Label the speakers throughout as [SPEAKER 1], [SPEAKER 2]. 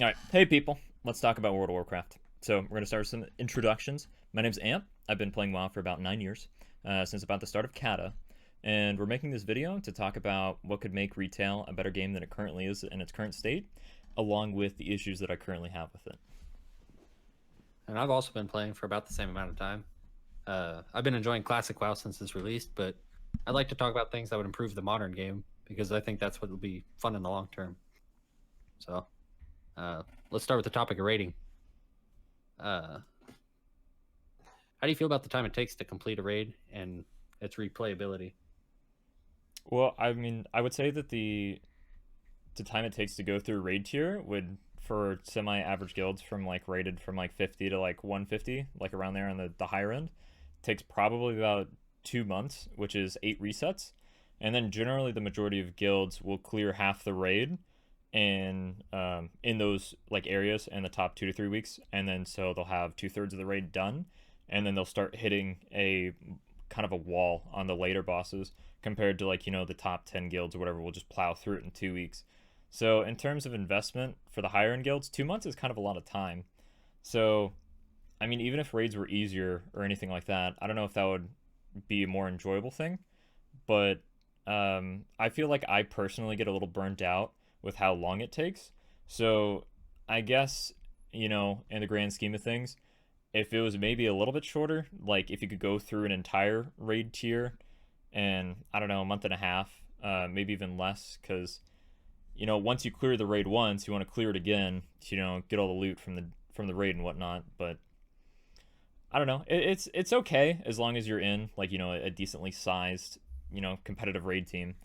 [SPEAKER 1] All right, hey people, let's talk about World of Warcraft. So we're gonna start with some introductions. My name's Amp. I've been playing WoW for about 9 years, since about the start of Kata, and we're making this video to talk about what could make retail a better game than it currently is in its current state, along with the issues that I currently have with it.
[SPEAKER 2] And I've also been playing for about the same amount of time. I've been enjoying Classic WoW since it's released, but I'd like to talk about things that would improve the modern game because I think that's what will be fun in the long term. So, uh, let's start with the topic of rating. How do you feel about the time it takes to complete a raid and its replayability?
[SPEAKER 1] Well, I mean, I would say that the time it takes to go through raid tier would for semi-average guilds from like rated from like 50 to like 150, like around there on the higher end, takes probably about 2 months, which is 8 resets. And then generally the majority of guilds will clear half the raid in those like areas in the top 2 to 3 weeks, and then so they'll have 2/3 of the raid done, and then they'll start hitting a kind of a wall on the later bosses compared to like the top 10 guilds or whatever will just plow through it in 2 weeks. So in terms of investment for the higher end guilds, 2 months is kind of a lot of time. So I mean, even if raids were easier or anything like that, I don't know if that would be a more enjoyable thing. But I feel like I personally get a little burnt out with how long it takes. So I guess, in the grand scheme of things, if it was maybe a little bit shorter, like if you could go through an entire raid tier and I don't know, a month and a half, maybe even less, because once you clear the raid once, you want to clear it again, to, get all the loot from the raid and whatnot. But I don't know. It's okay as long as you're in like a decently sized competitive raid team.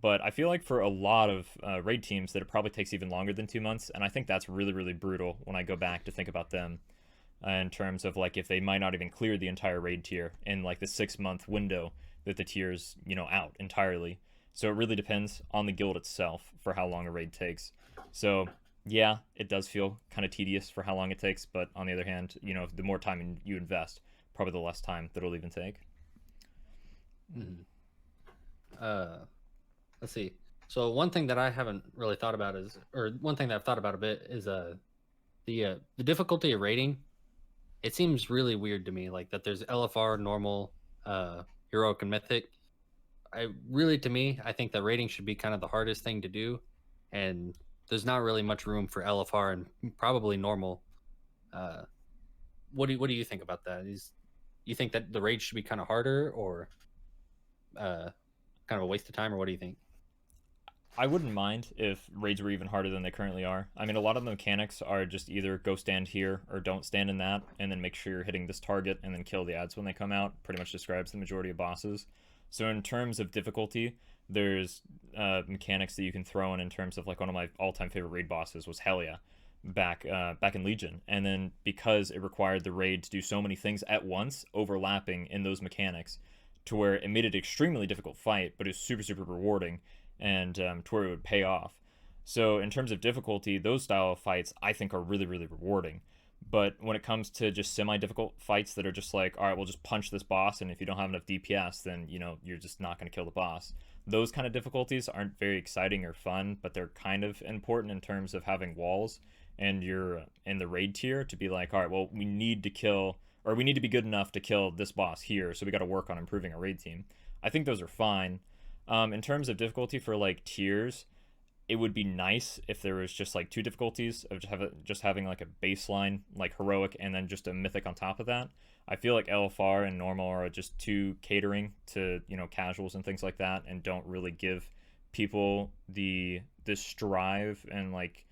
[SPEAKER 1] But I feel like for a lot of raid teams that it probably takes even longer than 2 months, and I think that's really really brutal when I go back to think about them in terms of like if they might not even clear the entire raid tier in like the 6 month window that the tier's out entirely. So it really depends on the guild itself for how long a raid takes. So yeah, it does feel kind of tedious for how long it takes, but on the other hand, the more time you invest, probably the less time that it'll even take.
[SPEAKER 2] Mhm. Uh, let's see. So one thing that I haven't really thought about is, or one thing that I've thought about a bit is the difficulty of rating. It seems really weird to me, like that there's LFR, normal, heroic, and mythic. To me, I think that rating should be kind of the hardest thing to do, and there's not really much room for LFR and probably normal. Uh, what do you think about that? Is you think that the raid should be kind of harder, or uh, kind of a waste of time, or what do you think?
[SPEAKER 1] I wouldn't mind if raids were even harder than they currently are. I mean, a lot of the mechanics are just either go stand here or don't stand in that, and then make sure you're hitting this target and then kill the ads when they come out. Pretty much describes the majority of bosses. So in terms of difficulty, there's mechanics that you can throw in terms of like one of my all-time favorite raid bosses was Helia back in Legion, and then because it required the raid to do so many things at once, overlapping in those mechanics, to where it made it extremely difficult fight, but it was super super rewarding and to where it would pay off. So in terms of difficulty, those style of fights I think are really really rewarding. But when it comes to just semi-difficult fights that are just like, all right, we'll just punch this boss, and if you don't have enough DPS, then you're just not going to kill the boss. Those kind of difficulties aren't very exciting or fun, but they're kind of important in terms of having walls and you're in the raid tier to be like, all right, well, we need to kill or we need to be good enough to kill this boss here, so we got to work on improving our raid team. I think those are fine. In terms of difficulty for like tiers, it would be nice if there was just like two difficulties of just having like a baseline like heroic and then just a mythic on top of that. I feel like LFR and normal are just too catering to casuals and things like that, and don't really give people this strive and like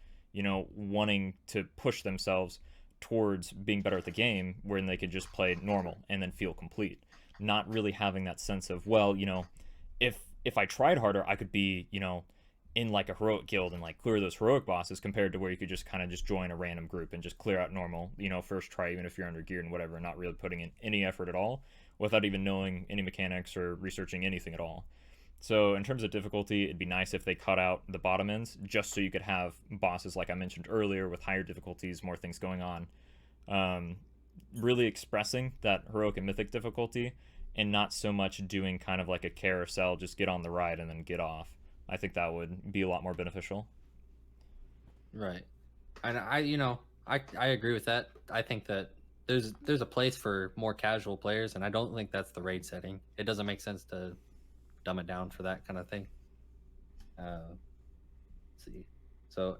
[SPEAKER 1] wanting to push themselves towards being better at the game when they could just play normal and then feel complete. Not really having that sense of, well, if I tried harder, I could be, in like a heroic guild and like clear those heroic bosses compared to where you could just kind of just join a random group and just clear out normal, first try, even if you're under geared and whatever, not really putting in any effort at all without even knowing any mechanics or researching anything at all. So in terms of difficulty, it'd be nice if they cut out the bottom ends just so you could have bosses like I mentioned earlier with higher difficulties, more things going on, um, really expressing that heroic and mythic difficulty, and not so much doing kind of like a carousel, just get on the ride and then get off. I think that would be a lot more beneficial.
[SPEAKER 2] Right. And I agree with that. I think that there's a place for more casual players, and I don't think that's the raid setting. It doesn't make sense to dumb it down for that kind of thing. Let's see. So,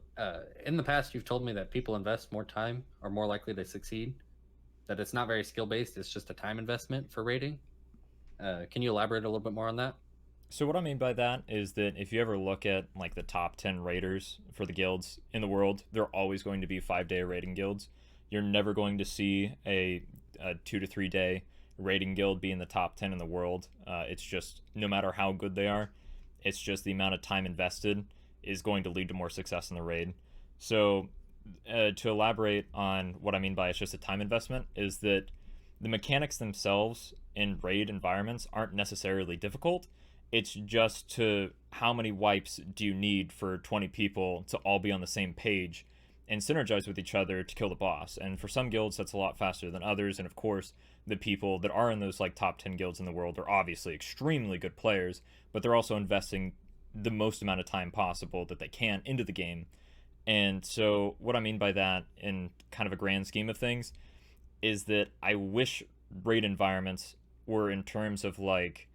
[SPEAKER 2] in the past, you've told me that people invest more time are more likely to succeed. That it's not very skill based; it's just a time investment for raiding. Can you elaborate a little bit more on that?
[SPEAKER 1] So what I mean by that is that if you ever look at like the top 10 raiders for the guilds in the world, they're always going to be 5-day raiding guilds. You're never going to see a 2 to 3 day raiding guild be in the top 10 in the world. It's just no matter how good they are, it's just the amount of time invested is going to lead to more success in the raid. So to elaborate on what I mean by it's just a time investment is that the mechanics themselves in raid environments aren't necessarily difficult. It's just to how many wipes do you need for 20 people to all be on the same page and synergize with each other to kill the boss. And for some guilds, that's a lot faster than others. And of course, the people that are in those like top 10 guilds in the world are obviously extremely good players, but they're also investing the most amount of time possible that they can into the game. And so, what I mean by that, in kind of a grand scheme of things, is that I wish raid environments were in terms of like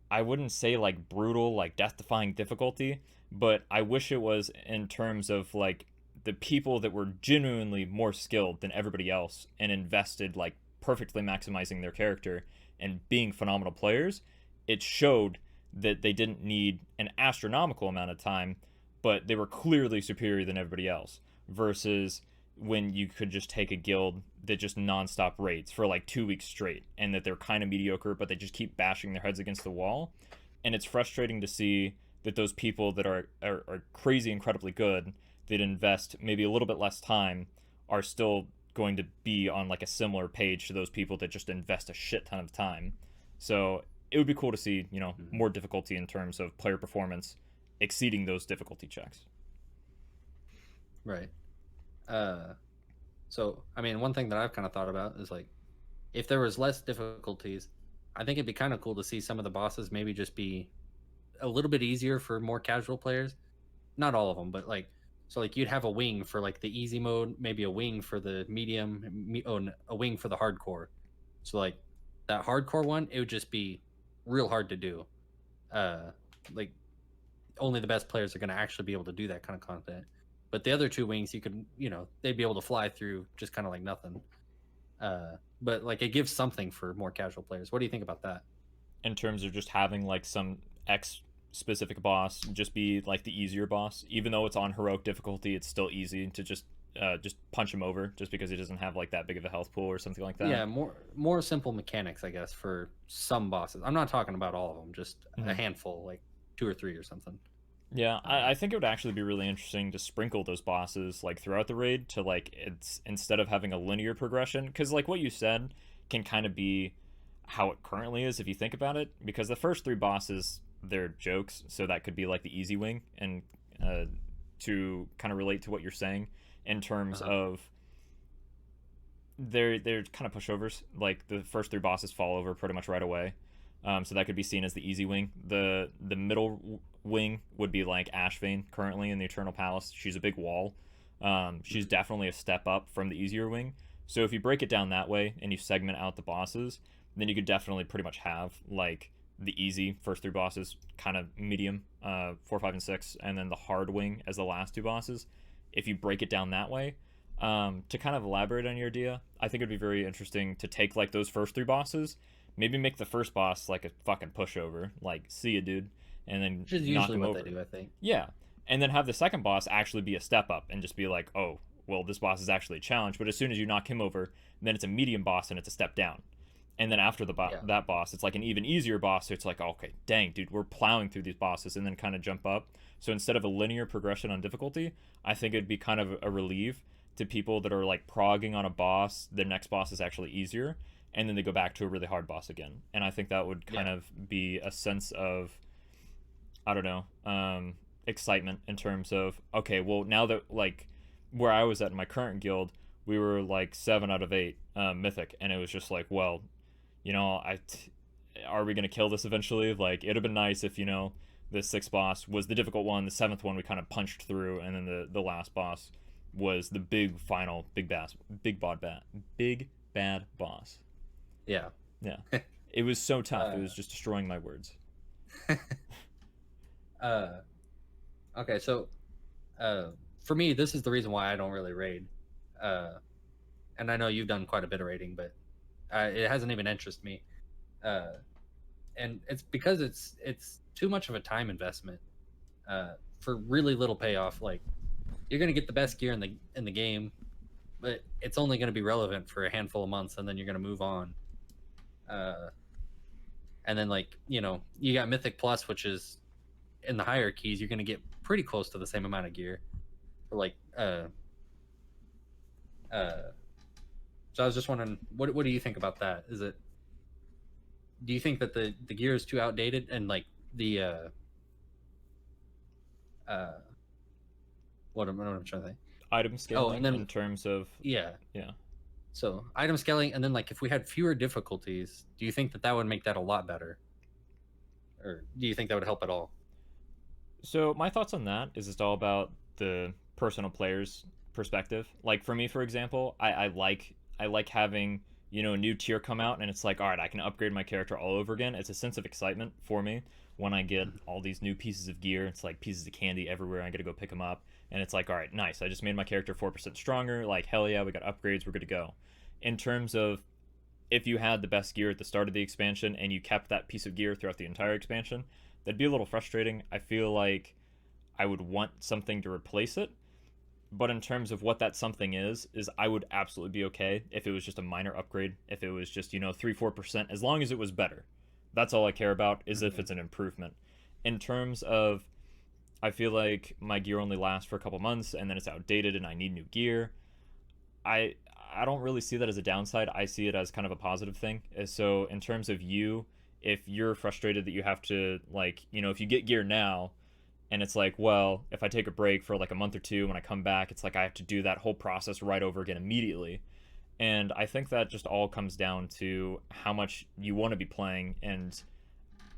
[SPEAKER 1] I wouldn't say like brutal, like death defying difficulty, but I wish it was in terms of like the people that were genuinely more skilled than everybody else and invested like perfectly maximizing their character and being phenomenal players. It showed that they didn't need an astronomical amount of time, but they were clearly superior than everybody else versus when you could just take a guild that just nonstop raids for like 2 weeks straight and that they're kind of mediocre, but they just keep bashing their heads against the wall. And it's frustrating to see that those people that are crazy incredibly good that invest maybe a little bit less time are still going to be on like a similar page to those people that just invest a shit ton of time. So it would be cool to see,
[SPEAKER 2] Mhm.
[SPEAKER 1] more difficulty in terms of player performance exceeding those difficulty checks.
[SPEAKER 2] Right. Uh, so I mean, one thing that I've kind of thought about is like, if there was less difficulties, I think it'd be kind of cool to see some of the bosses maybe just be a little bit easier for more casual players. Not all of them, but like, so like you'd have a wing for like the easy mode, maybe a wing for the medium, a wing for the hardcore. So like that hardcore one, it would just be real hard to do. Uh, like only the best players are going to actually be able to do that kind of content. But the other two wings, you could, they'd be able to fly through just kind of like nothing. But like it gives something for more casual players. What do you think about that?
[SPEAKER 1] In terms of just having like some X specific boss just be like the easier boss, even though it's on heroic difficulty, it's still easy to just punch him over just because he doesn't have like that big of a health pool or something like that.
[SPEAKER 2] Yeah, more simple mechanics, I guess, for some bosses. I'm not talking about all of them, just a
[SPEAKER 1] Mm-hmm.
[SPEAKER 2] handful, like two or three or something.
[SPEAKER 1] Yeah, I
[SPEAKER 2] Uh,
[SPEAKER 1] think it would actually be really interesting to sprinkle those bosses like throughout the raid to like it's instead of having a linear progression, because like what you said can kind of be how it currently is if you think about it, because the first three bosses they're jokes, so that could be like the easy wing, and uh, to kind of relate to what you're saying in terms
[SPEAKER 2] uh-huh.
[SPEAKER 1] of they're kind of pushovers. Like the first three bosses fall over pretty much right away. So that could be seen as the easy wing. The middle wing would be like Ashvane currently in the Eternal Palace. She's a big wall. She's
[SPEAKER 2] Mhm.
[SPEAKER 1] definitely a step up from the easier wing. So if you break it down that way and you segment out the bosses, then you could definitely pretty much have like the easy first three bosses, kind of medium, 4, 5, and 6, and then the hard wing as the last two bosses. If you break it down that way, to kind of elaborate on your idea, I think it'd be very interesting to take like those first three bosses, maybe make the first boss like a fucking pushover, like see ya, dude, and then
[SPEAKER 2] Which is
[SPEAKER 1] knock
[SPEAKER 2] usually
[SPEAKER 1] him
[SPEAKER 2] what they
[SPEAKER 1] over.
[SPEAKER 2] do, I think.
[SPEAKER 1] Yeah, and then have the second boss actually be a step up and just be like, oh, well, this boss is actually a challenge. But as soon as you knock him over, then it's a medium boss and it's a step down. And then after
[SPEAKER 2] Yeah.
[SPEAKER 1] that boss, it's like an even easier boss. So it's like, okay, dang, dude, we're plowing through these bosses and then kind of jump up. So instead of a linear progression on difficulty, I think it'd be kind of a relief to people that are like progging on a boss. Their next boss is actually easier, and then they go back to a really hard boss again. And I think that would kind
[SPEAKER 2] Yeah.
[SPEAKER 1] of be a sense of, I don't know, excitement in terms of, okay, well, now that like where I was at in my current guild, we were like 7 out of 8 Mythic, and it was just like, well, are we gonna kill this eventually? Like, it'd have been nice if the sixth boss was the difficult one, the seventh one we kind of punched through, and then the last boss was the big final big bad boss.
[SPEAKER 2] Yeah.
[SPEAKER 1] Yeah, it was so tough. It
[SPEAKER 2] Uh,
[SPEAKER 1] was just destroying my words.
[SPEAKER 2] uh, okay, so uh, for me, this is the reason why I don't really raid. Uh, and I know you've done quite a bit of raiding, but it hasn't even interested me. Uh, and it's because it's too much of a time investment for really little payoff. Like you're gonna get the best gear in the game, but it's only gonna be relevant for a handful of months, and then you're gonna move on. Uh, and then like you got Mythic Plus, which is in the hierarchies, you're gonna get pretty close to the same amount of gear. For like uh. So I was just wondering, what do you think about that? Do you think that the gear is too outdated and like the uh what am I trying to think?
[SPEAKER 1] Item
[SPEAKER 2] Oh, and
[SPEAKER 1] scaling
[SPEAKER 2] then
[SPEAKER 1] in terms of,
[SPEAKER 2] yeah.
[SPEAKER 1] yeah.
[SPEAKER 2] So item scaling, and then like if we had fewer difficulties, do you think that that would make that a lot better, or do you think that would help at all?
[SPEAKER 1] So my thoughts on that is it's all about the personal player's perspective. Like for me, for example, I like having a new tier come out and it's like, all right, I can upgrade my character all over again. It's a sense of excitement for me when I get
[SPEAKER 2] Mhm.
[SPEAKER 1] all these new pieces of gear. It's like pieces of candy everywhere. I got to go pick them up, and it's like, all right, nice. I just made my character 4% stronger. Like hell yeah, we got upgrades. We're good to go. In terms of if you had the best gear at the start of the expansion and you kept that piece of gear throughout the entire expansion, that'd be a little frustrating. I feel like I would want something to replace it. But in terms of what that something is I would absolutely be okay if it was just a minor upgrade, if it was just 3-4%, as long as it was better. That's all I care about is if
[SPEAKER 2] Mhm.
[SPEAKER 1] it's an improvement. In terms of, I feel like my gear only lasts for a couple months and then it's outdated and I need new gear. I I don't really see that as a downside. I see it as kind of a positive thing. So in terms of you, if you're frustrated that you have to if you get gear now and it's like, well, if I take a break for like a month or two when I come back, it's like I have to do that whole process right over again immediately. And I think that just all comes down to how much you want to be playing and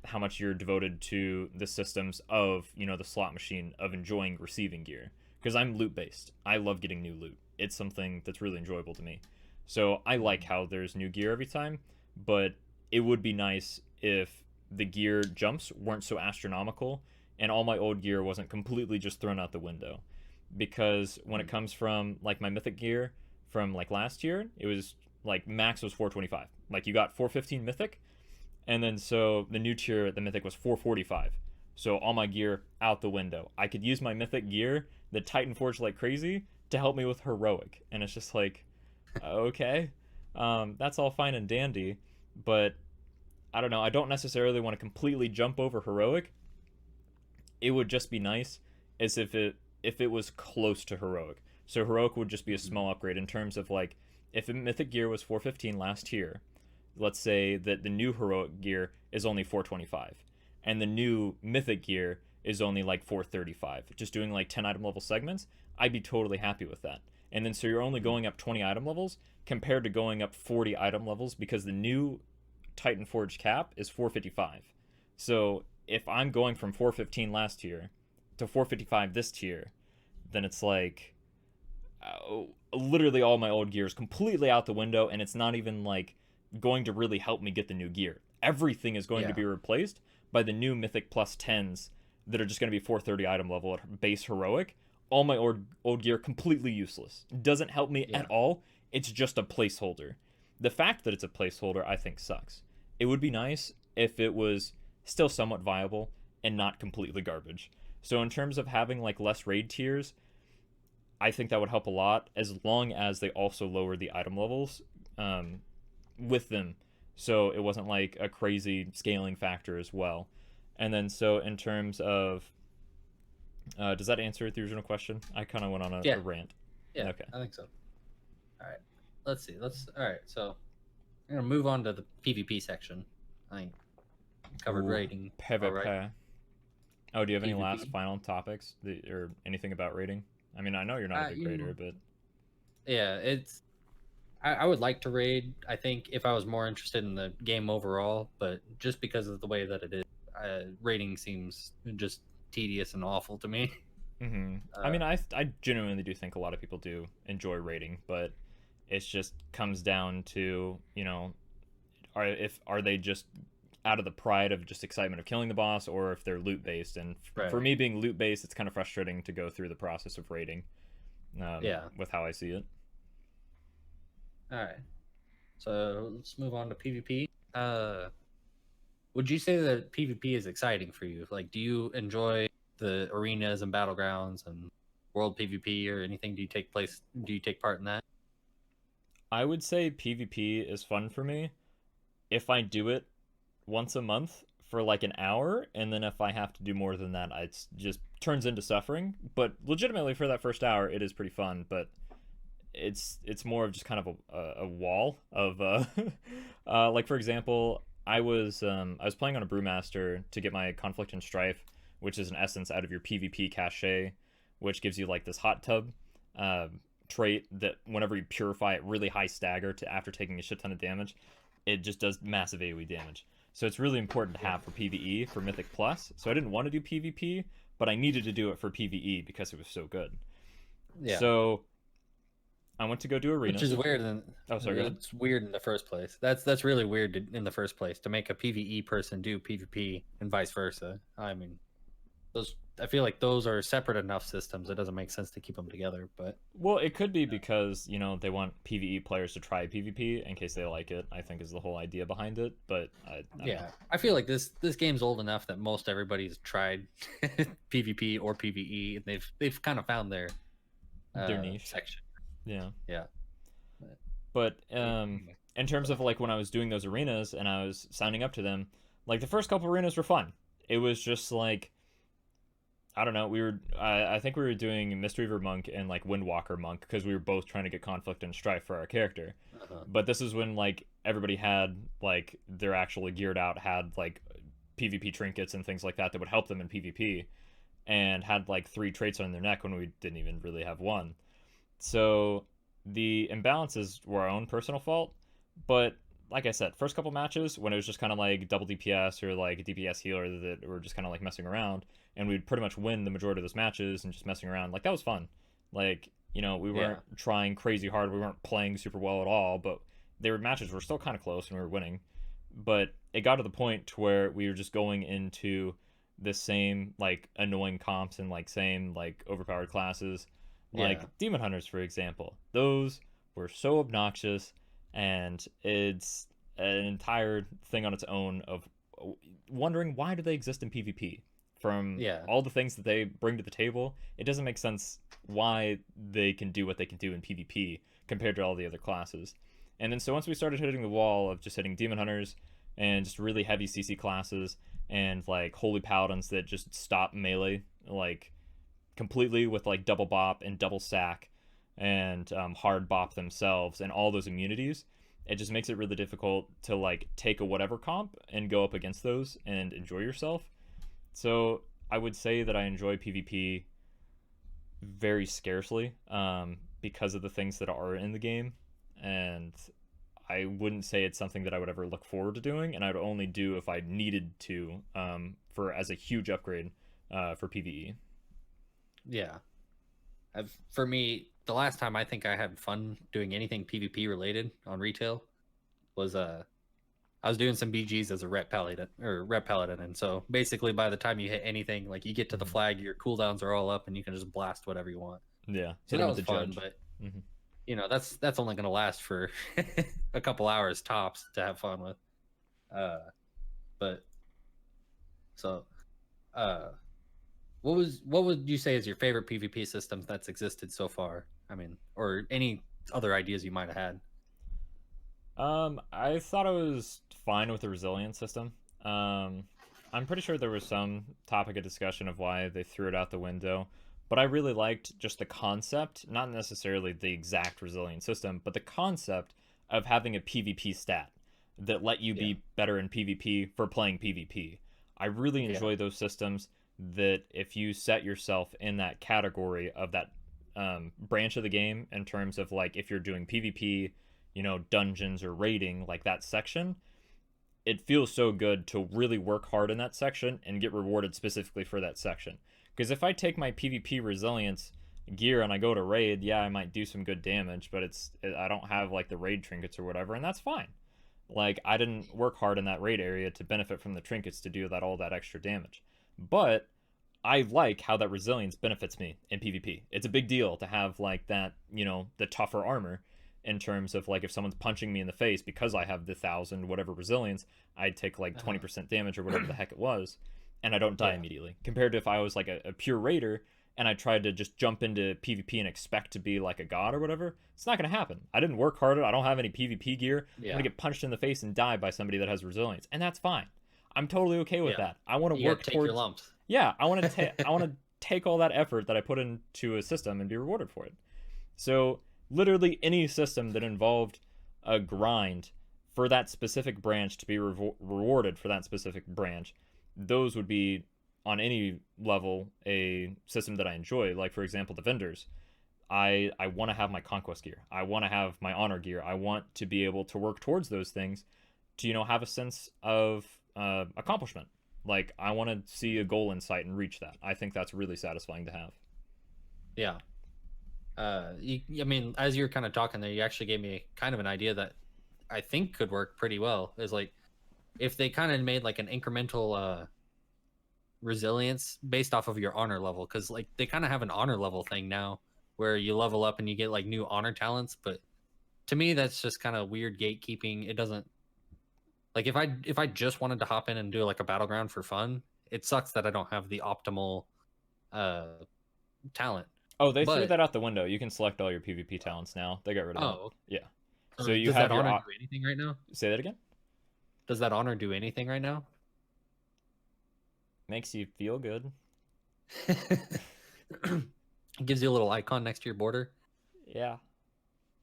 [SPEAKER 1] how much you're devoted to the systems of, the slot machine of enjoying receiving gear. Because I'm loot based. I love getting new loot. It's something that's really enjoyable to me. So I like
[SPEAKER 2] Mhm.
[SPEAKER 1] how there's new gear every time, but it would be nice if the gear jumps weren't so astronomical and all my old gear wasn't completely just thrown out the window. Because when it
[SPEAKER 2] Mhm.
[SPEAKER 1] comes from like my mythic gear from like last year, it was like max was 425. Like you got 415 mythic, and then so the new tier at the mythic was 445. So all my gear out the window. I could use my mythic gear that Titan Forge like crazy to help me with heroic, and it's just like, okay, that's all fine and dandy, but I don't know. I don't necessarily want to completely jump over heroic. It would just be nice as if it was close to heroic. So heroic would just be a
[SPEAKER 2] Mhm.
[SPEAKER 1] small upgrade in terms of like if mythic gear was 415 last tier, let's say that the new heroic gear is only 425 and the new mythic gear is only like 435, just doing like 10 item level segments, I'd be totally happy with that. And then so you're only
[SPEAKER 2] Mhm.
[SPEAKER 1] going up 20 item levels compared to going up 40 item levels because the new Titan Forge cap is 455. So if I'm going from 415 last tier to 455 this tier, then it's like literally all my old gear is completely out the window, and it's not even like going to really help me get the new gear. Everything is going to
[SPEAKER 2] Yeah.
[SPEAKER 1] be replaced by the new Mythic plus 10s that are just going to be 430 item level at base heroic. All my old gear completely useless. Doesn't help me at
[SPEAKER 2] Yeah.
[SPEAKER 1] all. It's just a placeholder. The fact that it's a placeholder, I think, sucks. It would be nice if it was still somewhat viable and not completely garbage. So in terms of having like less raid tiers, I think that would help a lot as long as they also lower the item levels um, with them. So it wasn't like a crazy scaling factor as well. And then, so in terms of, does that answer the original question? I kind of went on a
[SPEAKER 2] Yeah.
[SPEAKER 1] rant.
[SPEAKER 2] Yeah.
[SPEAKER 1] Okay.
[SPEAKER 2] I think so. All right. Let's see. All right. So I'm gonna move on to the PvP section. I think covered
[SPEAKER 1] Ooh,
[SPEAKER 2] rating. All right.
[SPEAKER 1] PvP. Oh, do you have any last
[SPEAKER 2] PvP.
[SPEAKER 1] final topics or anything about rating? I mean, I know you're not a big
[SPEAKER 2] You
[SPEAKER 1] raider,
[SPEAKER 2] know,
[SPEAKER 1] but
[SPEAKER 2] yeah. I would like to raid. I think if I was more interested in the game overall, but just because of the way that it is, raiding seems just tedious and awful to me.
[SPEAKER 1] I mean, I genuinely do think a lot of people do enjoy raiding, but it just comes down to, you know, are they just out of the pride of just excitement of killing the boss, or if they're loot based. And for
[SPEAKER 2] Right.
[SPEAKER 1] me, being loot based, it's kind of frustrating to go through the process of raiding,
[SPEAKER 2] Yeah.
[SPEAKER 1] with how I see it.
[SPEAKER 2] All right. So let's move on to PvP. Would you say that PvP is exciting for you? Like, do you enjoy the arenas and battlegrounds and world PvP or anything? Do you take part in that?
[SPEAKER 1] I would say PvP is fun for me if I do it once a month for like an hour, and then if I have to do more than that, it just turns into suffering. But legitimately, for that first hour, it is pretty fun. But it's more of just kind of a wall of like, for example, I was playing on a brewmaster to get my conflict and strife, which is an essence out of your PvP cache, which gives you like this hot tub uh, trait that whenever you purify it really high stagger to after taking a shit ton of damage, it just does massive AoE damage. So it's really important to have for PvE for Mythic Plus. So I didn't want to do PvP, but I needed to do it for PvE because it was so good.
[SPEAKER 2] Yeah.
[SPEAKER 1] So I went to go do
[SPEAKER 2] Which
[SPEAKER 1] arenas.
[SPEAKER 2] is weird. And
[SPEAKER 1] Oh, sorry, go ahead.
[SPEAKER 2] it's weird in the first place. That's really weird in the first place to make a PvE person do PvP and vice versa. I mean, those I feel like those are separate enough systems. It doesn't make sense to keep them together. But
[SPEAKER 1] Well, it could be because, you know, they want PvE players to try PvP in case they like it, I think is the whole idea behind it. But I don't know.
[SPEAKER 2] yeah, I feel like this game's old enough that most everybody's tried PvP or PvE, and they've kind of found
[SPEAKER 1] Their niche.
[SPEAKER 2] section.
[SPEAKER 1] Yeah.
[SPEAKER 2] Yeah.
[SPEAKER 1] But
[SPEAKER 2] Anyway.
[SPEAKER 1] in terms of like when I was doing those arenas and I was signing up to them, like the first couple arenas were fun. It was just like, I don't know. I think we were doing Mistweaver Monk and like Windwalker Monk because we were both trying to get conflict and strife for our character.
[SPEAKER 2] Uh-huh.
[SPEAKER 1] But this is when like everybody had like they're actually geared out, had like PvP trinkets and things like that that would help them in PvP, and had like 3 traits on their neck when we didn't even really have one. So the imbalances were our own personal fault. But like I said, first couple matches when it was just kind of like double DPS or like a DPS healer that were just kind of like messing around, and we'd pretty much win the majority of those matches and just messing around. Like that was fun. Like, you know, we weren't trying crazy hard. We weren't playing super well at all, but they were matches were still kind of close and we were winning. But it got to the point to where we were just going into the same like annoying comps and like same like overpowered classes, like
[SPEAKER 2] Yeah.
[SPEAKER 1] demon hunters for example. Those were so obnoxious, and it's an entire thing on its own of wondering why do they exist in PvP. From
[SPEAKER 2] Yeah.
[SPEAKER 1] all the things that they bring to the table, it doesn't make sense why they can do what they can do in PvP compared to all the other classes. And then so once we started hitting the wall of just hitting demon hunters and just really heavy CC classes and like holy paladins that just stop melee like completely with like double bop and double sack and hard bop themselves and all those immunities, it just makes it really difficult to like take a whatever comp and go up against those and enjoy yourself. So I would say that I enjoy PvP very scarcely, because of the things that are in the game, and I wouldn't say it's something that I would ever look forward to doing, and I'd only do if I needed to, for as a huge upgrade for PvE.
[SPEAKER 2] Yeah. For me, the last time I think I had fun doing anything PvP related on retail was I was doing some BGs as a rep paladin, and so basically by the time you hit anything, like you get to the flag, your cooldowns are all up, and you can just blast whatever you want.
[SPEAKER 1] Yeah,
[SPEAKER 2] So
[SPEAKER 1] hit
[SPEAKER 2] that
[SPEAKER 1] him with
[SPEAKER 2] was
[SPEAKER 1] the
[SPEAKER 2] fun,
[SPEAKER 1] judge.
[SPEAKER 2] but
[SPEAKER 1] Mm-hmm.
[SPEAKER 2] you know that's only gonna last for a couple hours tops to have fun with. Uh, but so uh, what would you say is your favorite PvP system that's existed so far? I mean, or any other ideas you might have had?
[SPEAKER 1] I thought I was fine with the resilience system. I'm pretty sure there was some topic of discussion of why they threw it out the window, but I really liked just the concept, not necessarily the exact resilience system, but the concept of having a PvP stat that let you
[SPEAKER 2] Yeah,
[SPEAKER 1] be better in PvP for playing PvP. I really
[SPEAKER 2] yeah,
[SPEAKER 1] enjoy those systems that if you set yourself in that category of that branch of the game in terms of like if you're doing PvP, you know, dungeons or raiding, like that section, it feels so good to really work hard in that section and get rewarded specifically for that section. Because if I take my PvP resilience gear and I go to raid, yeah, I might do some good damage, but I don't have like the raid trinkets or whatever, and that's fine. Like I didn't work hard in that raid area to benefit from the trinkets to do that all that extra damage. But I like how that resilience benefits me in PvP. It's a big deal to have like that, the tougher armor in terms of like if someone's punching me in the face because I have the 1,000 whatever resilience, I'd take like 20% damage or whatever the heck it was, and I don't die immediately. Compared to if I was like a pure raider and I tried to just jump into PvP and expect to be like a god or whatever, it's not going to happen. I didn't work hard. I don't have any PvP gear. I'm going to get punched in the face and die by somebody that has resilience, and that's fine. I'm totally okay with that. I want to work
[SPEAKER 2] take
[SPEAKER 1] towards
[SPEAKER 2] your lumps.
[SPEAKER 1] Yeah, I want to take all that effort that I put into a system and be rewarded for it. So literally any system that involved a grind for that specific branch to be rewarded for that specific branch, those would be on any level a system that I enjoy. Like for example, the vendors. I want to have my conquest gear. I want to have my honor gear. I want to be able to work towards those things to have a sense of accomplishment. Like I want to see a goal in sight and reach that. I think that's really satisfying to have.
[SPEAKER 2] Yeah. I mean, as you're kind of talking there, you actually gave me kind of an idea that I think could work pretty well. Is like if they kind of made like an incremental resilience based off of your honor level, because like they kind of have an honor level thing now where you level up and you get like new honor talents. But to me, that's just kind of weird gatekeeping. It doesn't like if I just wanted to hop in and do like a battleground for fun, it sucks that I don't have the optimal talent.
[SPEAKER 1] Oh, they threw that out the window. You can select all your PvP talents now. They got rid of
[SPEAKER 2] Oh,
[SPEAKER 1] it. Yeah.
[SPEAKER 2] So you does have that honor do anything right now?
[SPEAKER 1] Say that again?
[SPEAKER 2] Does that honor do anything right now?
[SPEAKER 1] Makes you feel good.
[SPEAKER 2] It gives you a little icon next to your border.
[SPEAKER 1] Yeah.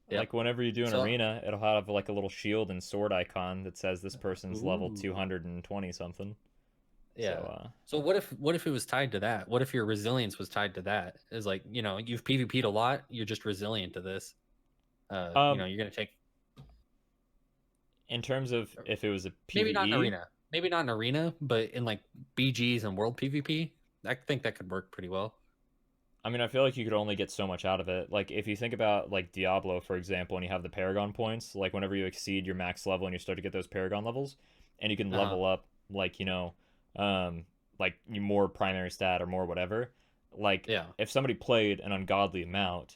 [SPEAKER 1] Yep. Like whenever you do an arena, it'll have like a little shield and sword icon that says this person's level 220 something.
[SPEAKER 2] Yeah. So what if it was tied to that? What if your resilience was tied to that? Is like, you've PvP'd a lot, you're just resilient to this. You're gonna take.
[SPEAKER 1] In terms of if it was a PvE,
[SPEAKER 2] maybe not an arena, but in like BGs and world PvP, I think that could work pretty well.
[SPEAKER 1] I mean, I feel like you could only get so much out of it. Like if you think about like Diablo, for example, and you have the Paragon points, like whenever you exceed your max level and you start to get those Paragon levels, and you can level up like like more primary stat or more whatever. Like if somebody played an ungodly amount,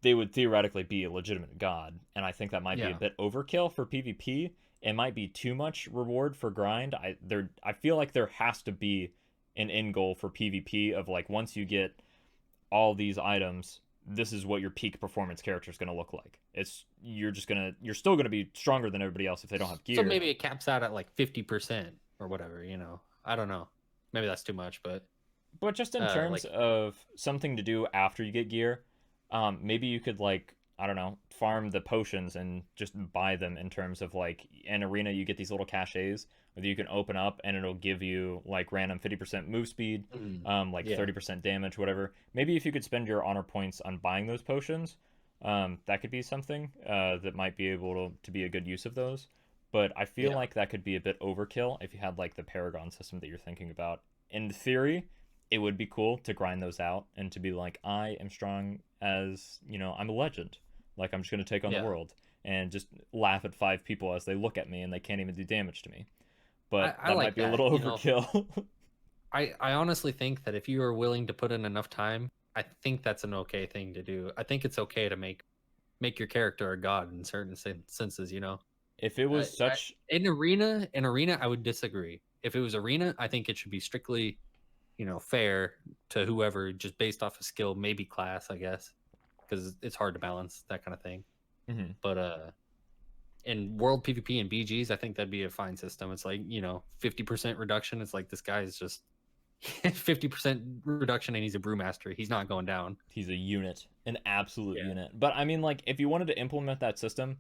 [SPEAKER 1] they would theoretically be a legitimate god, and I think that might be a bit overkill for PvP. It might be too much reward for grind. I feel like there has to be an end goal for PvP of like once you get all these items, this is what your peak performance character is going to look like. You're still going to be stronger than everybody else if they don't have gear.
[SPEAKER 2] So maybe it caps out at like 50% or whatever, I don't know. Maybe that's too much, but
[SPEAKER 1] just in terms of something to do after you get gear, maybe you could like, I don't know, farm the potions and just buy them in terms of like in arena you get these little caches that you can open up and it'll give you like random 50% move speed, 30% damage, whatever. Maybe if you could spend your honor points on buying those potions, that could be something that might be able to be a good use of those. But I feel like that could be a bit overkill if you had like the Paragon system that you're thinking about. In theory, it would be cool to grind those out and to be like, I am strong as, I'm a legend. Like I'm just going to take on the world and just laugh at 5 people as they look at me and they can't even do damage to me. But that might be a little overkill.
[SPEAKER 2] I honestly think that if you are willing to put in enough time, I think that's an okay thing to do. I think it's okay to make your character a god in certain senses,
[SPEAKER 1] If it was
[SPEAKER 2] in arena, I would disagree. If it was arena, I think it should be strictly, fair to whoever, just based off of skill, maybe class, I guess, because it's hard to balance that kind of thing.
[SPEAKER 1] Mm-hmm.
[SPEAKER 2] But in world PvP and BGs, I think that'd be a fine system. It's like 50% reduction. It's like this guy is just 50% reduction, and he's a brewmaster. He's not going down.
[SPEAKER 1] He's a unit, an absolute unit. But I mean, like, if you wanted to implement that system,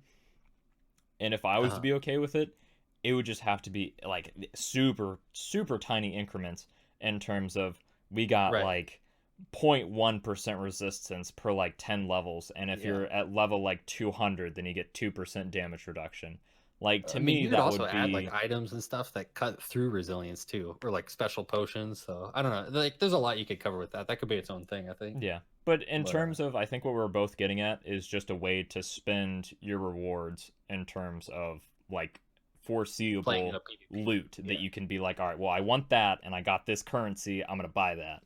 [SPEAKER 1] and if I was to be okay with it, it would just have to be like super, super tiny increments in terms of we got like 0.1% resistance per like 10 levels. And if you're at level like 200, then you get 2% damage reduction. Like, to
[SPEAKER 2] I mean,
[SPEAKER 1] me,
[SPEAKER 2] you could
[SPEAKER 1] that
[SPEAKER 2] also
[SPEAKER 1] would
[SPEAKER 2] add like
[SPEAKER 1] be,
[SPEAKER 2] items and stuff that cut through resilience too, or like special potions. So I don't know. Like, there's a lot you could cover with that. That could be its own thing, I think.
[SPEAKER 1] yeah. But in
[SPEAKER 2] But
[SPEAKER 1] terms of, I think what we're both getting at is just a way to spend your rewards in terms of like
[SPEAKER 2] playing a
[SPEAKER 1] foreseeable
[SPEAKER 2] PvP.
[SPEAKER 1] loot
[SPEAKER 2] Yeah.
[SPEAKER 1] that you can be like, all right, well, I want that and I got this currency, I'm gonna buy that.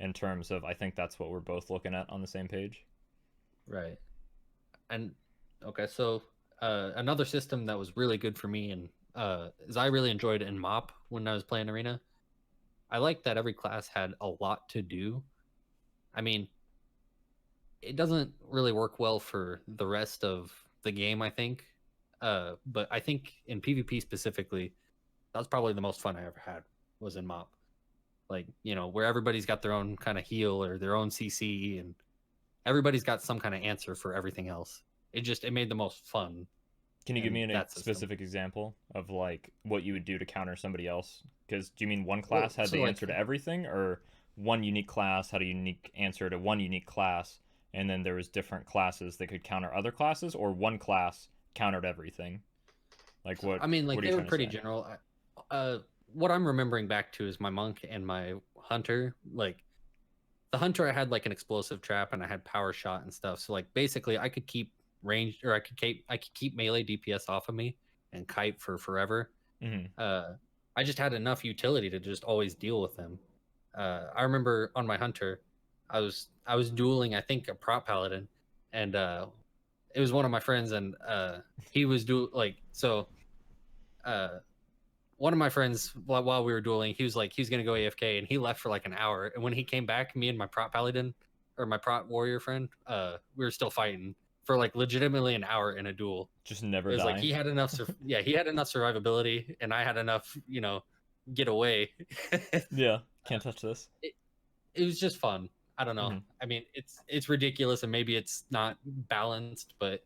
[SPEAKER 1] In terms of, I think that's what we're both looking at on the same page.
[SPEAKER 2] Right. And okay, so another system that was really good for me and is I really enjoyed in MOP when I was playing Arena. I like that every class had a lot to do. I mean, it doesn't really work well for the rest of the game, I think. But I think in PvP specifically, that was probably the most fun I ever had was in MOP. Like, where everybody's got their own kind of heal or their own CC and everybody's got some kind of answer for everything else. It made the most fun
[SPEAKER 1] Can you give me
[SPEAKER 2] in
[SPEAKER 1] a
[SPEAKER 2] that system.
[SPEAKER 1] specific example of like what you would do to counter somebody else? Because do you mean one
[SPEAKER 2] Well,
[SPEAKER 1] class had
[SPEAKER 2] so
[SPEAKER 1] the
[SPEAKER 2] like
[SPEAKER 1] answer to everything, or one unique class had a unique answer to one unique class, and then there was different classes that could counter other classes, or one class countered everything? Like
[SPEAKER 2] so
[SPEAKER 1] what?
[SPEAKER 2] I mean, like
[SPEAKER 1] What are you
[SPEAKER 2] they were
[SPEAKER 1] trying to
[SPEAKER 2] pretty
[SPEAKER 1] say?
[SPEAKER 2] general. What I'm remembering back to is my monk and my hunter. Like the hunter, I had like an explosive trap and I had power shot and stuff. So like basically, I could keep range or I could keep melee DPS off of me and kite for forever.
[SPEAKER 1] Hmm.
[SPEAKER 2] Uh, I just had enough utility to just always deal with them. I remember on my hunter, I was dueling I think a prop paladin, and it was one of my friends, and he was do like so. Uh, One of my friends while we were dueling, he was like he was gonna go AFK, and he left for like an hour. And when he came back, me and my prop paladin or my prop warrior friend, we were still fighting for like legitimately an hour in a duel.
[SPEAKER 1] Just never
[SPEAKER 2] It was like
[SPEAKER 1] die.
[SPEAKER 2] he had enough, yeah, he had enough survivability, and I had enough, get away.
[SPEAKER 1] Yeah, can't touch this.
[SPEAKER 2] it, it was just fun. I don't know.
[SPEAKER 1] Hmm.
[SPEAKER 2] I mean, it's ridiculous, and maybe it's not balanced, but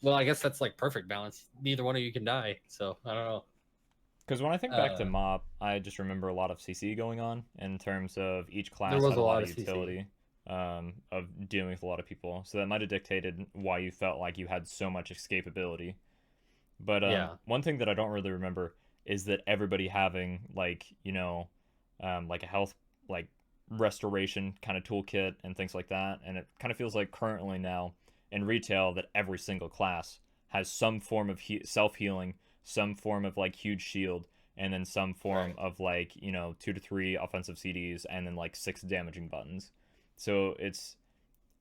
[SPEAKER 2] well, I guess that's like perfect balance. Neither one of you can die, so I don't know.
[SPEAKER 1] Because when I think back to
[SPEAKER 2] Uh,
[SPEAKER 1] MoP, I just remember a lot of CC going on in terms of each
[SPEAKER 2] there
[SPEAKER 1] class
[SPEAKER 2] was
[SPEAKER 1] had
[SPEAKER 2] a
[SPEAKER 1] a lot
[SPEAKER 2] lot
[SPEAKER 1] of
[SPEAKER 2] of CC.
[SPEAKER 1] utility, of dealing with a lot of people. So that might have dictated why you felt like you had so much escapability. But
[SPEAKER 2] Yeah,
[SPEAKER 1] one thing that I don't really remember is that everybody having like like a health like restoration kind of toolkit and things like that. And it kind of feels like currently now in retail that every single class has some form of self healing, some form of like huge shield, and then some form
[SPEAKER 2] right.
[SPEAKER 1] of like 2 to 3 offensive CDs, and then like 6 damaging buttons. So it's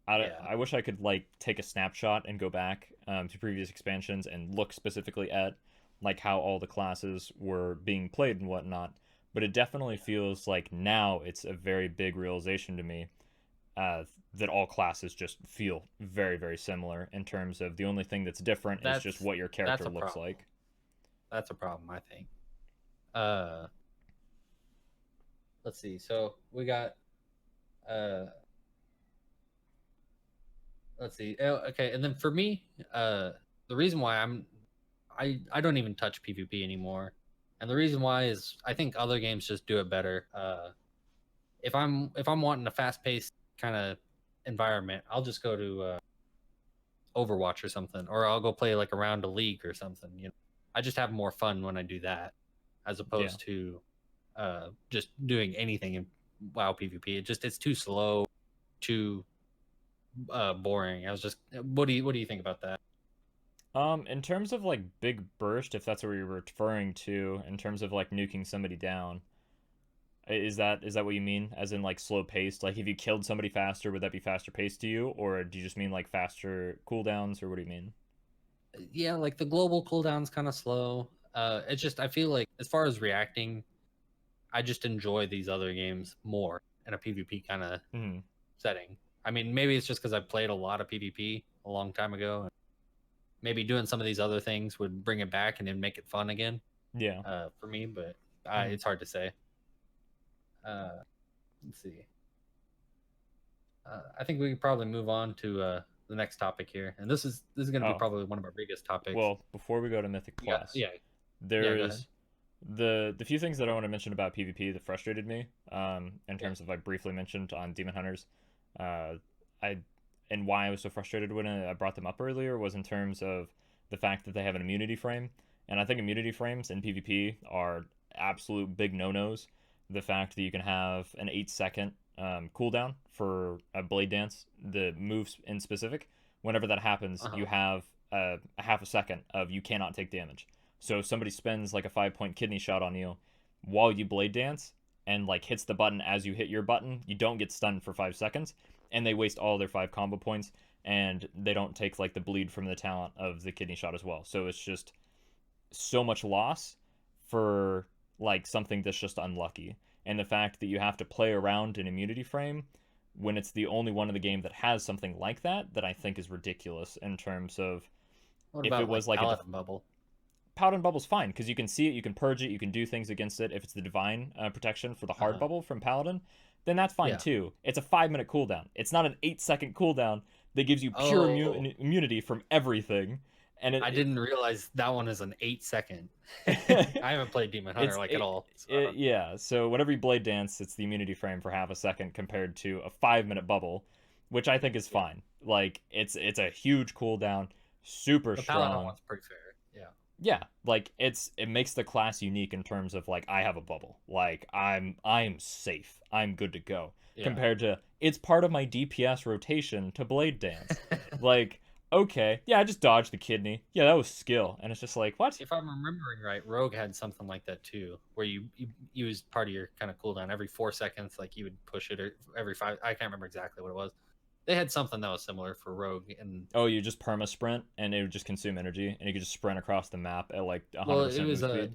[SPEAKER 2] Yeah,
[SPEAKER 1] I wish I could like take a snapshot and go back to previous expansions and look specifically at like how all the classes were being played and whatnot. But it definitely feels like now it's a very big realization to me uh, that all classes just feel very, very similar in terms of the only thing that's different is just
[SPEAKER 2] that's
[SPEAKER 1] what your
[SPEAKER 2] that's
[SPEAKER 1] character
[SPEAKER 2] a
[SPEAKER 1] looks
[SPEAKER 2] problem.
[SPEAKER 1] like.
[SPEAKER 2] That's a problem, I think. Uh, let's see. So we got uh, let's see. Okay, and then for me, the reason why I don't even touch PvP anymore, and the reason why is I think other games just do it better. If I'm wanting a fast paced kind of environment, I'll just go to Overwatch or something, or I'll go play like around a league or something. I just have more fun when I do that, as
[SPEAKER 1] Yeah.
[SPEAKER 2] opposed to just doing anything in WoW PvP. It's too slow, too boring. I was just, what do you think about that?
[SPEAKER 1] In terms of like big burst, if that's what you're referring to, in terms of like nuking somebody down, is that what you mean? As in like slow paced? Like if you killed somebody faster, would that be faster paced to you, or do you just mean like faster cooldowns, or what do you mean?
[SPEAKER 2] Yeah, like the global cooldown's kind of slow. It's just I feel like as far as reacting, I just enjoy these other games more in a PvP kind of
[SPEAKER 1] Hmm.
[SPEAKER 2] setting. I mean, maybe it's just because I played a lot of PvP a long time ago, and maybe doing some of these other things would bring it back and then make it fun again
[SPEAKER 1] Yeah.
[SPEAKER 2] for me. But
[SPEAKER 1] Hmm.
[SPEAKER 2] it's hard to say. Uh, let's see. I think we could probably move on to the next topic here, and this is going to be
[SPEAKER 1] Oh,
[SPEAKER 2] probably one of our biggest topics.
[SPEAKER 1] well, before we go to Mythic
[SPEAKER 2] You got
[SPEAKER 1] Plus,
[SPEAKER 2] yeah, yeah. Go ahead.
[SPEAKER 1] there's the few things that I want to mention about PvP that frustrated me, in
[SPEAKER 2] Yeah,
[SPEAKER 1] terms of I briefly mentioned on Demon Hunters, uh, I and why I was so frustrated when I brought them up earlier was in terms of the fact that they have an immunity frame. And I think immunity frames in PvP are absolute big no-nos. The fact that you can have an 8-second cooldown for a blade dance, the moves in specific, whenever that happens,
[SPEAKER 2] Uh-huh.
[SPEAKER 1] you have a half a second of you cannot take damage. So if somebody spends like a 5-point kidney shot on you while you blade dance and like hits the button as you hit your button, you don't get stunned for 5 seconds, and they waste all their 5 combo points, and they don't take like the bleed from the talent of the kidney shot as well. So it's just so much loss for like something that's just unlucky. And the fact that you have to play around an immunity frame when it's the only one in the game that has something like that, that I think is ridiculous in terms of
[SPEAKER 2] What
[SPEAKER 1] if it
[SPEAKER 2] about like
[SPEAKER 1] was like a
[SPEAKER 2] Paladin Bubble?
[SPEAKER 1] Paladin Bubble's fine because you can see it, you can purge it, you can do things against it. If it's the divine protection for the hard
[SPEAKER 2] Uh-huh.
[SPEAKER 1] bubble from Paladin, then that's fine
[SPEAKER 2] Yeah.
[SPEAKER 1] too. It's a 5-minute cooldown. It's not an 8-second cooldown that gives you pure
[SPEAKER 2] Oh,
[SPEAKER 1] immunity from everything. And
[SPEAKER 2] I didn't realize that one is an 8 second.
[SPEAKER 1] it
[SPEAKER 2] I haven't played Demon Hunter
[SPEAKER 1] it's
[SPEAKER 2] like at all. So I
[SPEAKER 1] it,
[SPEAKER 2] don't.
[SPEAKER 1] yeah. So whenever you blade dance, it's the immunity frame for half a second compared to a 5-minute bubble, which I think is
[SPEAKER 2] Yeah.
[SPEAKER 1] fine. Like it's a huge cooldown, super
[SPEAKER 2] The Paladin
[SPEAKER 1] strong.
[SPEAKER 2] one's pretty fair. Yeah.
[SPEAKER 1] Yeah, like it makes the class unique in terms of like I have a bubble. Like I'm safe. I'm good to go.
[SPEAKER 2] Yeah.
[SPEAKER 1] Compared to it's part of my DPS rotation to blade dance. Like, okay, yeah, I just dodged the kidney. Yeah, that was skill. And it's just like, what?
[SPEAKER 2] If I'm remembering right, Rogue had something like that too, where you used part of your kind of cooldown every 4 seconds, like you would push it or every five. I can't remember exactly what it was. They had something that was similar for Rogue, and
[SPEAKER 1] Oh, you just perma sprint and it would just consume energy and you could just sprint across the map at like
[SPEAKER 2] well, it
[SPEAKER 1] 100%
[SPEAKER 2] was
[SPEAKER 1] move
[SPEAKER 2] a.
[SPEAKER 1] speed.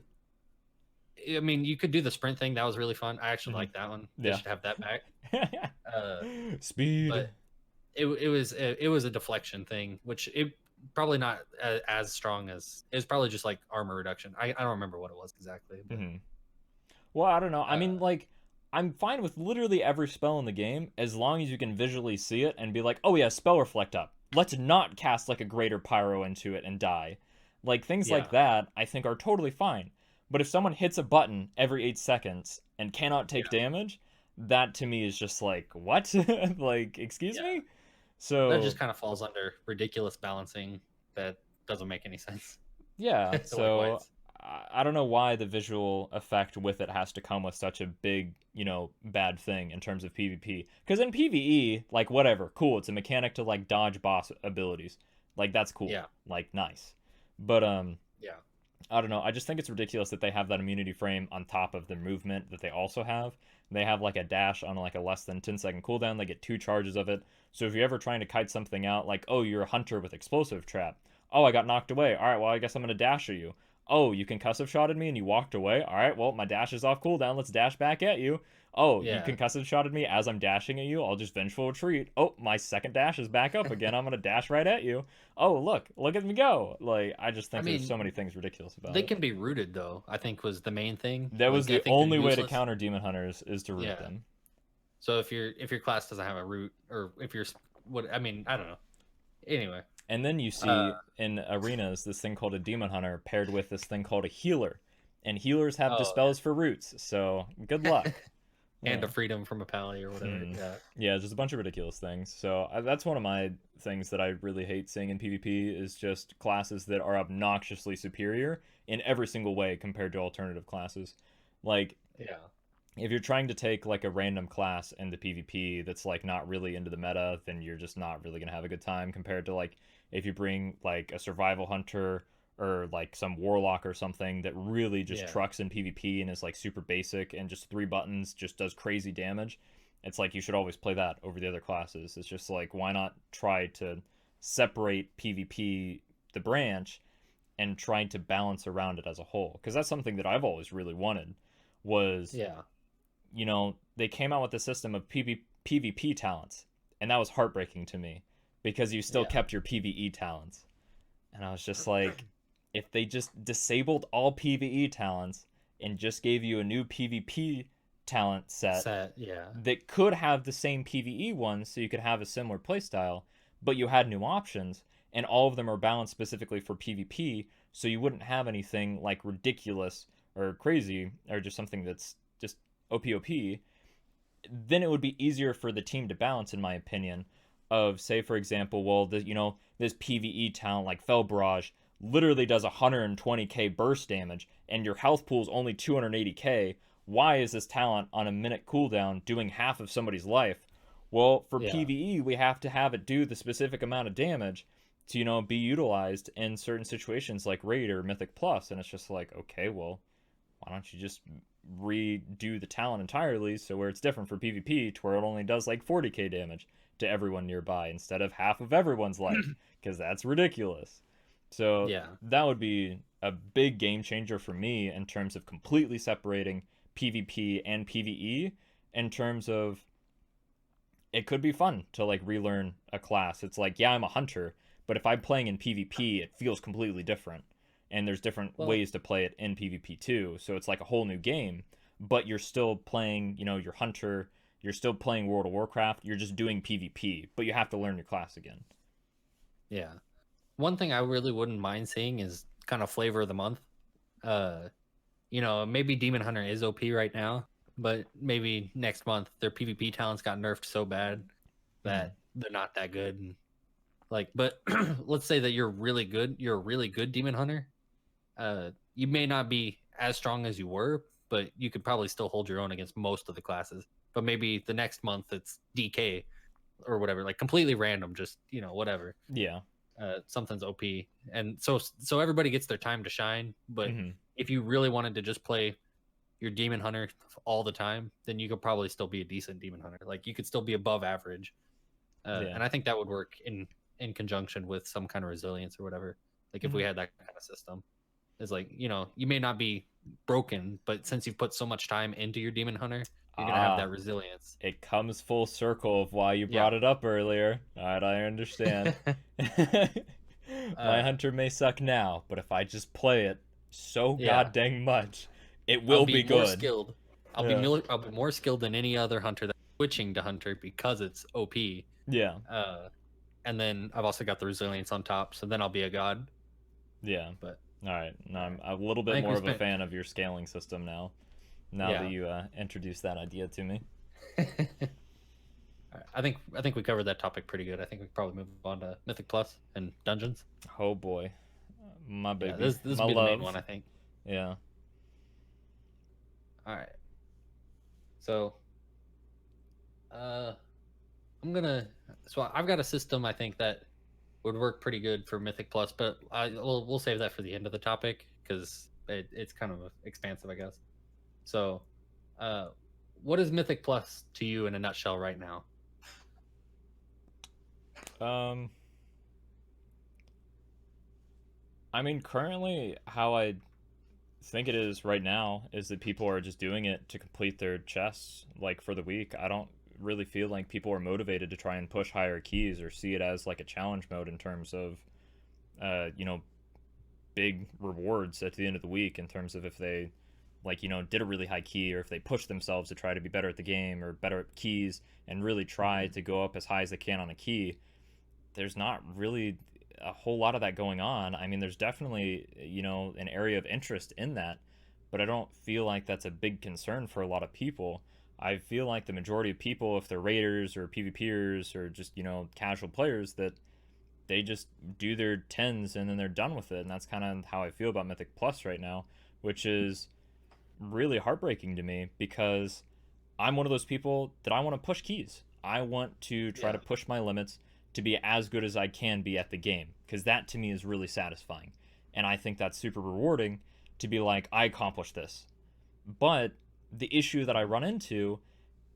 [SPEAKER 2] I mean, you could do the sprint thing. That was really fun. I actually
[SPEAKER 1] Hmm.
[SPEAKER 2] like that one. They
[SPEAKER 1] Yeah.
[SPEAKER 2] should have that back. Uh,
[SPEAKER 1] Speed.
[SPEAKER 2] but it was a deflection thing, which it probably not as strong as it was probably just like armor reduction. I don't remember what it was exactly, but
[SPEAKER 1] Hmm. Well, I don't know. I
[SPEAKER 2] uh,
[SPEAKER 1] mean, like, I'm fine with literally every spell in the game as long as you can visually see it and be like, oh yeah, spell reflect up. Let's not cast like a greater pyro into it and die. Like, things like
[SPEAKER 2] yeah.
[SPEAKER 1] that, I think are totally fine. But if someone hits a button every 8 seconds and cannot take
[SPEAKER 2] Yeah,
[SPEAKER 1] damage, that to me is just like, what? Like, excuse
[SPEAKER 2] yeah.
[SPEAKER 1] me?
[SPEAKER 2] That
[SPEAKER 1] So,
[SPEAKER 2] just kind of falls under ridiculous balancing that doesn't make any sense.
[SPEAKER 1] yeah,
[SPEAKER 2] The way
[SPEAKER 1] so
[SPEAKER 2] White's.
[SPEAKER 1] I don't know why the visual effect with it has to come with such a big, bad thing in terms of PvP. Because in PvE, like whatever, cool, it's a mechanic to like dodge boss abilities. Like that's cool.
[SPEAKER 2] Yeah,
[SPEAKER 1] Like nice. But
[SPEAKER 2] yeah,
[SPEAKER 1] I don't know. I just think it's ridiculous that they have that immunity frame on top of the movement that they also have. They have like a dash on like a less than 10-second cooldown. They get 2 charges of it. So if you're ever trying to kite something out, like, oh, you're a hunter with explosive trap. Oh, I got knocked away. All right, well, I guess I'm going to dash at you. Oh, you concussive shotted me and you walked away. All right, well, my dash is off cooldown. Let's dash back at you. Oh, you
[SPEAKER 2] yeah.
[SPEAKER 1] concussive shotted me as I'm dashing at you. I'll just vengeful retreat. Oh, my second dash is back up again. I'm going to dash right at you. Oh, look at me go. Like, I just
[SPEAKER 2] I
[SPEAKER 1] think there's so many
[SPEAKER 2] mean,
[SPEAKER 1] things ridiculous about
[SPEAKER 2] they
[SPEAKER 1] it.
[SPEAKER 2] can be rooted though. I think was the main thing.
[SPEAKER 1] That was
[SPEAKER 2] Like I
[SPEAKER 1] the
[SPEAKER 2] think they're
[SPEAKER 1] only way to
[SPEAKER 2] useless.
[SPEAKER 1] counter demon hunters is to root
[SPEAKER 2] Yeah.
[SPEAKER 1] them.
[SPEAKER 2] So if your class doesn't have a root, or if you're what I mean, I don't know. Anyway,
[SPEAKER 1] And then you
[SPEAKER 2] uh,
[SPEAKER 1] see in arenas this thing called a demon hunter paired with this thing called a healer. And healers have
[SPEAKER 2] oh
[SPEAKER 1] dispels for roots, so good luck.
[SPEAKER 2] Hand
[SPEAKER 1] Yeah.
[SPEAKER 2] of Freedom from a Pally or whatever.
[SPEAKER 1] Mm.
[SPEAKER 2] Yeah,
[SPEAKER 1] Yeah, just a bunch of ridiculous things. So that's one of my things that I really hate seeing in PvP is just classes that are obnoxiously superior in every single way compared to alternative classes. Like,
[SPEAKER 2] yeah,
[SPEAKER 1] if you're trying to take like a random class into PvP that's like not really into the meta, then you're just not really gonna have a good time compared to like if you bring like a survival hunter or like some warlock or something that really just
[SPEAKER 2] yeah.
[SPEAKER 1] trucks in PvP and is like super basic and just 3 buttons just does crazy damage. It's like you should always play that over the other classes. It's just like why not try to separate PvP the branch and try to balance around it as a whole? Because that's something that I've always really wanted was
[SPEAKER 2] Yeah.
[SPEAKER 1] they came out with a system of PvP talents, and that was heartbreaking to me because you still
[SPEAKER 2] Yeah.
[SPEAKER 1] kept your PvE talents. And I was just like, if they just disabled all PvE talents and just gave you a new PvP talent set
[SPEAKER 2] Set. Yeah.
[SPEAKER 1] that could have the same PvE ones so you could have a similar playstyle, but you had new options, and all of them are balanced specifically for PvP, so you wouldn't have anything like ridiculous or crazy or just something that's just OPOP, then it would be easier for the team to balance, in my opinion. Of say, for example, well, this PVE talent like Fell Barrage literally does 120k burst damage and your health pool is only 280k. Why is this talent on a minute cooldown doing half of somebody's life? Well, for
[SPEAKER 2] Yeah.
[SPEAKER 1] PvE, we have to have it do the specific amount of damage to, be utilized in certain situations like Raid or Mythic Plus. And it's just like, okay, well, why don't you just redo the talent entirely so where it's different for PvP to where it only does like 40k damage to everyone nearby instead of half of everyone's life? Because that's ridiculous. So
[SPEAKER 2] Yeah.
[SPEAKER 1] that would be a big game changer for me in terms of completely separating PvP and PvE in terms of it could be fun to like relearn a class. It's like, yeah, I'm a hunter, but if I'm playing in PvP, it feels completely different. And there's different
[SPEAKER 2] Well,
[SPEAKER 1] ways to play it in PvP too. So it's like a whole new game, but you're still playing, your hunter, you're still playing World of Warcraft, you're just doing PvP, but you have to learn your class again.
[SPEAKER 2] yeah. One thing I really wouldn't mind seeing is kind of flavor of the month. Uh, maybe Demon Hunter is OP right now, but maybe next month their PvP talents got nerfed so bad
[SPEAKER 1] Mm.
[SPEAKER 2] that they're not that good. And like, but let's say that you're really good. You're a really good Demon Hunter. You may not be as strong as you were, but you could probably still hold your own against most of the classes. But maybe the next month it's DK or whatever, like completely random, just whatever.
[SPEAKER 1] Yeah.
[SPEAKER 2] Something's OP, and so everybody gets their time to shine. But
[SPEAKER 1] Mm-hmm.
[SPEAKER 2] if you really wanted to just play your Demon Hunter all the time, then you could probably still be a decent Demon Hunter. Like you could still be above average,
[SPEAKER 1] Yeah.
[SPEAKER 2] and I think that would work in conjunction with some kind of resilience or whatever. Like if
[SPEAKER 1] Mm-hmm.
[SPEAKER 2] we had that kind of system, it's like you may not be broken, but since you've put so much time into your Demon Hunter, you're gonna have
[SPEAKER 1] Ah,
[SPEAKER 2] that resilience.
[SPEAKER 1] it comes full circle of why you
[SPEAKER 2] Yeah.
[SPEAKER 1] brought it up earlier. All right, I understand. My
[SPEAKER 2] uh,
[SPEAKER 1] hunter may suck now, but if I just play it so
[SPEAKER 2] yeah.
[SPEAKER 1] god dang much, it
[SPEAKER 2] I'll
[SPEAKER 1] will
[SPEAKER 2] be
[SPEAKER 1] be
[SPEAKER 2] more
[SPEAKER 1] good.
[SPEAKER 2] skilled.
[SPEAKER 1] Yeah.
[SPEAKER 2] I'll be more skilled than any other hunter that's switching to hunter because it's OP.
[SPEAKER 1] Yeah.
[SPEAKER 2] Uh, and then I've also got the resilience on top, so then I'll be a god.
[SPEAKER 1] Yeah.
[SPEAKER 2] But
[SPEAKER 1] All right. Now
[SPEAKER 2] all
[SPEAKER 1] I'm
[SPEAKER 2] right.
[SPEAKER 1] a little
[SPEAKER 2] I
[SPEAKER 1] bit
[SPEAKER 2] think
[SPEAKER 1] more
[SPEAKER 2] we
[SPEAKER 1] of a
[SPEAKER 2] spent.
[SPEAKER 1] fan of your scaling system now. Now that
[SPEAKER 2] Yeah.
[SPEAKER 1] you introduced that idea to me.
[SPEAKER 2] All right. I think we covered that topic pretty good. I think we can probably move on to Mythic Plus and dungeons.
[SPEAKER 1] Oh boy, my
[SPEAKER 2] Yeah,
[SPEAKER 1] baby,
[SPEAKER 2] this
[SPEAKER 1] my
[SPEAKER 2] will be the main
[SPEAKER 1] love.
[SPEAKER 2] one, I think.
[SPEAKER 1] Yeah.
[SPEAKER 2] All right. So, uh, I'm gonna. So I've got a system I think that would work pretty good for Mythic Plus, but we'll save that for the end of the topic because it's kind of expansive, I guess. So, uh, what is Mythic Plus to you in a nutshell right now?
[SPEAKER 1] Um. I mean, currently, how I think it is right now is that people are just doing it to complete their chests like for the week. I don't really feel like people are motivated to try and push higher keys or see it as like a challenge mode in terms of uh you know big rewards at the end of the week in terms of if they like did a really high key or if they push themselves to try to be better at the game or better at keys and really try
[SPEAKER 2] Mhm.
[SPEAKER 1] to go up as high as they can on a key. There's not really a whole lot of that going on. I mean, there's definitely, an area of interest in that, but I don't feel like that's a big concern for a lot of people. I feel like the majority of people, if they're raiders or PvPers or just, casual players, that they just do their tens and then they're done with it. And that's kind of how I feel about Mythic Plus right now, which is really heartbreaking to me because I'm one of those people that I want to push keys. I want to try to
[SPEAKER 2] Yeah.
[SPEAKER 1] push my limits to be as good as I can be at the game because that to me is really satisfying. And I think that's super rewarding to be like, I accomplished this. But the issue that I run into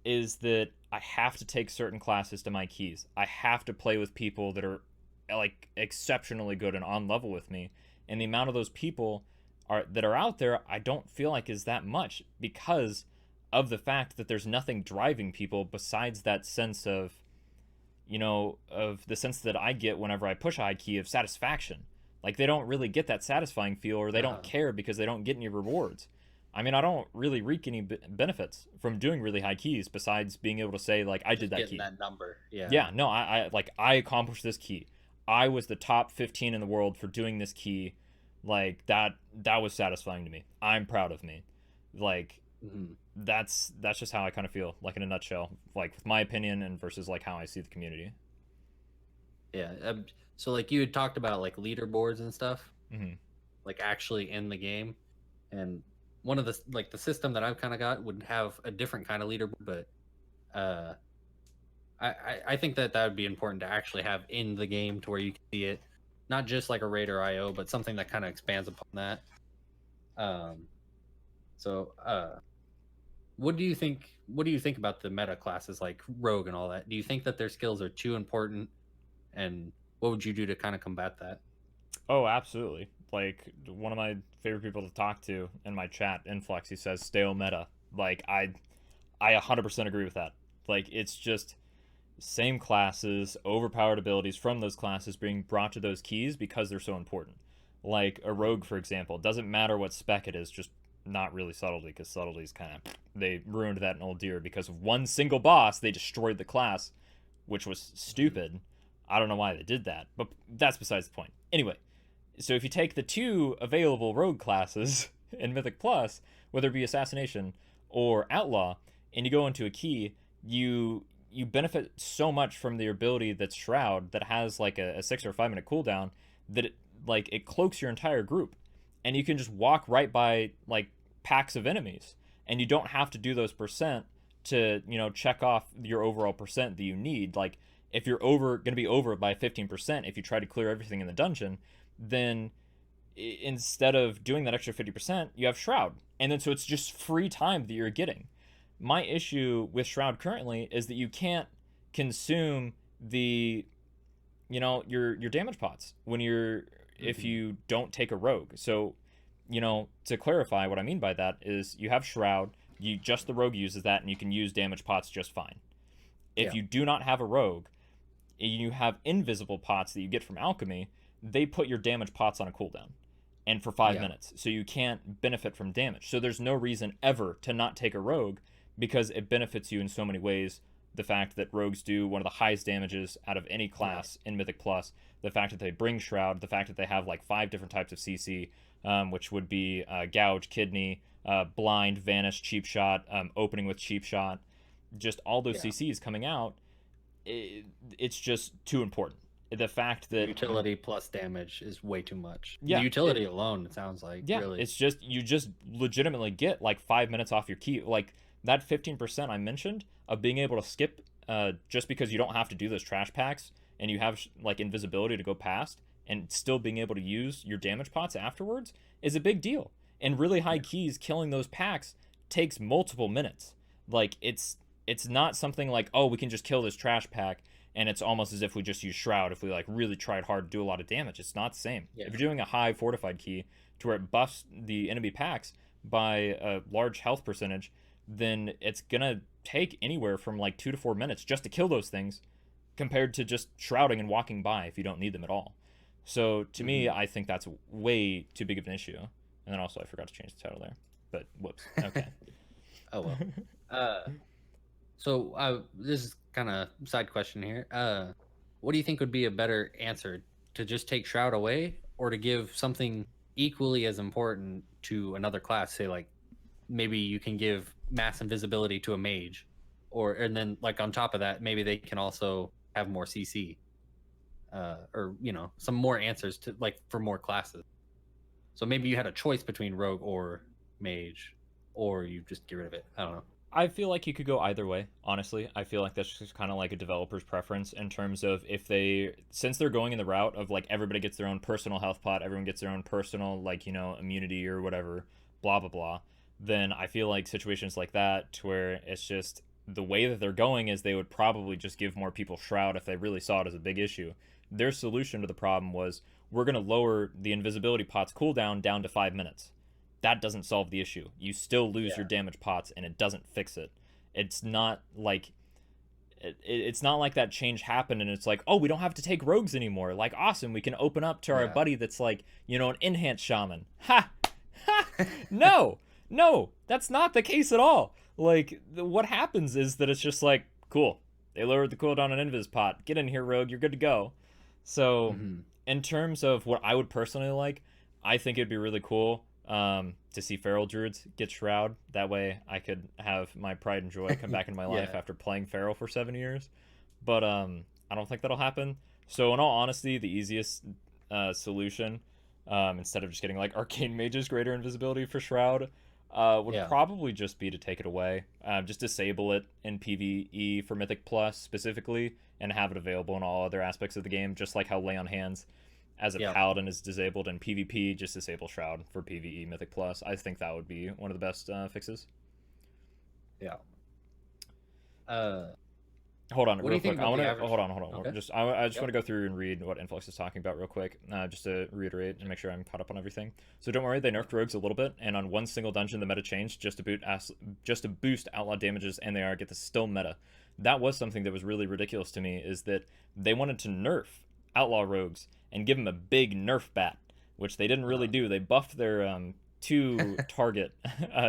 [SPEAKER 1] is that I have to take certain classes to my keys. I have to play with people that are like exceptionally good and on level with me. And the amount of those people that are out there, I don't feel like is that much because of the fact that there's nothing driving people besides that sense of the sense that I get whenever I push a high key of satisfaction. Like they don't really get that satisfying feel or they don't
[SPEAKER 2] Uh-huh.
[SPEAKER 1] care because they don't get any rewards. I mean, I don't really reap any benefits from doing really high keys besides being able to say like I did
[SPEAKER 2] Just
[SPEAKER 1] that
[SPEAKER 2] getting
[SPEAKER 1] key.
[SPEAKER 2] that number. Yeah.
[SPEAKER 1] Yeah, no, I like I accomplished this key. I was the top 15 in the world for doing this key. Like that was satisfying to me. I'm proud of me. Like
[SPEAKER 2] Mhm.
[SPEAKER 1] that's just how I kind of feel, like in a nutshell, like with my opinion and versus like how I see the community.
[SPEAKER 2] Yeah. So like you had talked about like leaderboards and stuff.
[SPEAKER 1] Hmm.
[SPEAKER 2] like actually in the game. And one of the system that I've kind of got would have a different kind of leaderboard, but uh, I think that that would be important to actually have in the game to where you can see it, not just like a raid or IO, but something that kind of expands upon that. Um, so what do you think? What do you think about the meta classes like Rogue and all that? Do you think that their skills are too important? And what would you do to kind of combat that?
[SPEAKER 1] Oh, absolutely. Like one of my favorite people to talk to in my chat, Influx, he says stale meta. Like I 100% agree with that. Like it's just same classes, overpowered abilities from those classes being brought to those keys because they're so important. Like a rogue, for example, doesn't matter what spec it is, just not really subtlety, because subtlety is kind of they ruined that in Old Deer because of one single boss. They destroyed the class, which was stupid. I don't know why they did that, but that's besides the point. Anyway, so if you take the two available rogue classes in Mythic Plus, whether it be assassination or outlaw, and you go into a key, you benefit so much from the ability that's shroud that has like a 6 or 5 minute cooldown that it cloaks your entire group, and you can just walk right by like packs of enemies, and you don't have to do those percent to check off your overall percent that you need. Like if you're over going to be over by 15% if you try to clear everything in the dungeon, then instead of doing that extra 50%, you have Shroud. And then so it's just free time that you're getting. My issue with Shroud currently is that you can't consume the your damage pots when you're if
[SPEAKER 2] Mm-hmm.
[SPEAKER 1] you don't take a rogue. So, to clarify what I mean by that is you have Shroud, you just the rogue uses that and you can use damage pots just fine. If
[SPEAKER 2] Yeah.
[SPEAKER 1] you do not have a rogue, you have invisible pots that you get from alchemy, they put your damage pots on a cooldown and for five
[SPEAKER 2] Yeah.
[SPEAKER 1] minutes. So you can't benefit from damage. So there's no reason ever to not take a rogue because it benefits you in so many ways. The fact that rogues do one of the highest damages out of any
[SPEAKER 2] Right.
[SPEAKER 1] class in Mythic Plus, the fact that they bring Shroud, the fact that they have like 5 different types of CC, which would be Gouge, Kidney, Blind, Vanish, Cheap Shot, opening with Cheap Shot, just all those
[SPEAKER 2] Yeah.
[SPEAKER 1] CCs coming out, it's just too important. The fact
[SPEAKER 2] The
[SPEAKER 1] that
[SPEAKER 2] utility plus damage is way too much. The
[SPEAKER 1] yeah,
[SPEAKER 2] utility alone, it sounds like,
[SPEAKER 1] yeah,
[SPEAKER 2] really.
[SPEAKER 1] it's just you just legitimately get like 5 minutes off your key. Like that 15% I mentioned of being able to skip, just because you don't have to do those trash packs and you have like invisibility to go past and still being able to use your damage pots afterwards is a big deal. And really high
[SPEAKER 2] Yeah.
[SPEAKER 1] keys killing those packs takes multiple minutes. Like it's not something like, oh, we can just kill this trash pack and it's almost as if we just use Shroud if we like really tried hard to do a lot of damage. It's not the same.
[SPEAKER 2] Yeah.
[SPEAKER 1] If you're doing a high fortified key to where it buffs the enemy packs by a large health percentage, then it's gonna take anywhere from like 2 to 4 minutes just to kill those things, compared to just shrouding and walking by if you don't need them at all. So to me,
[SPEAKER 2] Hmm.
[SPEAKER 1] I think that's way too big of an issue. And then also, I forgot to change the title there, but whoops. Okay.
[SPEAKER 2] Oh well. Uh, so this is kind of side question here. What do you think would be a better answer, to just take Shroud away, or to give something equally as important to another class? Say like maybe you can give mass invisibility to a mage, or and then like on top of that, maybe they can also have more CC, or some more answers to like for more classes. So maybe you had a choice between rogue or mage, or you just get rid of it. I don't know.
[SPEAKER 1] I feel like you could go either way, honestly. I feel like that's just kind of like a developer's preference in terms of if they, since they're going in the route of like everybody gets their own personal health pot, everyone gets their own personal, like, immunity or whatever, blah, blah, blah, then I feel like situations like that, to where it's just the way that they're going is they would probably just give more people Shroud if they really saw it as a big issue. Their solution to the problem was we're going to lower the invisibility pot's cooldown down to 5 minutes. That doesn't solve the issue. You still lose your
[SPEAKER 2] Yeah.
[SPEAKER 1] damage pots, and it doesn't fix it. It's not like it's not like that change happened and it's like, oh, we don't have to take rogues anymore. Like, awesome, we can open up to our
[SPEAKER 2] Yeah.
[SPEAKER 1] buddy that's like, an enhanced shaman. Ha, ha. No, no, that's not the case at all. Like, what happens is that it's just like, cool. They lowered the cooldown on Invis pot. Get in here, rogue. You're good to go. So,
[SPEAKER 2] Hmm.
[SPEAKER 1] in terms of what I would personally like, I think it'd be really cool, to see feral druids get shroud. That way, I could have my pride and joy come back in my life
[SPEAKER 2] Yeah.
[SPEAKER 1] after playing feral for 7 years. But I don't think that'll happen. So, in all honesty, the easiest solution instead of just getting like Arcane Mage's greater invisibility for Shroud, would
[SPEAKER 2] Yeah.
[SPEAKER 1] probably just be to take it away. Just disable it in PvE for Mythic Plus specifically, and have it available in all other aspects of the game, just like how Lay on Hands as a
[SPEAKER 2] Yeah.
[SPEAKER 1] Paladin is disabled in PvP, just disable Shroud for PvE Mythic Plus. I think that would be one of the best fixes.
[SPEAKER 2] Yeah. Uh,
[SPEAKER 1] Hold on,
[SPEAKER 2] what do
[SPEAKER 1] real
[SPEAKER 2] you think
[SPEAKER 1] quick. I
[SPEAKER 2] about
[SPEAKER 1] want
[SPEAKER 2] the
[SPEAKER 1] to
[SPEAKER 2] average?
[SPEAKER 1] hold on.
[SPEAKER 2] Okay.
[SPEAKER 1] I just want
[SPEAKER 2] Yep.
[SPEAKER 1] to go through and read what Influx is talking about real quick, just to reiterate and make sure I'm caught up on everything. So don't worry, they nerfed rogues a little bit, and on one single dungeon the meta changed just to boost outlaw damages, and they are get the still meta. That was something that was really ridiculous to me, is that they wanted to nerf outlaw rogues and give them a big nerf bat, which they didn't really
[SPEAKER 2] Uh,
[SPEAKER 1] do. They buffed their two target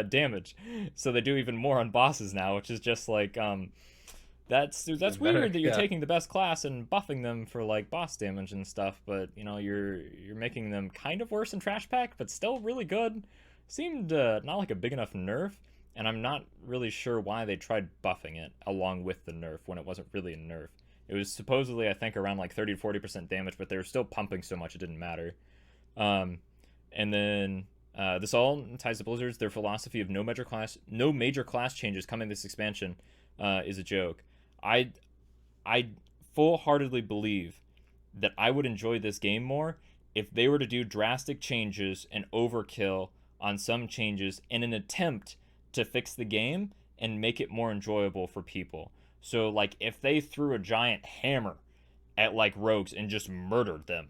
[SPEAKER 1] damage, so they do even more on bosses now, which is just like that's
[SPEAKER 2] even better.
[SPEAKER 1] weird that you're
[SPEAKER 2] Yeah.
[SPEAKER 1] taking the best class and buffing them for like boss damage and stuff, but you know you're making them kind of worse in trash pack, but still really good. Seemed not like a big enough nerf, and I'm not really sure why they tried buffing it along with the nerf when it wasn't really a nerf. It was supposedly I think around like 30 to 40% damage, but they were still pumping so much it didn't matter. Um, and then this all ties to Blizzard's their philosophy of no major class changes coming this expansion is a joke. I I full heartedly believe that I would enjoy this game more if they were to do drastic changes and overkill on some changes in an attempt to fix the game and make it more enjoyable for people. So like if they threw a giant hammer at like rogues and just murdered them,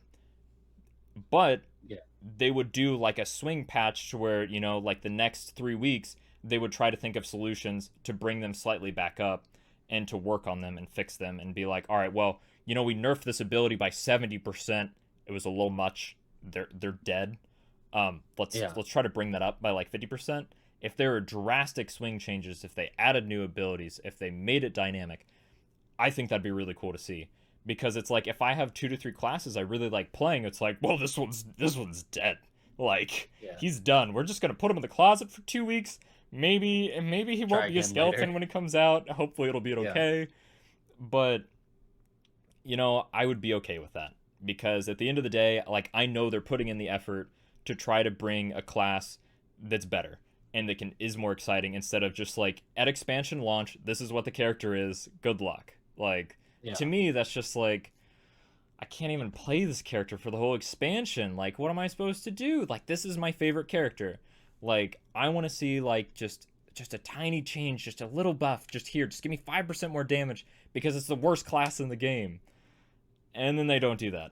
[SPEAKER 1] but
[SPEAKER 2] Yeah.
[SPEAKER 1] they would do like a swing patch to where, you know, like the next 3 weeks, they would try to think of solutions to bring them slightly back up and to work on them and fix them and be like, all right, well, you know, we nerfed this ability by 70%. It was a little much. They're dead.
[SPEAKER 2] Yeah.
[SPEAKER 1] Let's try to bring that up by like 50%. If there are drastic swing changes, if they added new abilities, if they made it dynamic, I think that'd be really cool to see, because it's like if I have 2 to 3 classes I really like playing, it's like, well, this one's dead. Like
[SPEAKER 2] Yeah.
[SPEAKER 1] he's done. We're just gonna put him in the closet for 2 weeks. Maybe he
[SPEAKER 2] Try
[SPEAKER 1] won't be a
[SPEAKER 2] again later.
[SPEAKER 1] skeleton when he comes out. Hopefully it'll be
[SPEAKER 2] Yeah.
[SPEAKER 1] okay. But you know, I would be okay with that, because at the end of the day, like I know they're putting in the effort to try to bring a class that's better and that can is more exciting, instead of just like at expansion launch, this is what the character is. Good luck. Like
[SPEAKER 2] Yeah.
[SPEAKER 1] to me, that's just like I can't even play this character for the whole expansion. Like, what am I supposed to do? Like, this is my favorite character. Like, I want to see like just a tiny change, just a little buff, just here, just give me 5% more damage because it's the worst class in the game. And then they don't do that.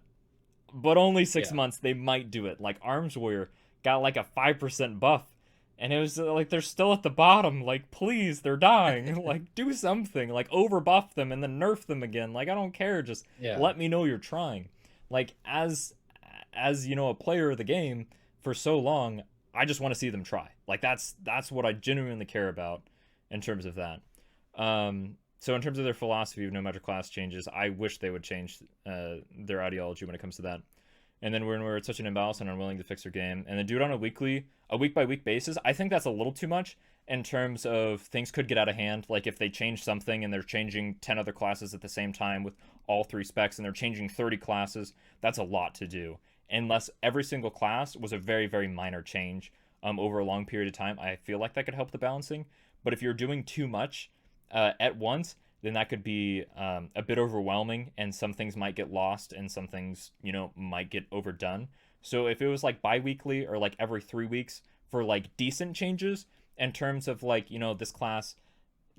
[SPEAKER 1] But only six
[SPEAKER 2] Yeah.
[SPEAKER 1] months they might do it. Like Arms Warrior got like a 5% buff, and it was like they're still at the bottom. Like, please, they're dying. Like, do something. Like, overbuff them and then nerf them again. Like, I don't care. Just
[SPEAKER 2] Yeah.
[SPEAKER 1] let me know you're trying. Like, as you know, a player of the game for so long, I just want to see them try. Like, that's what I genuinely care about in terms of that. So in terms of their philosophy of no matter class changes, I wish they would change their ideology when it comes to that. And then when we're at such an imbalance and unwilling to fix their game, and then do it on a week by week basis, I think that's a little too much in terms of things could get out of hand. Like if they change something and they're changing 10 other classes at the same time with all 3 specs, and they're changing 30 classes, that's a lot to do. Unless every single class was a very, very minor change over a long period of time, I feel like that could help the balancing. But if you're doing too much at once, then that could be a bit overwhelming, and some things might get lost, and some things, you know, might get overdone. So if it was like bi-weekly or like every 3 weeks for like decent changes in terms of like, you know, this class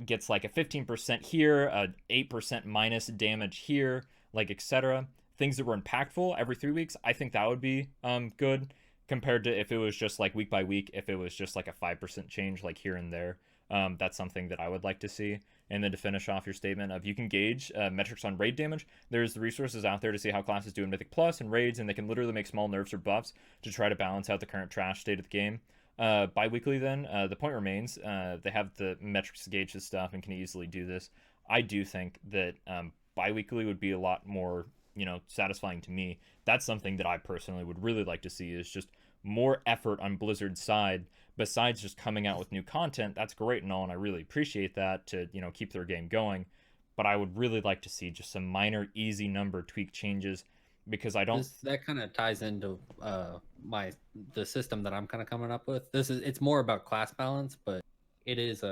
[SPEAKER 1] gets like a 15% here, a 8% minus damage here, like etc. Things that were impactful every 3 weeks, I think that would be good, compared to if it was just like week by week, if it was just like a 5% change like here and there. That's something that I would like to see. And then to finish off your statement of you can gauge metrics on raid damage, there's the resources out there to see how classes do in Mythic Plus and raids, and they can literally make small nerfs or buffs to try to balance out the current trash state of the game. Bi-weekly then, the point remains, they have the metrics to gauge this stuff and can easily do this. I do think that bi-weekly would be a lot more, you know, satisfying to me. That's something that I personally would really like to see, is just more effort on Blizzard's side besides just coming out with new content. That's great and all, and I really appreciate that to, you know, keep their game going. But I would really like to see just some minor, easy number tweak changes because I don't.
[SPEAKER 2] That kind of ties into the system that I'm kind of coming up with. It's more about class balance, but it is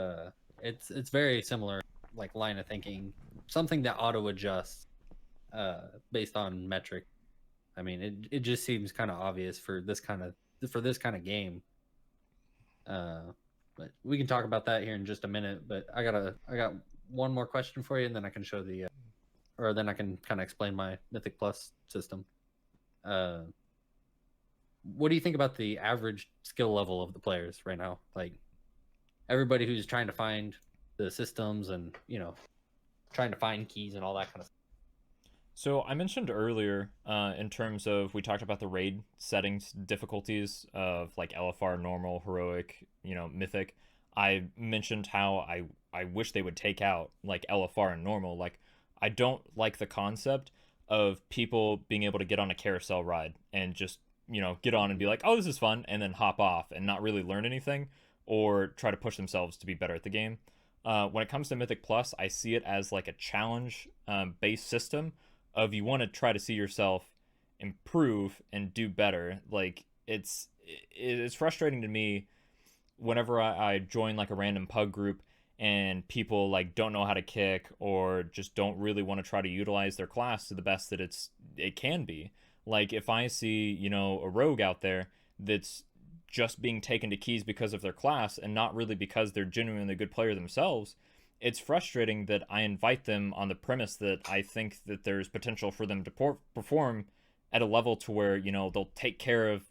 [SPEAKER 2] it's very similar, like line of thinking, something that auto adjusts based on metric. I mean, it just seems kind of obvious for this kind of game. But we can talk about that here in just a minute. But I got one more question for you, and then I can show or then I can kind of explain my Mythic Plus system. Uh, what do you think about the average skill level of the players right now? Like everybody who's trying to find the systems and trying to find keys and all that kind of stuff.
[SPEAKER 1] So I mentioned earlier, in terms of we talked about the raid settings difficulties of like LFR, normal, heroic, mythic. I mentioned how I wish they would take out like LFR and normal. Like I don't like the concept of people being able to get on a carousel ride and just get on and be like, oh, this is fun, and then hop off and not really learn anything or try to push themselves to be better at the game. When it comes to Mythic Plus, I see it as like a challenge based system of you want to try to see yourself improve and do better. Like it's frustrating to me whenever I join like a random pug group and people like don't know how to kick or just don't really want to try to utilize their class to the best that it can be. Like if I see, a rogue out there that's just being taken to keys because of their class and not really because they're genuinely a good player themselves, it's frustrating that I invite them on the premise that I think that there's potential for them to perform at a level to where, they'll take care of,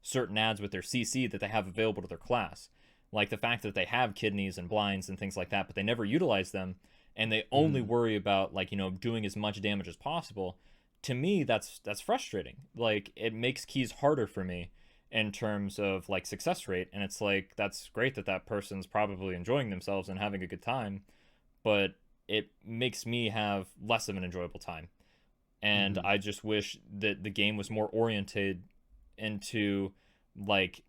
[SPEAKER 1] certain ads with their CC that they have available to their class. Like the fact that they have kidneys and blinds and things like that, but they never utilize them and they only worry about like, doing as much damage as possible. To me, that's frustrating. Like it makes keys harder for me in terms of like success rate, and it's like that's great that that person's probably enjoying themselves and having a good time, but it makes me have less of an enjoyable time. And I just wish that the game was more oriented into like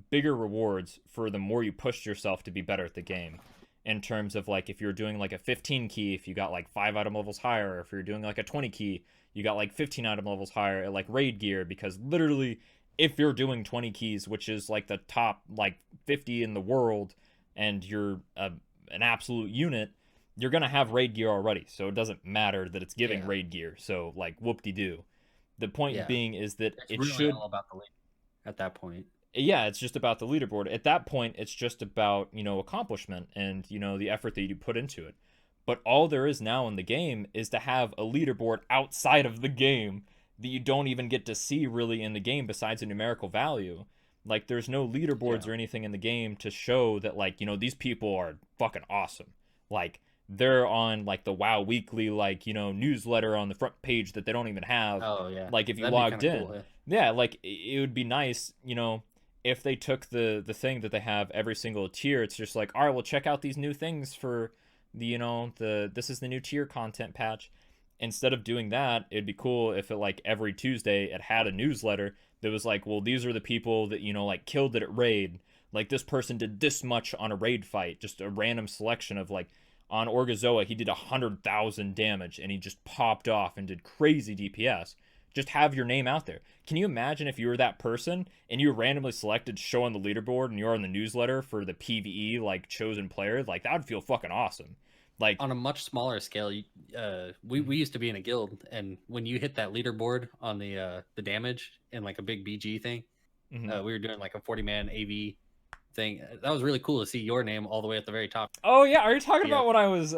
[SPEAKER 1] bigger rewards for the more you pushed yourself to be better at the game, in terms of like if you're doing like a 15 key, if you got like 5 item levels higher, if you're doing like a 20 key, you got like 15 item levels higher at like raid gear, because literally if you're doing 20 keys, which is like the top like 50 in the world, and you're an absolute unit, you're gonna have raid gear already, so it doesn't matter that it's giving raid gear. So like whoop-de-doo. The point being is that
[SPEAKER 2] it's
[SPEAKER 1] it
[SPEAKER 2] really
[SPEAKER 1] should
[SPEAKER 2] all about the lead at that point.
[SPEAKER 1] Yeah, it's just about the leaderboard. At that point, it's just about, accomplishment and, the effort that you put into it. But all there is now in the game is to have a leaderboard outside of the game that you don't even get to see really in the game besides a numerical value. Like, there's no leaderboards or anything in the game to show that, like, these people are fucking awesome. Like, they're on, like, the WoW Weekly, like, newsletter on the front page that they don't even have.
[SPEAKER 2] Oh, yeah.
[SPEAKER 1] Like, if you
[SPEAKER 2] That'd be
[SPEAKER 1] logged
[SPEAKER 2] kinda
[SPEAKER 1] in.
[SPEAKER 2] cool,
[SPEAKER 1] Yeah, like, it would be nice, if they took the thing that they have every single tier. It's just like, all right, well, check out these new things for this is the new tier content patch. Instead of doing that, it'd be cool if it like every Tuesday it had a newsletter that was like, well, these are the people that like killed it at raid. Like this person did this much on a raid fight, just a random selection of like on Orgazoa he did 100,000 damage and he just popped off and did crazy DPS. Just have your name out there. Can you imagine if you were that person and you were randomly selected to show on the leaderboard and you're on the newsletter for the PvE like chosen player? Like that would feel fucking awesome. Like
[SPEAKER 2] on a much smaller scale, we used to be in a guild, and when you hit that leaderboard on the damage and like a big BG thing, we were doing like a 40-man AV thing. That was really cool to see your name all the way at the very top.
[SPEAKER 1] Oh yeah, are you talking about when I was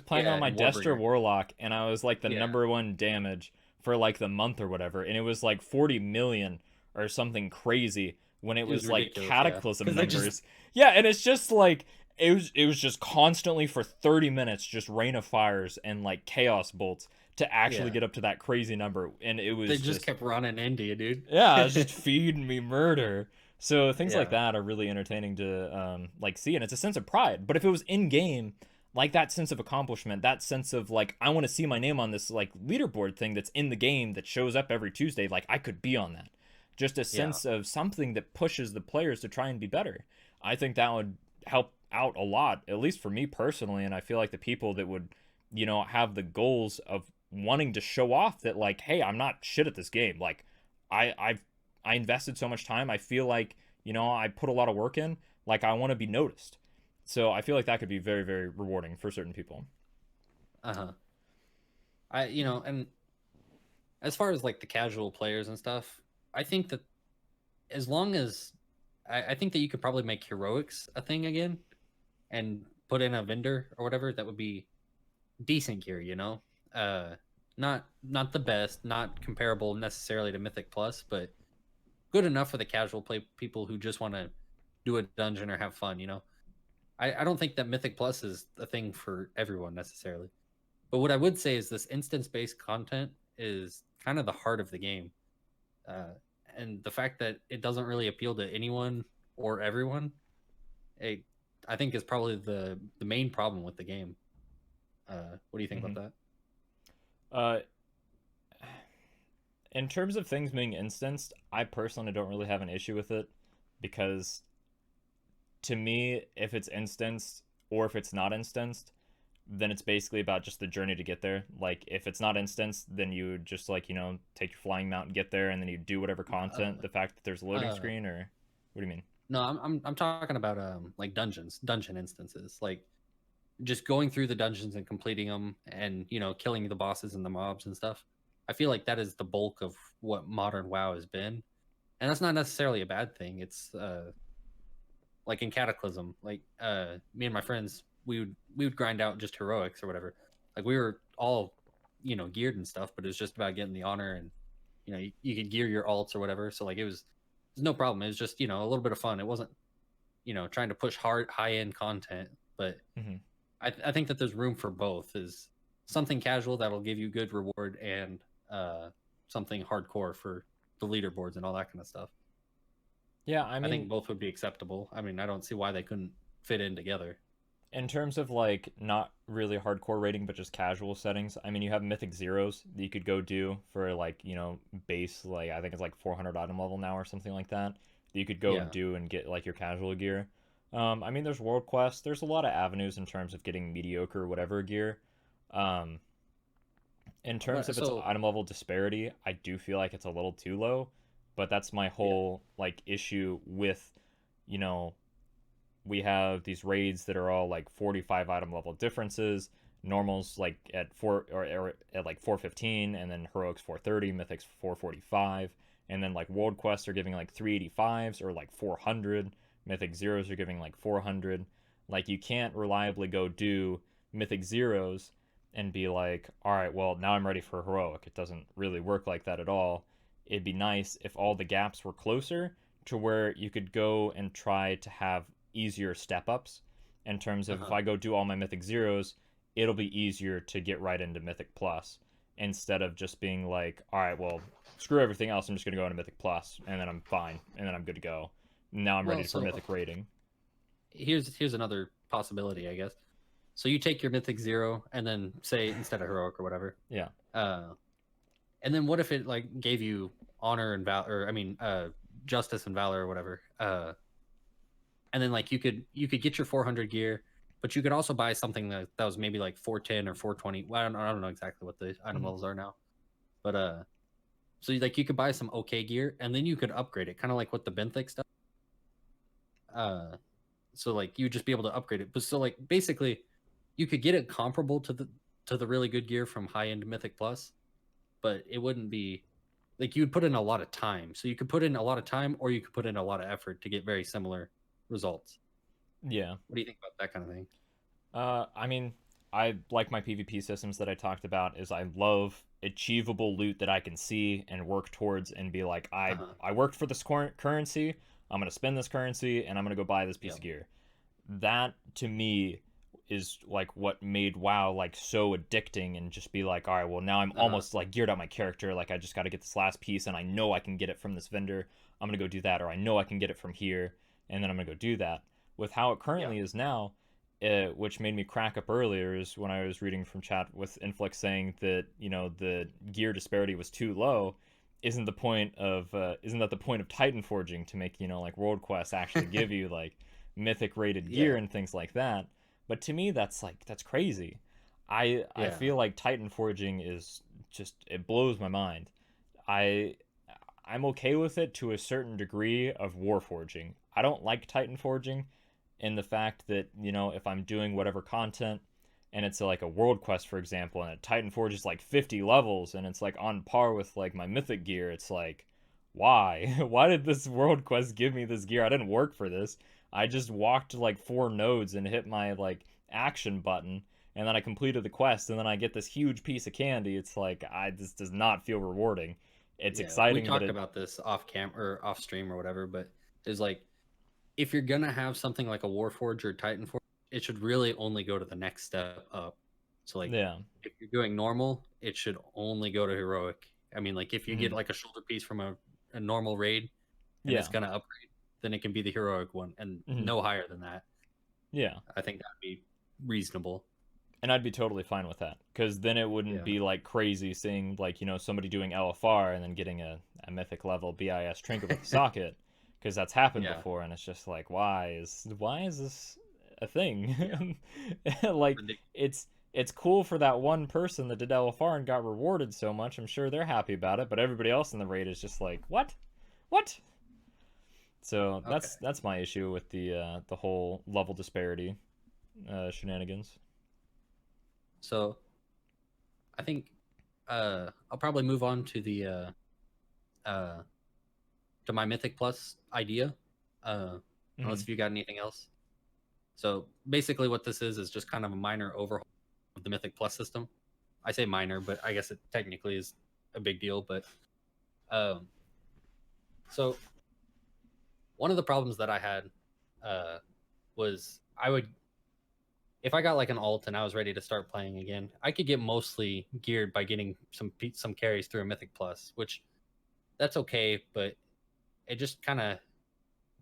[SPEAKER 1] playing on my Destro Warlock and I was like the number one damage for like the month or whatever, and it was like 40 million or something crazy when it was like cataclysm numbers. Yeah, and it's just like it was just constantly for 30 minutes just rain of fires and like chaos bolts to actually get up to that crazy number, and it was
[SPEAKER 2] they just kept running into you, dude.
[SPEAKER 1] Yeah, it's just feeding me murder. So things like that are really entertaining to like see, and it's a sense of pride. But if it was in game, like that sense of accomplishment, that sense of like I want to see my name on this like leaderboard thing that's in the game that shows up every Tuesday, like I could be on that. Just a sense of something that pushes the players to try and be better. I think that would help out a lot, at least for me personally, and I feel like the people that would, have the goals of wanting to show off that like, hey, I'm not shit at this game. Like, I invested so much time. I feel like, I put a lot of work in. Like, I want to be noticed. So I feel like that could be very, very rewarding for certain people.
[SPEAKER 2] Uh-huh. And as far as like the casual players and stuff, I think that as long as I think that you could probably make heroics a thing again and put in a vendor or whatever that would be decent gear, not the best, not comparable necessarily to Mythic Plus, but good enough for the casual play people who just want to do a dungeon or have fun. I don't think that Mythic Plus is a thing for everyone necessarily. But what I would say is this instance based content is kind of the heart of the game. Uh, and the fact that it doesn't really appeal to anyone or everyone, it, I think is probably the main problem with the game. What do you think
[SPEAKER 1] Mm-hmm.
[SPEAKER 2] about that?
[SPEAKER 1] Uh, in terms of things being instanced, I personally don't really have an issue with it because to me, if it's instanced or if it's not instanced, then it's basically about just the journey to get there. Like if it's not instanced, then you just like, take your flying mount and get there and then you do whatever content.
[SPEAKER 2] Uh,
[SPEAKER 1] The fact that there's a loading
[SPEAKER 2] uh,
[SPEAKER 1] screen or what do you mean?
[SPEAKER 2] no, I'm talking about like dungeon instances, like just going through the dungeons and completing them, and killing the bosses and the mobs and stuff. I feel like that is the bulk of what modern WoW has been, and that's not necessarily a bad thing. It's like in Cataclysm, like me and my friends, we would grind out just heroics or whatever. Like we were all geared and stuff, but it was just about getting the honor, and you could gear your alts or whatever. So like it was no problem. It was just a little bit of fun. It wasn't trying to push hard high end content, but
[SPEAKER 1] Mm-hmm.
[SPEAKER 2] I think that there's room for both. Is something casual that'll give you good reward, and something hardcore for the leaderboards and all that kind of stuff.
[SPEAKER 1] Yeah, I
[SPEAKER 2] I think
[SPEAKER 1] mean,
[SPEAKER 2] both would be acceptable. I mean, I don't see why they couldn't fit in together.
[SPEAKER 1] in terms of like not really hardcore rating, but just casual settings, I mean, you have Mythic Zeros that you could go do for like, base, like I think it's like 400 item level now or something like that, that you could go
[SPEAKER 2] Yeah.
[SPEAKER 1] do and get like your casual gear. I mean, there's World Quest, there's a lot of avenues in terms of getting mediocre or whatever gear. Um, in terms
[SPEAKER 2] What?
[SPEAKER 1] of its
[SPEAKER 2] So.
[SPEAKER 1] item level disparity, I do feel like it's a little too low, but that's my
[SPEAKER 2] Yeah.
[SPEAKER 1] whole like issue with, you know, we have these raids that are all like 45 item level differences. Normals like at or at like 415, and then heroics 430, mythics 445, and then like world quests are giving like 385s or like 400. Mythic zeros are giving like 400. Like you can't reliably go do mythic zeros and be like, all right, well now I'm ready for heroic. It doesn't really work like that at all. It'd be nice if all the gaps were closer to where you could go and try to have easier step ups in terms
[SPEAKER 2] Uh
[SPEAKER 1] of if
[SPEAKER 2] huh.
[SPEAKER 1] I go do all my mythic zeros, it'll be easier to get right into mythic plus instead of just being like, all right, well, screw everything else. I'm just gonna go into mythic plus and then I'm fine and then I'm good to go. Now I'm
[SPEAKER 2] Well,
[SPEAKER 1] ready for
[SPEAKER 2] so
[SPEAKER 1] mythic rating.
[SPEAKER 2] here's another possibility, I guess. So you take your mythic zero, and then say instead of heroic or whatever.
[SPEAKER 1] Yeah.
[SPEAKER 2] Uh, and then what if it like gave you honor and valor, or I mean, justice and valor or whatever. And then like you could get your 400 gear, but you could also buy something that was maybe like 410 or 420. Well, I don't know exactly what the item
[SPEAKER 1] Mm-hmm.
[SPEAKER 2] levels are now, but so like you could buy some okay gear, and then you could upgrade it, kind of like what the benthic stuff. Uh, so like you just be able to upgrade it, but so like basically, you could get it comparable to the really good gear from high end Mythic Plus, but it wouldn't be like you'd put in a lot of time. So you could put in a lot of time, or you could put in a lot of effort to get very similar results.
[SPEAKER 1] Yeah.
[SPEAKER 2] What do you think about that kind of thing?
[SPEAKER 1] I mean, I like my PvP systems that I talked about is I love achievable loot that I can see and work towards and be like, I
[SPEAKER 2] Uh-huh.
[SPEAKER 1] I worked for this currency, I'm gonna spend this currency and I'm gonna go buy this piece
[SPEAKER 2] Yep.
[SPEAKER 1] of gear. That to me is like what made WoW like so addicting and just be like, all right, well now I'm
[SPEAKER 2] Uh-huh.
[SPEAKER 1] almost like geared up my character, like I just got to get this last piece and I know I can get it from this vendor. I'm gonna go do that, or I know I can get it from here, and then I'm gonna go do that. With how it
[SPEAKER 2] Yeah.
[SPEAKER 1] currently is now, which made me crack up earlier, is when I was reading from chat with Inflix saying that the gear disparity was too low. Isn't that the point of Titan forging to make like world quests actually give you like mythic rated gear
[SPEAKER 2] Yeah.
[SPEAKER 1] and things like that? But to me, that's crazy. I
[SPEAKER 2] Yeah.
[SPEAKER 1] feel like Titan forging is just, it blows my mind. I I'm okay with it to a certain degree of war forging. I don't like Titan forging in the fact that, if I'm doing whatever content and it's like a world quest, for example, and a Titan Forge is like 50 levels and it's like on par with like my Mythic gear, it's like, why? Why did this world quest give me this gear? I didn't work for this. I just walked like 4 nodes and hit my like action button, and then I completed the quest, and then I get this huge piece of candy. It's like, this does not feel rewarding. It's
[SPEAKER 2] Yeah, we
[SPEAKER 1] exciting, but
[SPEAKER 2] talked
[SPEAKER 1] it,
[SPEAKER 2] about this off cam or off stream or whatever, but it's like if you're gonna have something like a Warforge or Titanforge, it should really only go to the next step up. So like
[SPEAKER 1] yeah.
[SPEAKER 2] if you're doing normal, it should only go to heroic. I mean, like if you get
[SPEAKER 1] Mhm.
[SPEAKER 2] like a shoulder piece from a normal raid and it's
[SPEAKER 1] Yeah.
[SPEAKER 2] gonna upgrade, then it can be the heroic one and
[SPEAKER 1] Mhm.
[SPEAKER 2] no higher than that.
[SPEAKER 1] Yeah.
[SPEAKER 2] I think that'd be reasonable.
[SPEAKER 1] And I'd be totally fine with that, because then it wouldn't
[SPEAKER 2] Yeah.
[SPEAKER 1] be like crazy seeing like, somebody doing LFR and then getting a mythic level BIS trinket with a socket, because that's happened
[SPEAKER 2] Yeah.
[SPEAKER 1] before, and it's just like, why is this a
[SPEAKER 2] Yeah.
[SPEAKER 1] thing? Like, it's cool for that one person that did LFR and got rewarded so much. I'm sure they're happy about it, but everybody else in the raid is just like, what? So
[SPEAKER 2] Okay.
[SPEAKER 1] that's my issue with the whole level disparity shenanigans.
[SPEAKER 2] So I think I'll probably move on to the uh to my Mythic Plus idea. Unless
[SPEAKER 1] Hmm.
[SPEAKER 2] if you got anything else. So basically, what this is just kind of a minor overhaul of the Mythic Plus system. I say minor, but I guess it technically is a big deal. But um, so one of the problems that I had uh, was I would if I got like an alt and I was ready to start playing again, I could get mostly geared by getting some carries through a Mythic Plus, which that's okay, but it just kind of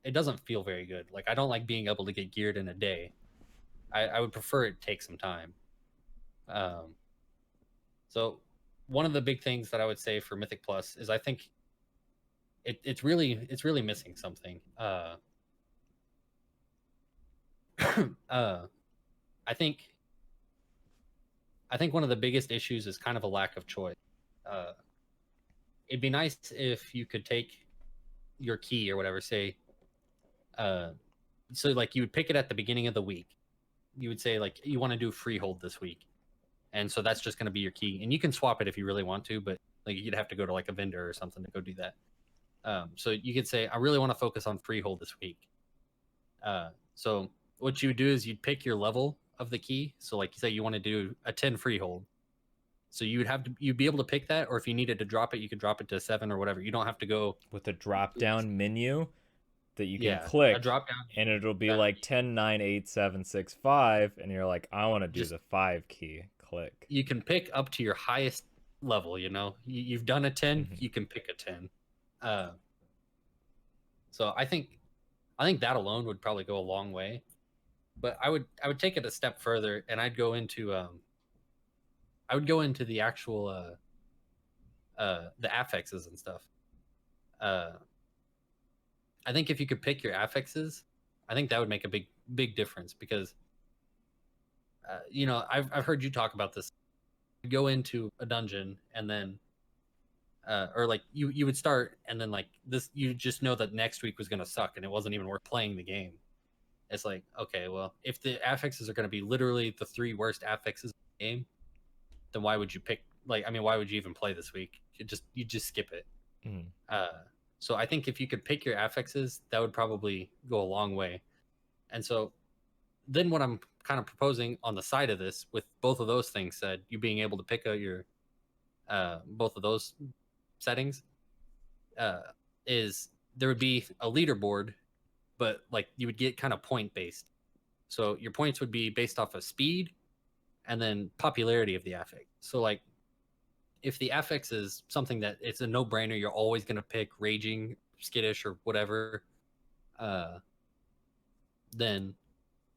[SPEAKER 2] it doesn't feel very good. Like I don't like being able to get geared in a day. I would prefer it take some time. Um, so one of the big things that I would say for Mythic Plus is I think it's really missing something. Uh, I think I think one of the biggest issues is kind of a lack of choice. Uh, it'd be nice if you could take your key or whatever, say, uh, so like you would pick it at the beginning of the week. You would say like you want to do freehold this week, and so that's just going to be your key, and you can swap it if you really want to, but like you'd have to go to like a vendor or something to go do that. So you could say I really want to focus on freehold this week. So what you would do is you'd pick your level of the key. So like you say you want to do a 10 freehold. So you'd be able to pick that, or if you needed to drop it, you could drop it to 7 or whatever. You don't have to go.
[SPEAKER 1] With a drop down menu that you can
[SPEAKER 2] Yeah, a
[SPEAKER 1] click,
[SPEAKER 2] drop down
[SPEAKER 1] and
[SPEAKER 2] menu
[SPEAKER 1] it'll be
[SPEAKER 2] that
[SPEAKER 1] like 10, 9, 8, 7, 6, 5, and you're like, I want to do
[SPEAKER 2] just
[SPEAKER 1] the 5 key. Click.
[SPEAKER 2] you can pick up to your highest level. You've done a 10,
[SPEAKER 1] Hmm.
[SPEAKER 2] you can pick a 10. Uh, so I think that alone would probably go a long way. But I would take it a step further, and I would go into the actual the affixes and stuff. Uh, I think if you could pick your affixes, I think that would make a big difference because I've heard you talk about this. You go into a dungeon and then or like you would start and then like this you just know that next week was going to suck and it wasn't even worth playing the game. It's like, okay, well, if the affixes are going to be literally the 3 worst affixes in the game, then why would you pick, like, I mean, why would you even play this week? You just skip it.
[SPEAKER 1] Hmm.
[SPEAKER 2] uh so I think if you could pick your affixes, that would probably go a long way. And so then what I'm kind of proposing on the side of this, with both of those things said, you being able to pick out your both of those settings, uh is there would be a leaderboard, but like you would get kind of point based. So your points would be based off of speed and then popularity of the affix. So like if the affix is something that it's a no brainer, you're always going to pick raging, skittish, or whatever, uh, then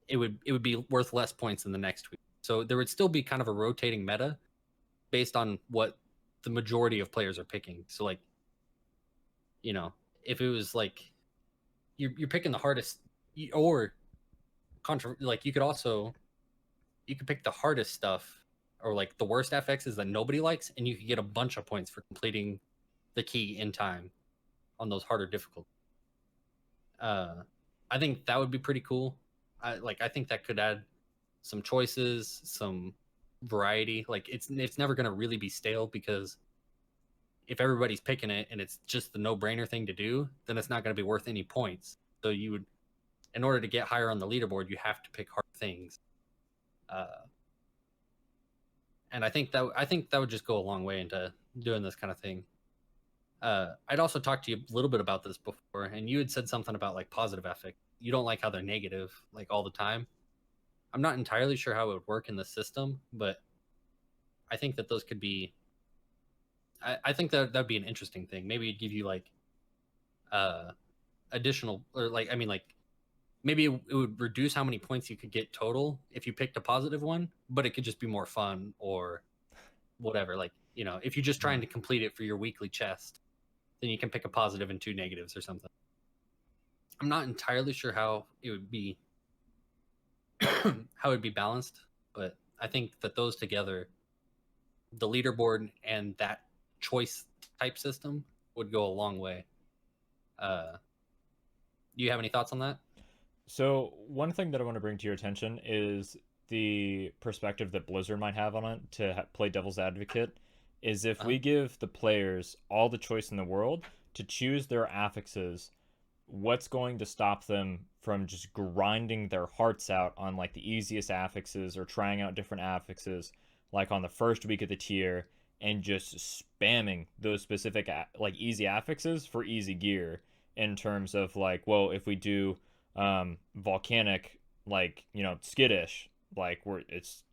[SPEAKER 2] it would be worth less points in the next week. So there would still be kind of a rotating meta based on what the majority of players are picking. So like, if it was like you're picking the hardest, or like you could pick the hardest stuff or like the worst affixes that nobody likes, and you could get a bunch of points for completing the key in time on those harder difficulties. I think that would be pretty cool. I think that could add some choices, some variety. Like it's never gonna really be stale, because if everybody's picking it and it's just the no-brainer thing to do, then it's not gonna be worth any points. So you would, in order to get higher on the leaderboard, you have to pick hard things. Uh, and I think that would just go a long way into doing this kind of thing. I'd also talked to you a little bit about this before, and you had said something about like positive affect. You don't like how they're negative like all the time. I'm not entirely sure how it would work in the system, but I think that those could be. I think that that'd be an interesting thing. Maybe it'd give you like uh additional, or like, I mean, like maybe it would reduce how many points you could get total if you picked a positive one, but it could just be more fun or whatever. Like, if you're just trying to complete it for your weekly chest, then you can pick a positive and two negatives or something. I'm not entirely sure how it would be how it'd be balanced, but I think that those together, the leaderboard and that choice type system, would go a long way. Uh, do you have any thoughts on that?
[SPEAKER 1] So one thing that I want to bring to your attention is the perspective that Blizzard might have on it to play devil's advocate. Is if
[SPEAKER 2] Uh-huh.
[SPEAKER 1] we give the players all the choice in the world to choose their affixes, what's going to stop them from just grinding their hearts out on like the easiest affixes or trying out different affixes like on the first week of the tier and just spamming those specific like easy affixes for easy gear in terms of like, well, if we do volcanic, like, skittish, like where it's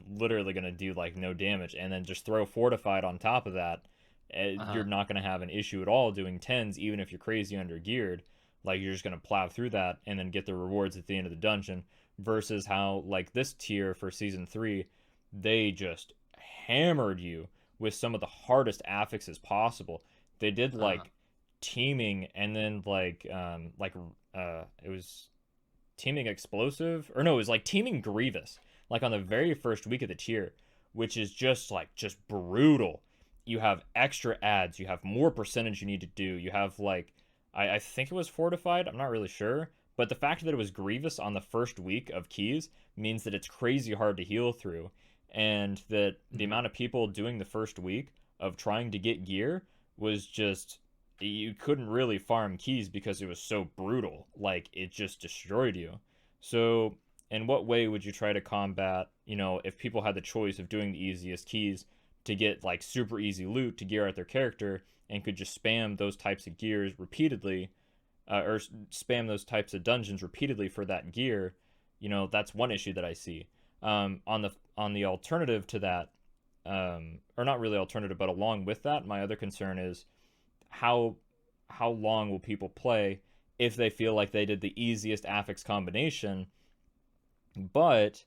[SPEAKER 1] literally going to do like no damage, and then just throw fortified on top of that, you're
[SPEAKER 2] Uh-huh.
[SPEAKER 1] not going to have an issue at all doing tens, even if you're crazy under geared. Like you're just going to plow through that and then get the rewards at the end of the dungeon, versus how like this tier for season 3, they just hammered you with some of the hardest affixes possible. They did
[SPEAKER 2] Uh-huh.
[SPEAKER 1] like teaming, and then it was teaming explosive, or no, it was like teaming grievous, like on the very first week of the tier, which is just brutal. You have extra ads, you have more percentage you need to do, you have like, I think it was fortified, I'm not really sure, but the fact that it was grievous on the first week of keys means that it's crazy hard to heal through, and that the
[SPEAKER 2] Mm-hmm.
[SPEAKER 1] amount of people doing the first week of trying to get gear was just, you couldn't really farm keys because it was so brutal. Like it just destroyed you. So, in what way would you try to combat, if people had the choice of doing the easiest keys to get like super easy loot to gear out their character and could just spam those types of gears repeatedly, or spam those types of dungeons repeatedly for that gear? That's one issue that I see. On the alternative to that, or not really alternative, but along with that, my other concern is how how long will people play if they feel like they did the easiest affix combination, but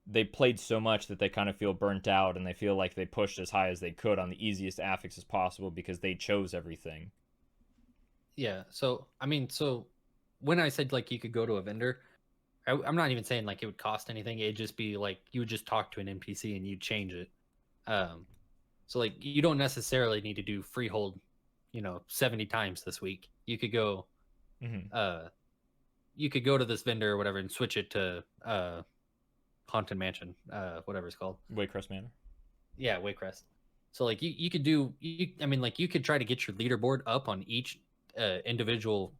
[SPEAKER 1] they played so much that they kind of feel burnt out and they feel like they pushed as high as they could on the easiest affix as possible because they chose everything.
[SPEAKER 2] Yeah. So I mean, so when I said like you could go to a vendor, I'm not even saying like it would cost anything. It'd just be like you would just talk to an NPC and you'd change it. Um, so like you don't necessarily need to do freehold, 70 times this week.
[SPEAKER 1] Mm-hmm.
[SPEAKER 2] Uh, you could go to this vendor or whatever and switch it to Haunted Mansion, whatever it's called.
[SPEAKER 1] Waycrest Manor.
[SPEAKER 2] Yeah, Waycrest. So like you could do I mean, like you could try to get your leaderboard up on each individual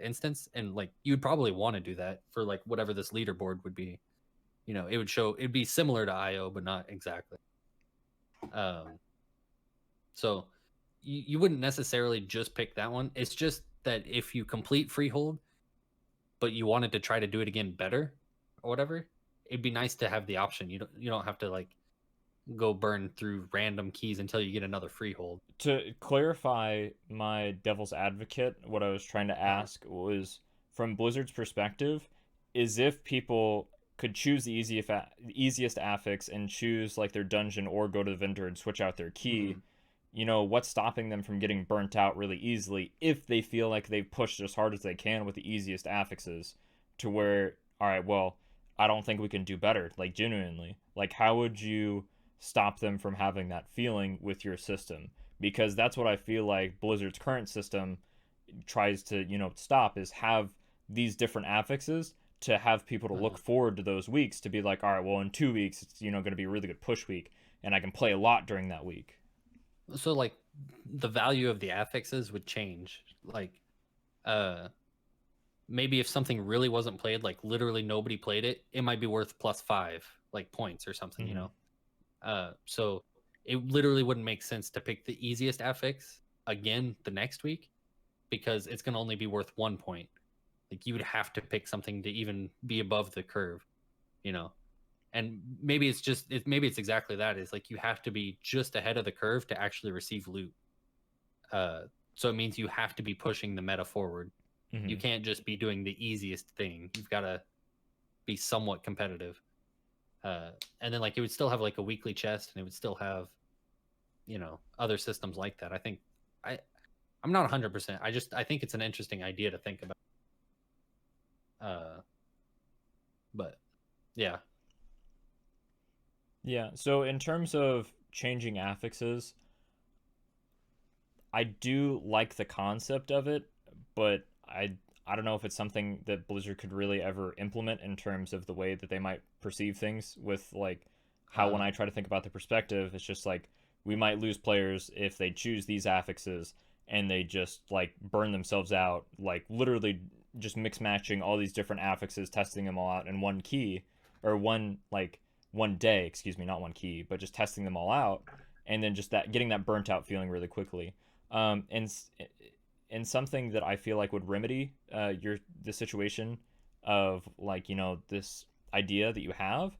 [SPEAKER 2] instance, and like you'd probably want to do that for like whatever this leaderboard would be. It would show, it'd be similar to IO but not exactly. Um, so you wouldn't necessarily just pick that one. It's just that if you complete Freehold but you wanted to try to do it again better or whatever, it'd be nice to have the option. You don't have to like go burn through random keys until you get another freehold.
[SPEAKER 1] To clarify my devil's advocate, what I was trying to
[SPEAKER 2] Uh-huh.
[SPEAKER 1] ask was, from Blizzard's perspective, is if people could choose the easiest affix and choose like their dungeon or go to the vendor and switch out their key,
[SPEAKER 2] Mm-hmm.
[SPEAKER 1] what's stopping them from getting burnt out really easily if they feel like they've pushed as hard as they can with the easiest affixes to where, all right, well, I don't think we can do better, like genuinely. Like, how would you stop them from having that feeling with your system, because that's what I feel like Blizzard's current system tries to, stop, is have these different affixes to have people to look forward to those weeks, to be like, all right, well, in 2 weeks it's, going to be a really good push week, and I can play a lot during that week.
[SPEAKER 2] So like the value of the affixes would change. Like uh maybe if something really wasn't played, like literally nobody played it, it might be worth +5 like points or something,
[SPEAKER 1] Mm-hmm.
[SPEAKER 2] So it literally wouldn't make sense to pick the easiest affix again the next week, because it's going to only be worth 1 point. Like you would have to pick something to even be above the curve, you know. And maybe it's just maybe it's exactly that. Is like you have to be just ahead of the curve to actually receive loot. So it means you have to be pushing the meta forward.
[SPEAKER 1] Mm-hmm.
[SPEAKER 2] You can't just be doing the easiest thing. You've got to be somewhat competitive. And then like it would still have like a weekly chest, and it would still have, other systems like that. I think I'm not 100%. I think it's an interesting idea to think about. But yeah.
[SPEAKER 1] Yeah, so in terms of changing affixes, I do like the concept of it, but I don't know if it's something that Blizzard could really ever implement in terms of the way that they might perceive things, with like how, when I try to think about the perspective, it's just like we might lose players if they choose these affixes and they just like burn themselves out, like literally just mix matching all these different affixes, testing them all out in one key, or one day, excuse me, not one key, but just testing them all out, and then just that getting that burnt out feeling really quickly. And something that I feel like would remedy the situation of, like, this idea that you have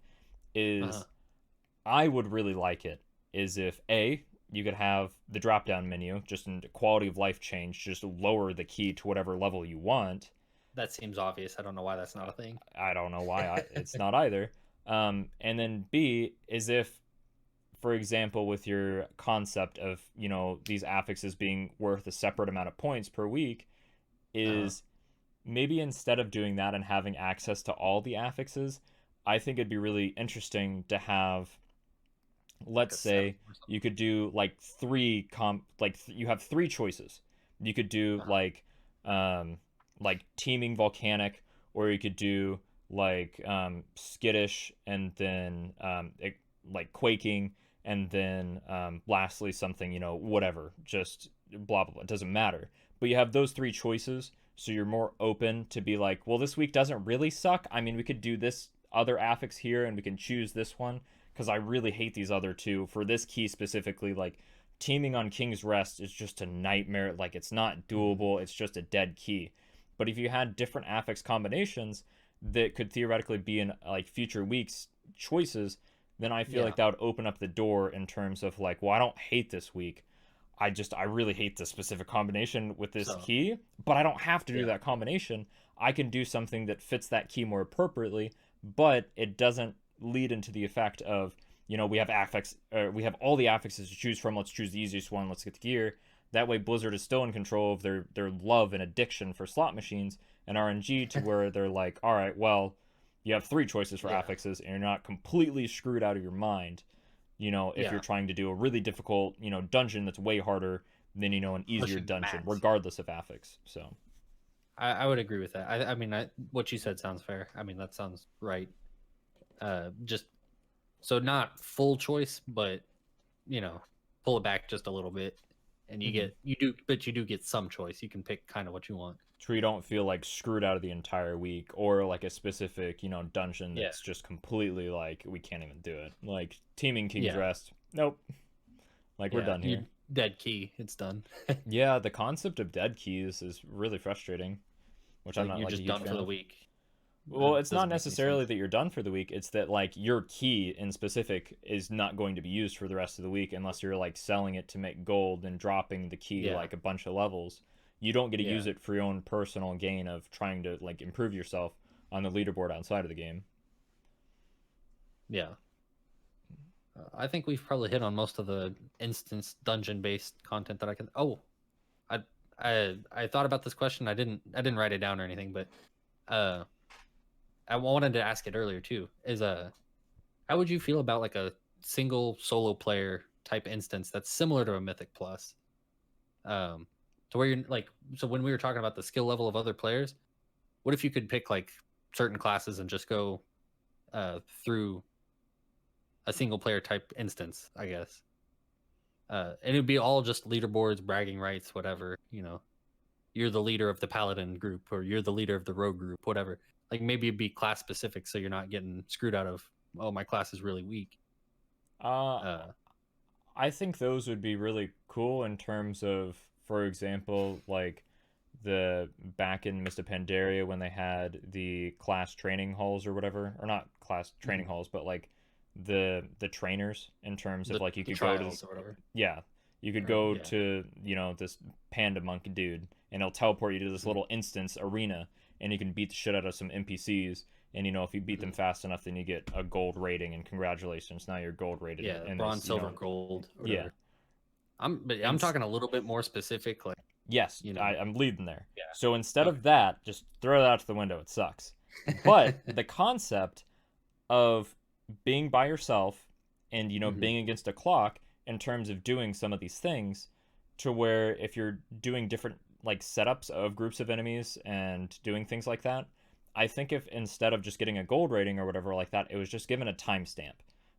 [SPEAKER 1] is, I would really like it is if you could have the drop down menu just in quality of life change, just lower the key to whatever level you want.
[SPEAKER 2] That seems obvious. I don't know why that's not a thing.
[SPEAKER 1] I don't know why it's not either. And then B is if, for example, with your concept of, these affixes being worth a separate amount of points per week, is maybe instead of doing that and having access to all the affixes, I think it'd be really interesting to have, let's say, you could do like you have three choices. You could do like teeming volcanic, or you could do like skittish, and then like quaking, and then lastly something, whatever, just blah blah blah, it doesn't matter. But you have those three choices, so you're more open to be like, well, this week doesn't really suck. I mean, we could do this other affix here, and we can choose this one, because I really hate these other two for this key specifically. Like, teaming on King's Rest is just a nightmare. Like, it's not doable. It's just a dead key. But if you had different affix combinations that could theoretically be in like future weeks choices, then I feel like that would open up the door in terms of like, well, I don't hate this week. I really hate this specific combination with this key, but I don't have to do that combination. I can do something that fits that key more appropriately, but it doesn't lead into the effect of, we have affix, we have all the affixes to choose from. Let's choose the easiest one. Let's get the gear. That way, Blizzard is still in control of their love and addiction for slot machines and RNG, to where they're like, all right, well, you have three choices for affixes, and you're not completely screwed out of your mind, if you're trying to do a really difficult, dungeon that's way harder than, an easier dungeon, regardless of affix. So
[SPEAKER 2] I would agree with that. I mean, what you said sounds fair. I mean, that sounds right. Just so not full choice, but pull it back just a little bit, and you do get some choice. You can pick kind of what you want.
[SPEAKER 1] So you don't feel like screwed out of the entire week, or like a specific, dungeon that's just completely like, we can't even do it. Like teaming King's Rest, nope. Like, we're done here.
[SPEAKER 2] Dead key, it's done.
[SPEAKER 1] Yeah, the concept of dead keys is really frustrating, which I'm not
[SPEAKER 2] you're
[SPEAKER 1] like
[SPEAKER 2] just done for the week.
[SPEAKER 1] Well, it's not necessarily that you're done for the week. It's that like your key in specific is not going to be used for the rest of the week, unless you're like selling it to make gold and dropping the key like a bunch of levels. You don't get to use it for your own personal gain of trying to like improve yourself on the leaderboard outside of the game.
[SPEAKER 2] Yeah. I think we've probably hit on most of the instance dungeon based content that I can. I thought about this question. I didn't write it down or anything, but I wanted to ask it earlier too. Is how would you feel about like a single solo player type instance that's similar to a Mythic Plus. To where you're like, so when we were talking about the skill level of other players, what if you could pick like certain classes and just go through a single player type instance, I guess. And it'd be all just leaderboards, bragging rights, whatever, you're the leader of the paladin group or you're the leader of the rogue group, whatever. Like maybe it'd be class specific so you're not getting screwed out of, oh, my class is really weak. Uh,
[SPEAKER 1] I think those would be really cool in terms of, for example, like the back in Mr. Pandaria when they had the class training halls or whatever, or not class training halls, but like the trainers in terms of like you could go to
[SPEAKER 2] trials or whatever.
[SPEAKER 1] yeah, you could
[SPEAKER 2] Or,
[SPEAKER 1] go
[SPEAKER 2] yeah.
[SPEAKER 1] to this panda monkey dude and he'll teleport you to this little instance arena and you can beat the shit out of some NPCs. And if you beat them fast enough, then you get a gold rating, and congratulations, now you're gold rated.
[SPEAKER 2] Yeah,
[SPEAKER 1] in
[SPEAKER 2] bronze,
[SPEAKER 1] this,
[SPEAKER 2] silver, gold, or
[SPEAKER 1] yeah.
[SPEAKER 2] whatever. I'm
[SPEAKER 1] And
[SPEAKER 2] talking a little bit more specific, like
[SPEAKER 1] yes, I'm leading there.
[SPEAKER 2] Yeah.
[SPEAKER 1] So instead
[SPEAKER 2] Okay.
[SPEAKER 1] of that, just throw it out to the window. It sucks. But the concept of being by yourself and being against a clock in terms of doing some of these things, to where if you're doing different like setups of groups of enemies and doing things like that, I think if instead of just getting a gold rating or whatever like that, it was just given a timestamp.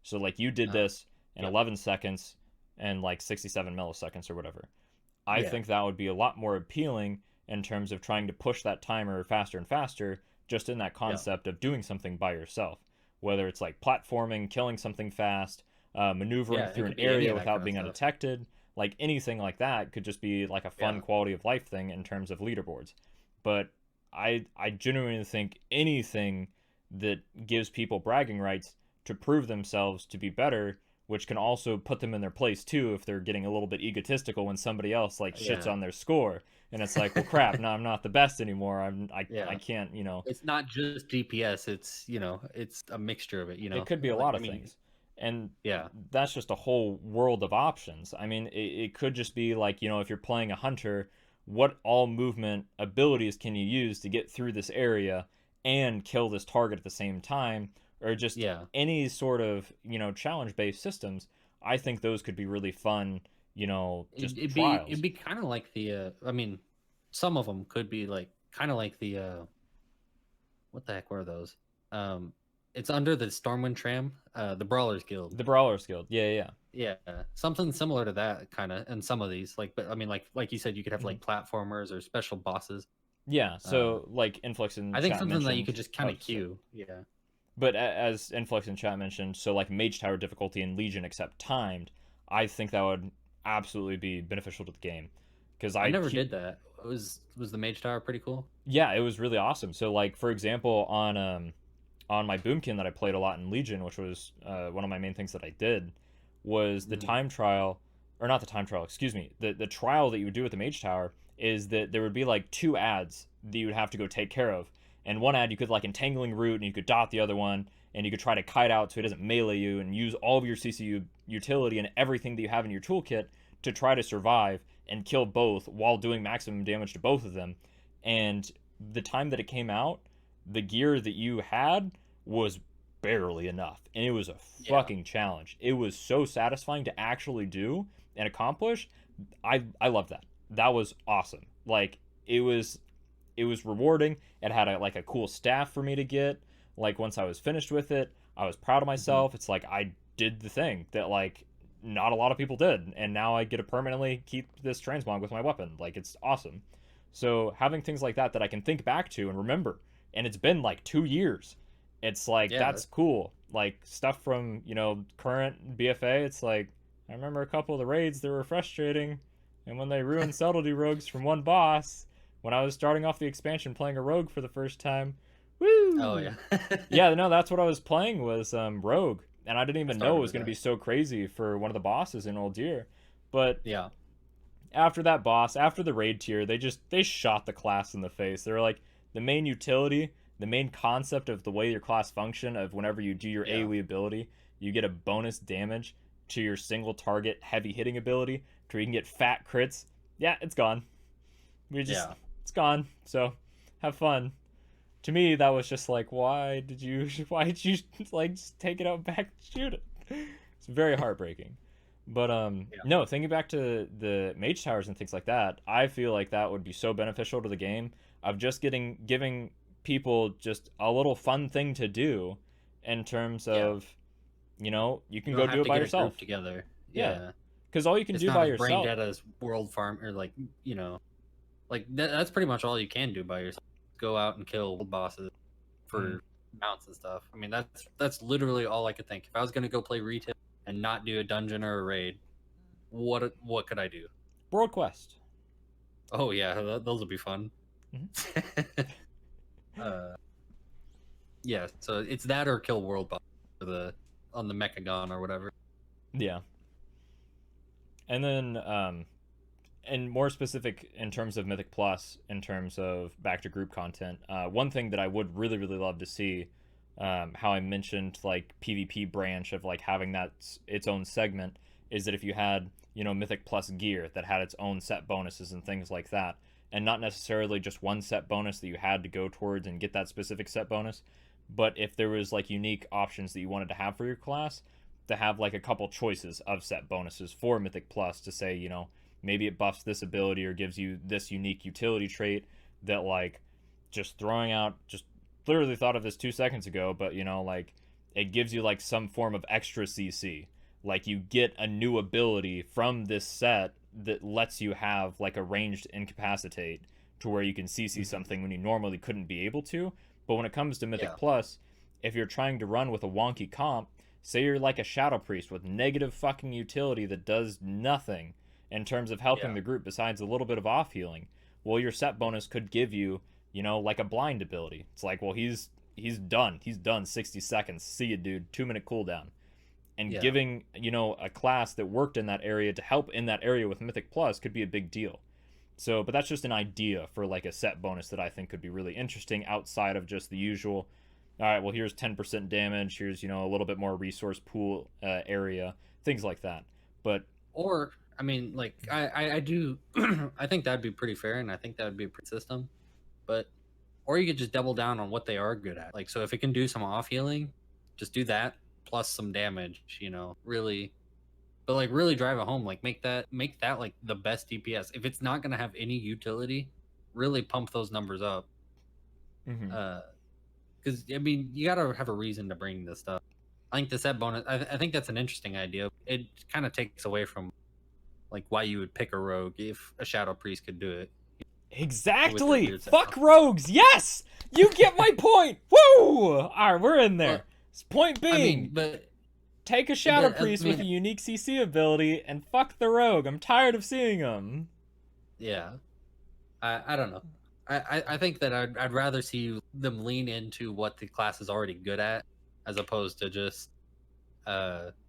[SPEAKER 1] So like you did this in 11 seconds and like 67 milliseconds or whatever. I think that would be a lot more appealing in terms of trying to push that timer faster and faster, just in that concept of doing something by yourself. Whether it's like platforming, killing something fast, maneuvering through an area without being undetected, like anything like that could just be like a fun quality of life thing in terms of leaderboards. But I genuinely think anything that gives people bragging rights to prove themselves to be better, which can also put them in their place too if they're getting a little bit egotistical when somebody else like shits on their score, and it's like, well, crap, no, I'm not the best anymore. I can't.
[SPEAKER 2] It's not just DPS. It's it's a mixture of it.
[SPEAKER 1] It could be a lot of things, and that's just a whole world of options. I mean, it could just be like if you're playing a hunter, what all movement abilities can you use to get through this area and kill this target at the same time, or just any sort of challenge based systems. I think those could be really fun, just trials.
[SPEAKER 2] It'd be kind of like the I mean, some of them could be like kind of like the what the heck were those? It's under the Stormwind Tram, the Brawlers Guild.
[SPEAKER 1] The Brawlers Guild, yeah.
[SPEAKER 2] Something similar to that kind of, and some of these, like, but I mean, like you said, you could have like platformers or special bosses.
[SPEAKER 1] Yeah, so like Influx and
[SPEAKER 2] I think
[SPEAKER 1] chat
[SPEAKER 2] something
[SPEAKER 1] mentioned,
[SPEAKER 2] that you could just kind of queue. Yeah.
[SPEAKER 1] But as Influx and chat mentioned, so like Mage Tower difficulty in Legion except timed, I think that would absolutely be beneficial to the game. Because
[SPEAKER 2] I never did that. Was the Mage Tower pretty cool?
[SPEAKER 1] Yeah, it was really awesome. So like for example, on my Boomkin that I played a lot in Legion, which was one of my main things that I did, was the time trial, or not the time trial, excuse me, the trial that you would do with the Mage Tower is that there would be like 2 ads that you would have to go take care of. And one ad you could like entangling root, and you could dot the other one, and you could try to kite out so it doesn't melee you, and use all of your CCU utility and everything that you have in your toolkit to try to survive and kill both while doing maximum damage to both of them. And the time that it came out, the gear that you had was barely enough, and it was a fucking challenge. It was so satisfying to actually do and accomplish. I love that. That was awesome. Like it was rewarding. It had a cool staff for me to get. Like once I was finished with it, I was proud of myself. It's like I did the thing that like not a lot of people did, and now I get to permanently keep this transmog with my weapon. Like it's awesome. So having things like that I can think back to and remember, and it's been like 2 years. It's like that's cool. Like stuff from current BFA. It's like I remember a couple of the raids that were frustrating, and when they ruined subtlety rogues from one boss. When I was starting off the expansion playing a rogue for the first time, woo!
[SPEAKER 2] Oh yeah.
[SPEAKER 1] Yeah, no, that's what I was playing was rogue, and I didn't even know it was going to be so crazy for one of the bosses in Old Deer. But after that boss, after the raid tier, they shot the class in the face. They were like, the main utility, the main concept of the way your class function of whenever you do your AoE ability, you get a bonus damage to your single target heavy hitting ability, to where you can get fat crits. Yeah, it's gone. It's gone. So have fun. To me, that was just like, why did you like just take it out back and shoot it? It's very heartbreaking. But
[SPEAKER 2] Yeah.
[SPEAKER 1] no, thinking back to the mage towers and things like that, I feel like that would be so beneficial to the game of just giving people just a little fun thing to do in terms
[SPEAKER 2] Yeah.
[SPEAKER 1] of, you can
[SPEAKER 2] You don't
[SPEAKER 1] go do
[SPEAKER 2] have
[SPEAKER 1] it
[SPEAKER 2] to
[SPEAKER 1] by
[SPEAKER 2] get a
[SPEAKER 1] yourself.
[SPEAKER 2] group together.
[SPEAKER 1] Yeah,
[SPEAKER 2] Yeah.
[SPEAKER 1] because all you can
[SPEAKER 2] It's
[SPEAKER 1] do
[SPEAKER 2] not
[SPEAKER 1] by
[SPEAKER 2] as brain
[SPEAKER 1] yourself.
[SPEAKER 2] dead as World Farm or like, you know, like that's pretty much all you can do by yourself. Go out and kill world bosses
[SPEAKER 1] Mhm.
[SPEAKER 2] for mounts and stuff. I mean, that's literally all I could think. If I was gonna go play retail and not do a dungeon or a raid, what could I do?
[SPEAKER 1] World Quest.
[SPEAKER 2] Oh yeah, those would be fun.
[SPEAKER 1] Mhm.
[SPEAKER 2] uh, yeah, so it's that or kill world boss for the on the Mechagon or whatever.
[SPEAKER 1] Yeah, and then and more specific in terms of Mythic Plus, in terms of back to group content, one thing that I would really, really love to see, how I mentioned like PvP branch of like having that its own segment, is that if you had, Mythic Plus gear that had its own set bonuses and things like that, and not necessarily just one set bonus that you had to go towards and get that specific set bonus, but if there was like unique options that you wanted to have for your class, to have like a couple choices of set bonuses for Mythic Plus to say, maybe it buffs this ability or gives you this unique utility trait that like just throwing out just literally thought of this 2 seconds ago, but like it gives you like some form of extra CC. Like you get a new ability from this set that lets you have like a ranged incapacitate to where you can CC
[SPEAKER 2] Mm-hmm.
[SPEAKER 1] something when you normally couldn't be able to. But when it comes to Mythic
[SPEAKER 2] Yeah,
[SPEAKER 1] Plus, if you're trying to run with a wonky comp, say you're like a Shadow Priest with negative fucking utility that does nothing in terms of helping
[SPEAKER 2] yeah,
[SPEAKER 1] the group besides a little bit of off healing, well, your set bonus could give you, like a blind ability. It's like, well, he's done. He's done 60 seconds. See you, dude. 2-minute cooldown. And
[SPEAKER 2] yeah,
[SPEAKER 1] giving, a class that worked in that area to help in that area with Mythic Plus could be a big deal. So, but that's just an idea for like a set bonus that I think could be really interesting outside of just the usual. All right, well, here's 10% damage. Here's, a little bit more resource pool area, things like that. But
[SPEAKER 2] or I mean, like I do, I think that'd be pretty fair, and I think that would be a pretty system. But or you could just double down on what they are good at. Like, so if it can do some off healing, just do that plus some damage. Really, but like really drive it home. Like make that like the best DPS. If it's not gonna have any utility, really pump those numbers up.
[SPEAKER 1] mhm.
[SPEAKER 2] Because I mean, you gotta have a reason to bring this stuff. I think the set bonus. I think that's an interesting idea. It kind of takes away from like why you would pick a rogue if a shadow priest could do it with their
[SPEAKER 1] Exactly.
[SPEAKER 2] weird set.
[SPEAKER 1] Fuck rogues. Yes, you get my point. Woo! All right, we're in
[SPEAKER 2] Well,
[SPEAKER 1] there. Point
[SPEAKER 2] I mean,
[SPEAKER 1] being,
[SPEAKER 2] but
[SPEAKER 1] take a Shadow
[SPEAKER 2] that I
[SPEAKER 1] Priest with a
[SPEAKER 2] mean,
[SPEAKER 1] unique CC ability and fuck the rogue. I'm tired of seeing them.
[SPEAKER 2] yeah. I don't know. I think that I'd rather see them lean into what the class is already good at, as opposed to just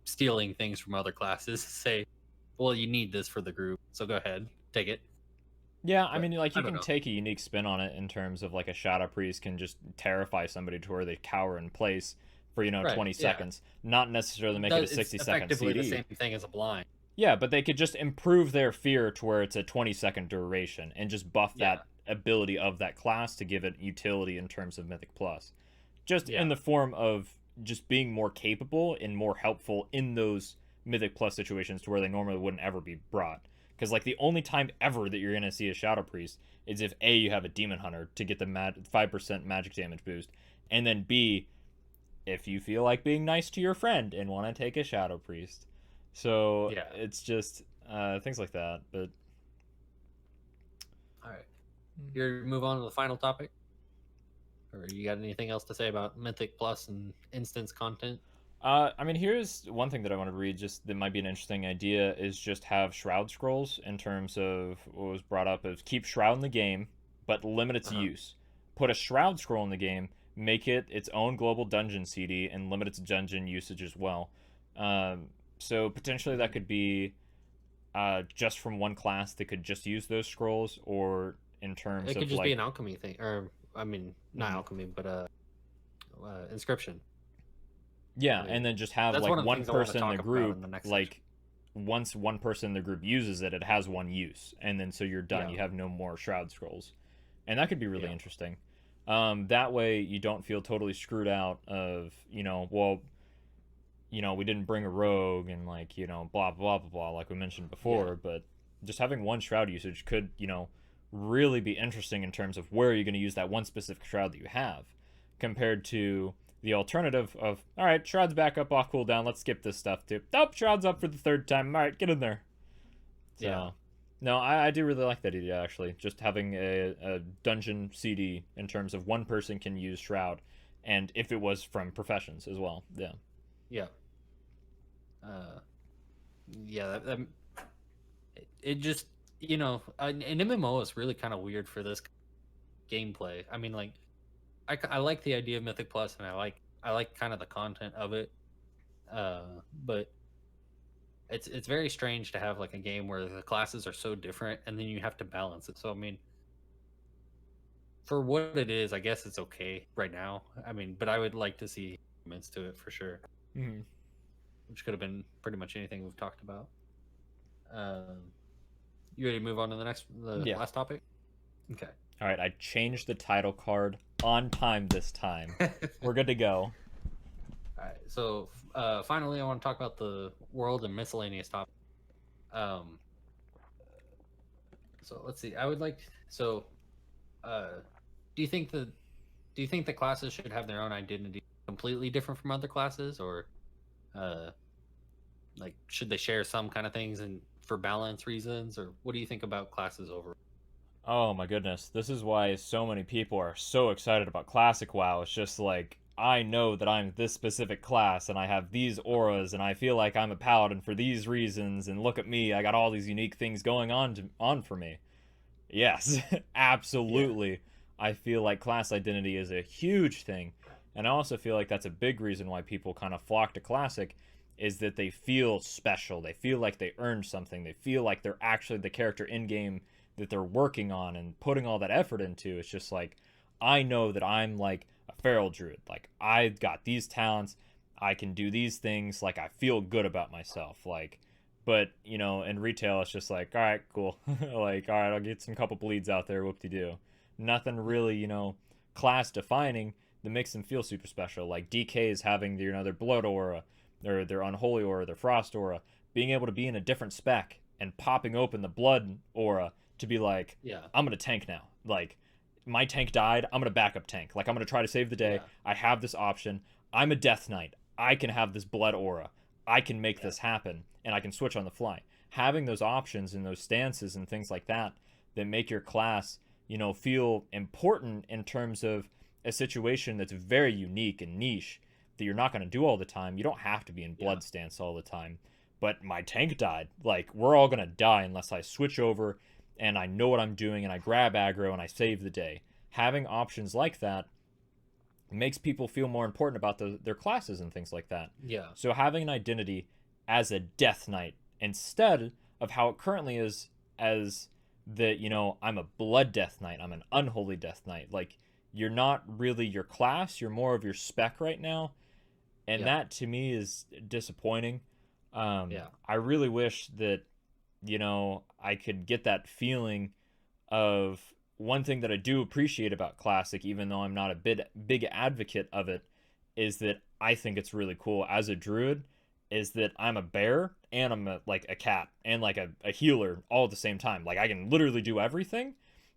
[SPEAKER 2] stealing things from other classes. Say, well, you need this for the group, so go ahead, take it.
[SPEAKER 1] Yeah, I
[SPEAKER 2] But
[SPEAKER 1] mean, like
[SPEAKER 2] I
[SPEAKER 1] you
[SPEAKER 2] don't
[SPEAKER 1] can
[SPEAKER 2] know.
[SPEAKER 1] take a unique spin on it in terms of like a Shadow Priest can just terrify somebody to where they cower in place for
[SPEAKER 2] Right?
[SPEAKER 1] 20
[SPEAKER 2] Yeah.
[SPEAKER 1] seconds, not necessarily make it a
[SPEAKER 2] It's
[SPEAKER 1] 60-second
[SPEAKER 2] effectively the
[SPEAKER 1] CD.
[SPEAKER 2] same thing as a blind.
[SPEAKER 1] Yeah, but they could just improve their fear to where it's a 20-second duration and just buff
[SPEAKER 2] Yeah.
[SPEAKER 1] that ability of that class to give it utility in terms of Mythic Plus. Just in
[SPEAKER 2] Yeah.
[SPEAKER 1] the form of just being more capable and more helpful in those Mythic Plus situations to where they normally wouldn't ever be brought. Because like the only time ever that you're gonna see a Shadow Priest is if A, you have a Demon Hunter to get the 5% magic damage boost, and then B, if you feel like being nice to your friend and want to take a Shadow Priest. So
[SPEAKER 2] Yeah.
[SPEAKER 1] it's just things like that. But
[SPEAKER 2] All right. Here, move on to the final topic. Or you got anything else to say about Mythic Plus and instance content?
[SPEAKER 1] I mean, here's one thing that I want to read. Just that might be an interesting idea is just have Shroud scrolls in terms of what was brought up is keep Shroud in the game, but limit its
[SPEAKER 2] Uh-huh.
[SPEAKER 1] use. Put a Shroud scroll in the game, make it its own global dungeon CD, and limit its dungeon usage as well. So potentially that
[SPEAKER 2] Mm.
[SPEAKER 1] could be just from one class that could just use those scrolls, or in terms
[SPEAKER 2] It could
[SPEAKER 1] of
[SPEAKER 2] just be
[SPEAKER 1] like,
[SPEAKER 2] an alchemy thing, or I mean, not
[SPEAKER 1] mhm.
[SPEAKER 2] alchemy, but inscription. I
[SPEAKER 1] Yeah,
[SPEAKER 2] mean,
[SPEAKER 1] and then just have
[SPEAKER 2] that's
[SPEAKER 1] like
[SPEAKER 2] one of the
[SPEAKER 1] one
[SPEAKER 2] things I want to
[SPEAKER 1] person in the
[SPEAKER 2] talk about in
[SPEAKER 1] group,
[SPEAKER 2] the next section.
[SPEAKER 1] like once one person in the group uses it, it has one use, and then so you're done.
[SPEAKER 2] Yeah,
[SPEAKER 1] You have no more Shroud scrolls, and that could be really
[SPEAKER 2] yeah,
[SPEAKER 1] interesting. That way you don't feel totally screwed out of, well, we didn't bring a rogue and like, blah blah blah blah like we mentioned
[SPEAKER 2] Yeah.
[SPEAKER 1] before, but just having one shroud usage could, really be interesting in terms of where you're going to use that one specific shroud that you have compared to the alternative of, all right, shroud's back up off cooldown, let's skip this stuff too. Nope, shroud's up for the third time. All right, get in there.
[SPEAKER 2] Yeah.
[SPEAKER 1] So, no, I do really like that idea actually. Just having a dungeon CD in terms of one person can use shroud, and if it was from professions as well. Yeah.
[SPEAKER 2] Yeah. Uh, yeah. It just, an MMO is really kind of weird for this gameplay. I mean, like, I like the idea of Mythic Plus, and I like kind of the content of it. But it's very strange to have like a game where the classes are so different, and then you have to balance it. So I mean, for what it is, I guess it's okay right now. I mean, but I would like to see improvements to it for sure,
[SPEAKER 1] Mm-hmm.
[SPEAKER 2] which could have been pretty much anything we've talked about. Um, you ready to move on to the
[SPEAKER 1] Yeah.
[SPEAKER 2] last topic? Okay.
[SPEAKER 1] All right, I changed the title card on time this time. We're good to go.
[SPEAKER 2] All right. So finally, I want to talk about the world and miscellaneous topic. Um, so let's see. I would like so. Uh, do you think the do you think the classes should have their own identity, completely different from other classes, or uh, like should they share some kind of things and for balance reasons, or what do you think about classes overall?
[SPEAKER 1] Oh my goodness. This is why so many people are so excited about Classic WoW. It's just like, I know that I'm this specific class and I have these auras and I feel like I'm a paladin for these reasons and look at me, I got all these unique things going on for me. Yes,
[SPEAKER 2] Yeah.
[SPEAKER 1] absolutely. I feel like class identity is a huge thing. And I also feel like that's a big reason why people kind of flock to Classic is that they feel special. They feel like they earned something. They feel like they're actually the character in game that they're working on and putting all that effort into. It's just like, I know that I'm like a feral druid. Like, I've got these talents. I can do these things. Like, I feel good about myself. Like, but in retail, it's just like, all right, cool. Like, all right, I'll get some couple bleeds out there. Whoop de doo. Nothing really, class defining that makes them feel super special. Like DK is having their blood aura, their unholy aura, their frost aura, being able to be in a different spec and popping open the blood aura to be like,
[SPEAKER 2] Yeah.
[SPEAKER 1] I'm gonna tank now. Like, my tank died. I'm gonna backup tank. Like, I'm gonna try to save the day.
[SPEAKER 2] Yeah.
[SPEAKER 1] I have this option. I'm a death knight. I can have this blood aura. I can make
[SPEAKER 2] Yeah.
[SPEAKER 1] this happen, and I can switch on the fly. Having those options and those stances and things like that make your class, feel important in terms of a situation that's very unique and niche that you're not going to do all the time. You don't have to be in
[SPEAKER 2] Yeah.
[SPEAKER 1] blood stance all the time. But my tank died. Like, we're all going to die unless I switch over and I know what I'm doing and I grab aggro and I save the day. Having options like that makes people feel more important about their classes and things like that.
[SPEAKER 2] Yeah.
[SPEAKER 1] So having an identity as a death knight instead of how it currently is as that, I'm a blood death knight, I'm an unholy death knight. Like, you're not really your class, you're more of your spec right now, and
[SPEAKER 2] Yeah.
[SPEAKER 1] that to me is disappointing.
[SPEAKER 2] Yeah.
[SPEAKER 1] I really wish that I could get that feeling of one thing that I do appreciate about Classic, even though I'm not a big advocate of it, is that I think it's really cool as a druid. Is that I'm a bear and I'm like a cat and like a healer all at the same time. Like, I can literally do everything,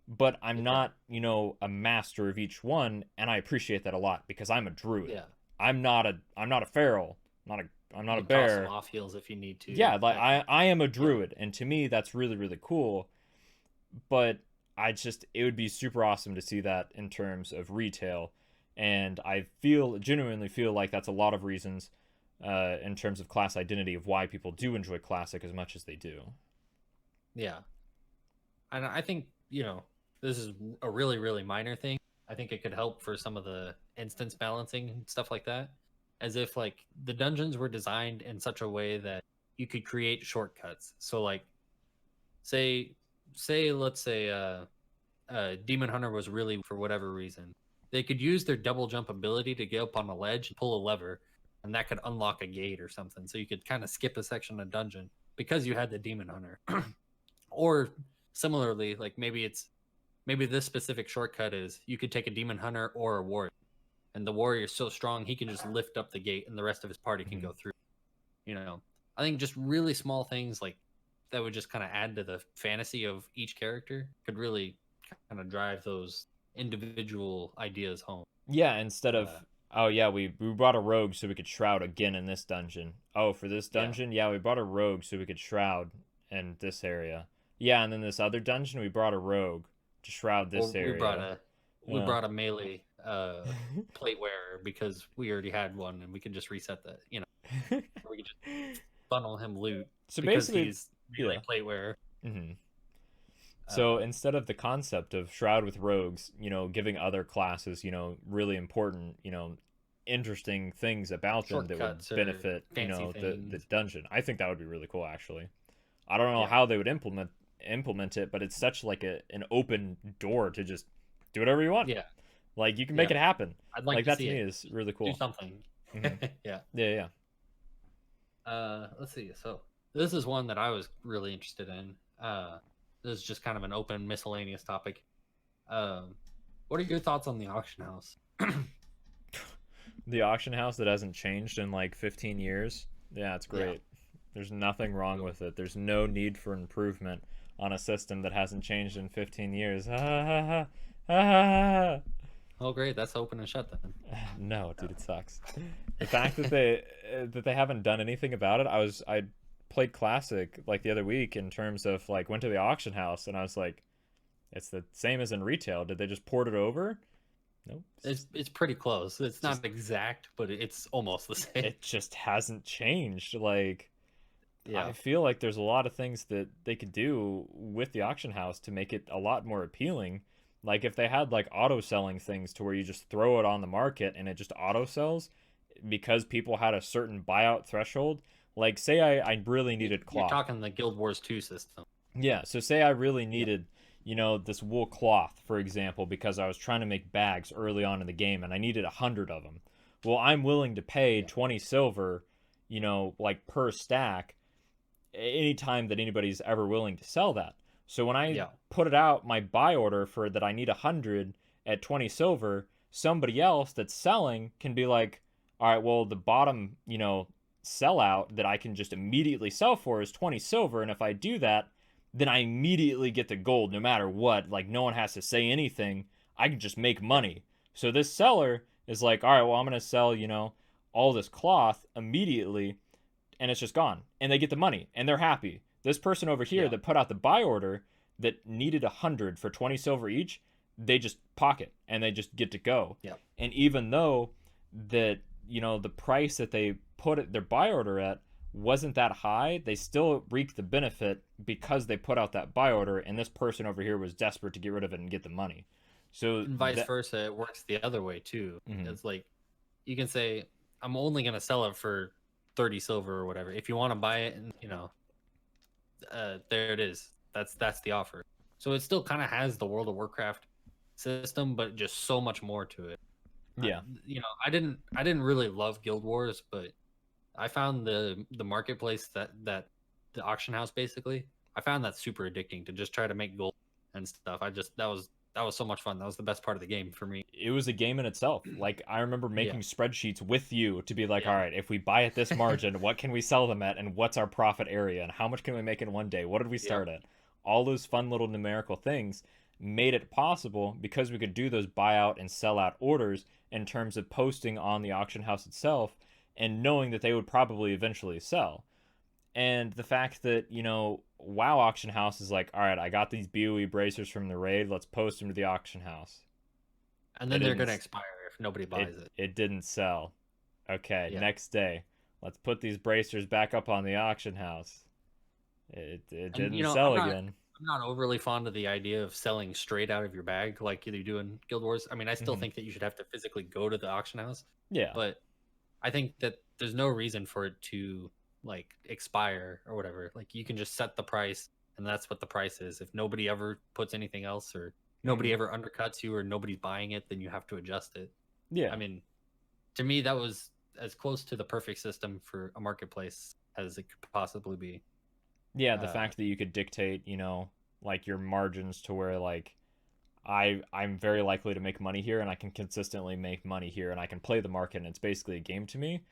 [SPEAKER 1] but I'm
[SPEAKER 2] Yeah.
[SPEAKER 1] not, a master of each one, and I appreciate that a lot because I'm a druid.
[SPEAKER 2] Yeah.
[SPEAKER 1] I'm not a feral. I'm
[SPEAKER 2] You
[SPEAKER 1] not a
[SPEAKER 2] can toss some
[SPEAKER 1] bear.
[SPEAKER 2] off heals if you need to.
[SPEAKER 1] Yeah, like
[SPEAKER 2] That kind
[SPEAKER 1] I am a
[SPEAKER 2] Yeah.
[SPEAKER 1] druid, and to me that's really really cool. But it would be super awesome to see that in terms of retail, and I genuinely feel like that's a lot of reasons, in terms of class identity of why people do enjoy classic as much as they do.
[SPEAKER 2] Yeah. And I think, this is a really, really minor thing. I think it could help for some of the instance balancing and stuff like that. As if like the dungeons were designed in such a way that you could create shortcuts. So like say let's say Demon Hunter was really for whatever reason. They could use their double jump ability to get up on a ledge and pull a lever, and that could unlock a gate or something. So you could kind of skip a section of dungeon because you had the Demon Hunter. Or similarly, like maybe this specific shortcut is you could take a Demon Hunter or a warrior, and the warrior is so strong he can just lift up the gate and the rest of his party can
[SPEAKER 1] Mhm.
[SPEAKER 2] go through. I think just really small things like that would just kind of add to the fantasy of each character could really kind of drive those individual ideas home.
[SPEAKER 1] Yeah, instead of,
[SPEAKER 2] Uh,
[SPEAKER 1] oh yeah, we brought a rogue so we could shroud again in this dungeon. Oh, for this
[SPEAKER 2] yeah,
[SPEAKER 1] dungeon, yeah, we brought a rogue so we could shroud in this area. Yeah, and then this other dungeon, we brought a rogue to shroud this
[SPEAKER 2] or
[SPEAKER 1] area.
[SPEAKER 2] we
[SPEAKER 1] Yeah.
[SPEAKER 2] brought a melee plate wearer because we already had one and we could just reset that. We could just funnel him loot
[SPEAKER 1] So
[SPEAKER 2] because
[SPEAKER 1] basically,
[SPEAKER 2] he's melee
[SPEAKER 1] yeah.
[SPEAKER 2] plate wearer.
[SPEAKER 1] hmm So
[SPEAKER 2] Uh,
[SPEAKER 1] instead of the concept of shroud with rogues, giving other classes, really important, interesting things about them that would
[SPEAKER 2] shortcuts or
[SPEAKER 1] benefit,
[SPEAKER 2] fancy
[SPEAKER 1] the
[SPEAKER 2] things.
[SPEAKER 1] dungeon. I think that would be really cool, actually. I don't know
[SPEAKER 2] Yeah,
[SPEAKER 1] how they would implement it, but it's such like an open door to just do whatever you want.
[SPEAKER 2] yeah,
[SPEAKER 1] Like you can make
[SPEAKER 2] yeah.
[SPEAKER 1] it happen.
[SPEAKER 2] I'd like
[SPEAKER 1] Like
[SPEAKER 2] to
[SPEAKER 1] that to
[SPEAKER 2] see
[SPEAKER 1] me
[SPEAKER 2] it.
[SPEAKER 1] is really
[SPEAKER 2] Do
[SPEAKER 1] cool.
[SPEAKER 2] something.
[SPEAKER 1] hmm
[SPEAKER 2] Yeah.
[SPEAKER 1] Yeah, yeah.
[SPEAKER 2] Let's see. So this is one that I was really interested in. This is just kind of an open miscellaneous topic. Um, what are your thoughts on the auction house?
[SPEAKER 1] The auction house that hasn't changed in like 15 years. Yeah, it's
[SPEAKER 2] Yeah.
[SPEAKER 1] great. There's nothing wrong
[SPEAKER 2] Cool.
[SPEAKER 1] with it. There's no need for improvement on a system that hasn't changed in 15 years. Ha ha ha ha. Ha, ha,
[SPEAKER 2] Oh, great. That's open and shut then.
[SPEAKER 1] ha. No,
[SPEAKER 2] Uh,
[SPEAKER 1] dude, it sucks. The fact that they haven't done anything about it. I played classic like the other week in terms of like went to the auction house and I was like, it's the same as in retail. Did they just port it over? Nope.
[SPEAKER 2] it's pretty close. It's
[SPEAKER 1] Just
[SPEAKER 2] not exact, but it's almost the same.
[SPEAKER 1] it just hasn't changed. Like I
[SPEAKER 2] Yeah.
[SPEAKER 1] feel like there's a lot of things that they could do with the auction house to make it a lot more appealing. Like if they had like auto selling things to where you just throw it on the market and it just auto sells because people had a certain buyout threshold. Like say I really needed
[SPEAKER 2] You're
[SPEAKER 1] cloth.
[SPEAKER 2] talking the Guild Wars 2 system.
[SPEAKER 1] Yeah, so say I really
[SPEAKER 2] Yeah.
[SPEAKER 1] needed, this wool cloth, for example, because I was trying to make bags early on in the game and I needed 100 of them. Well, I'm willing to pay
[SPEAKER 2] Yeah.
[SPEAKER 1] 20 silver, like per stack anytime that anybody's ever willing to sell that. So when I
[SPEAKER 2] Yeah.
[SPEAKER 1] put it out my buy order for that I need 100 at 20 silver, somebody else that's selling can be like, all right, well, the bottom, sellout that I can just immediately sell for is 20 silver. And if I do that, then I immediately get the gold no matter what. Like no one has to say anything. I can just make
[SPEAKER 2] Yeah.
[SPEAKER 1] money. So this seller is like, all right, well, I'm going to sell, all this cloth immediately and it's just gone and they get the money and they're happy. This person over here
[SPEAKER 2] Yeah.
[SPEAKER 1] that put out the buy order that needed 100 for 20 silver each, they just pocket and they just get to go.
[SPEAKER 2] Yeah.
[SPEAKER 1] And even though that, the price that they put their buy order at wasn't that high, they still reaped the benefit because they put out that buy order and this person over here was desperate to get rid of it and get the money. So
[SPEAKER 2] And vice
[SPEAKER 1] that
[SPEAKER 2] versa, it works the other way too.
[SPEAKER 1] mhm.
[SPEAKER 2] It's like you can say, I'm only gonna sell it for 30 silver or whatever. If you want to buy it, and there it is. That's the offer. So it still kind of has the World of Warcraft system, but just so much more to it.
[SPEAKER 1] Yeah.
[SPEAKER 2] I didn't really love Guild Wars, but I found the marketplace that the auction house basically. I found that super addicting to just try to make gold and stuff. That was so much fun. That was the best part of the game for me.
[SPEAKER 1] It was a game in itself. Like I remember
[SPEAKER 2] Yeah.
[SPEAKER 1] making spreadsheets with you to be like,
[SPEAKER 2] Yeah.
[SPEAKER 1] all right, if we buy at this margin, what can we sell them at, and what's our profit area, and how much can we make in one day? What did we
[SPEAKER 2] Yeah.
[SPEAKER 1] start at? All those fun little numerical things made it possible because we could do those buyout and sell out orders in terms of posting on the auction house itself and knowing that they would probably eventually sell. And the fact that, WoW auction house is like, all right, I got these BOE bracers from the raid, let's post them to the auction house.
[SPEAKER 2] And
[SPEAKER 1] It
[SPEAKER 2] then they're
[SPEAKER 1] didn't
[SPEAKER 2] gonna expire if nobody buys it.
[SPEAKER 1] it didn't sell. Okay,
[SPEAKER 2] Yeah.
[SPEAKER 1] next day, let's put these bracers back up on the auction house. It
[SPEAKER 2] And
[SPEAKER 1] didn't sell
[SPEAKER 2] I'm
[SPEAKER 1] again.
[SPEAKER 2] not overly fond of the idea of selling straight out of your bag like you do in Guild Wars. I mean, I still
[SPEAKER 1] Mhm.
[SPEAKER 2] think that you should have to physically go to the auction house,
[SPEAKER 1] Yeah.
[SPEAKER 2] but I think that there's no reason for it to like expire or whatever. Like you can just set the price and that's what the price is. If nobody ever puts anything else or nobody
[SPEAKER 1] Mhm.
[SPEAKER 2] ever undercuts you or nobody's buying it, then you have to adjust it.
[SPEAKER 1] Yeah.
[SPEAKER 2] I mean, to me that was as close to the perfect system for a marketplace as it could possibly be.
[SPEAKER 1] Yeah, the
[SPEAKER 2] Uh
[SPEAKER 1] fact that you could dictate, like your margins to where like I'm very likely to make money here and I can consistently make money here and I can play the market and it's basically a game to me.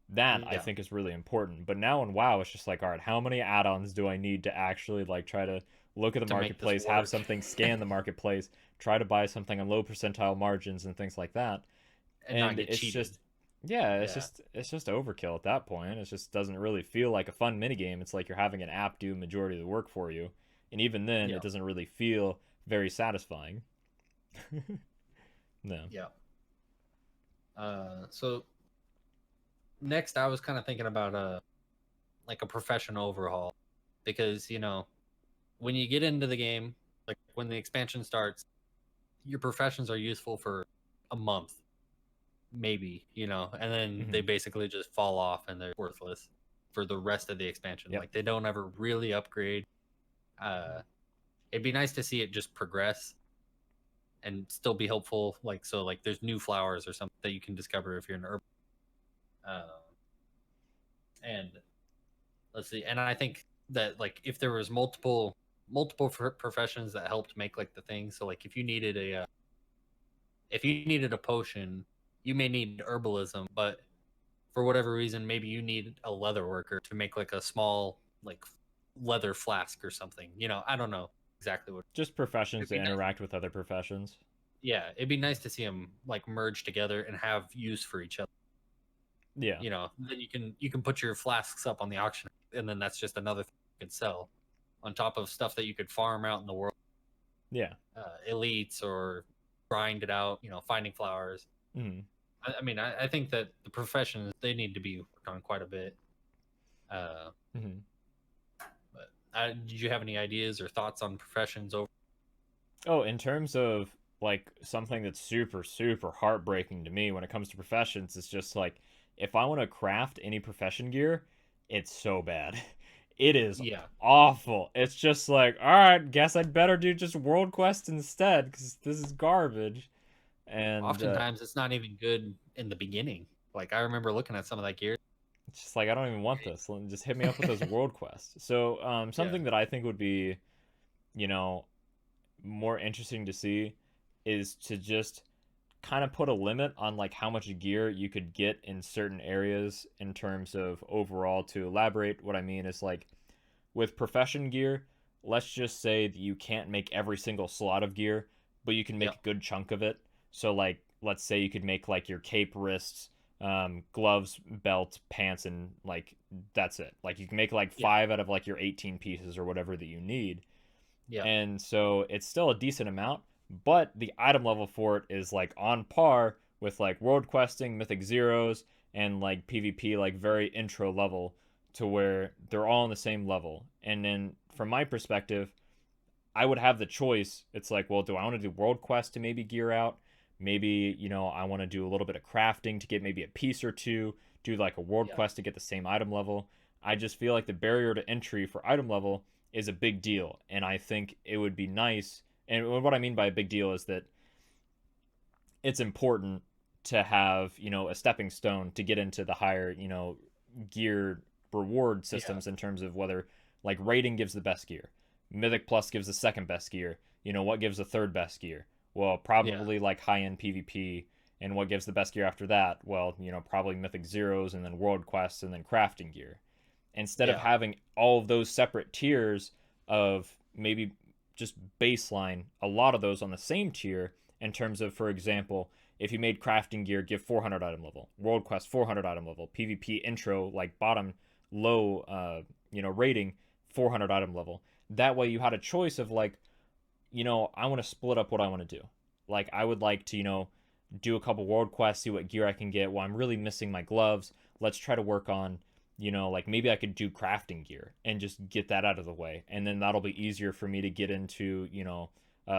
[SPEAKER 1] That I
[SPEAKER 2] Yeah,
[SPEAKER 1] think is really important. But now in WoW, it's just like, all right, how many add-ons do I need to actually like try to look at the
[SPEAKER 2] to make this
[SPEAKER 1] marketplace, have
[SPEAKER 2] work.
[SPEAKER 1] something scan the marketplace, try to buy something on low percentile margins and things like that.
[SPEAKER 2] And not
[SPEAKER 1] And
[SPEAKER 2] get
[SPEAKER 1] it's
[SPEAKER 2] cheated.
[SPEAKER 1] just, yeah,
[SPEAKER 2] Yeah,
[SPEAKER 1] it's just overkill at that point. It just doesn't really feel like a fun minigame. It's like you're having an app do majority of the work for you, and even then,
[SPEAKER 2] yeah,
[SPEAKER 1] it doesn't really feel very satisfying. No.
[SPEAKER 2] yeah. So next, I was kind of thinking about like a profession overhaul, because when you get into the game, like when the expansion starts, your professions are useful for a month, maybe, and then they
[SPEAKER 1] Hmm.
[SPEAKER 2] basically just fall off and they're worthless for the rest of the expansion.
[SPEAKER 1] Yep.
[SPEAKER 2] Like they don't ever really upgrade. Uh, it'd be nice to see it just progress and still be helpful. Like so, like there's new flowers or something that you can discover if you're an herb. Uh, and let's see, and I think that like if there was multiple professions that helped make like the thing. So like if you needed a potion, you may need herbalism, but for whatever reason, maybe you need a leather worker to make like a small like leather flask or something. I don't know exactly what.
[SPEAKER 1] Just professions
[SPEAKER 2] It'd
[SPEAKER 1] that
[SPEAKER 2] be nice.
[SPEAKER 1] interact with other professions.
[SPEAKER 2] Yeah, it'd be nice to see them like merge together and have use for each other.
[SPEAKER 1] Yeah.
[SPEAKER 2] Then you can put your flasks up on the auction, and then that's just another thing you could sell on top of stuff that you could farm out in the world,
[SPEAKER 1] Yeah.
[SPEAKER 2] elites or grind it out. Finding flowers.
[SPEAKER 1] Hmm.
[SPEAKER 2] I mean, I think that the professions they need to be worked on quite a bit. Uh,
[SPEAKER 1] Hmm.
[SPEAKER 2] but did you have any ideas or thoughts on professions over?
[SPEAKER 1] Oh, in terms of like something that's super, super heartbreaking to me when it comes to professions, it's just like if I want to craft any profession gear, it's so bad. It is
[SPEAKER 2] Yeah,
[SPEAKER 1] awful. It's just like, all right, guess I'd better do just World Quest instead because this is garbage. And
[SPEAKER 2] oftentimes it's not even good in the beginning. Like I remember looking at some of that gear.
[SPEAKER 1] it's just like I don't even want this. Just hit me up with those World Quests. So,
[SPEAKER 2] Yeah,
[SPEAKER 1] something that I think would be, you know, more interesting to see is to just kind of put a limit on like how much gear you could get in certain areas in terms of overall. To elaborate, what I mean is like with profession gear, let's just say that you can't make every single slot of gear, but you can
[SPEAKER 2] yeah,
[SPEAKER 1] make a good chunk of it. So like let's say you could make like your cape, wrists, gloves, belt, pants, and like that's it. Like you can make like
[SPEAKER 2] yeah,
[SPEAKER 1] 5 out of like your 18 pieces or whatever that you need.
[SPEAKER 2] yeah,
[SPEAKER 1] And so it's still a decent amount, but the item level for it is like on par with like world questing, mythic zeros, and like PvP, like very intro level, to where they're all on the same level. And then from my perspective, I would have the choice. It's like, well, do I want to do world quest to maybe gear out? Maybe, I want to do a little bit of crafting to get maybe a piece or two, do like a world
[SPEAKER 2] yeah,
[SPEAKER 1] quest to get the same item level. I just feel like the barrier to entry for item level is a big deal. And I think it would be nice. And what I mean by a big deal is that it's important to have, a stepping stone to get into the higher, gear reward
[SPEAKER 2] yeah,
[SPEAKER 1] systems in terms of whether like rating gives the best gear. Mythic Plus gives the second best gear. What gives the third best gear? Well,
[SPEAKER 2] yeah,
[SPEAKER 1] probably like high end PvP. And what gives the best gear after that? Well, probably Mythic Zeros and then World Quests and then crafting gear. Instead of
[SPEAKER 2] yeah,
[SPEAKER 1] having all of those separate tiers of maybe just baseline, a lot of those on the same tier in terms of, for example, if you made crafting gear, give 400 item level, world quest 400 item level, PvP intro like bottom low, rating 400 item level. That way you had a choice of like, I want to split up what I want to do. Like I would like to, do a couple world quests, see what gear I can get. Well, I'm really missing my gloves. Let's try to work on, like maybe I could do crafting gear and just get that out of the way. And then that'll be easier for me to get into,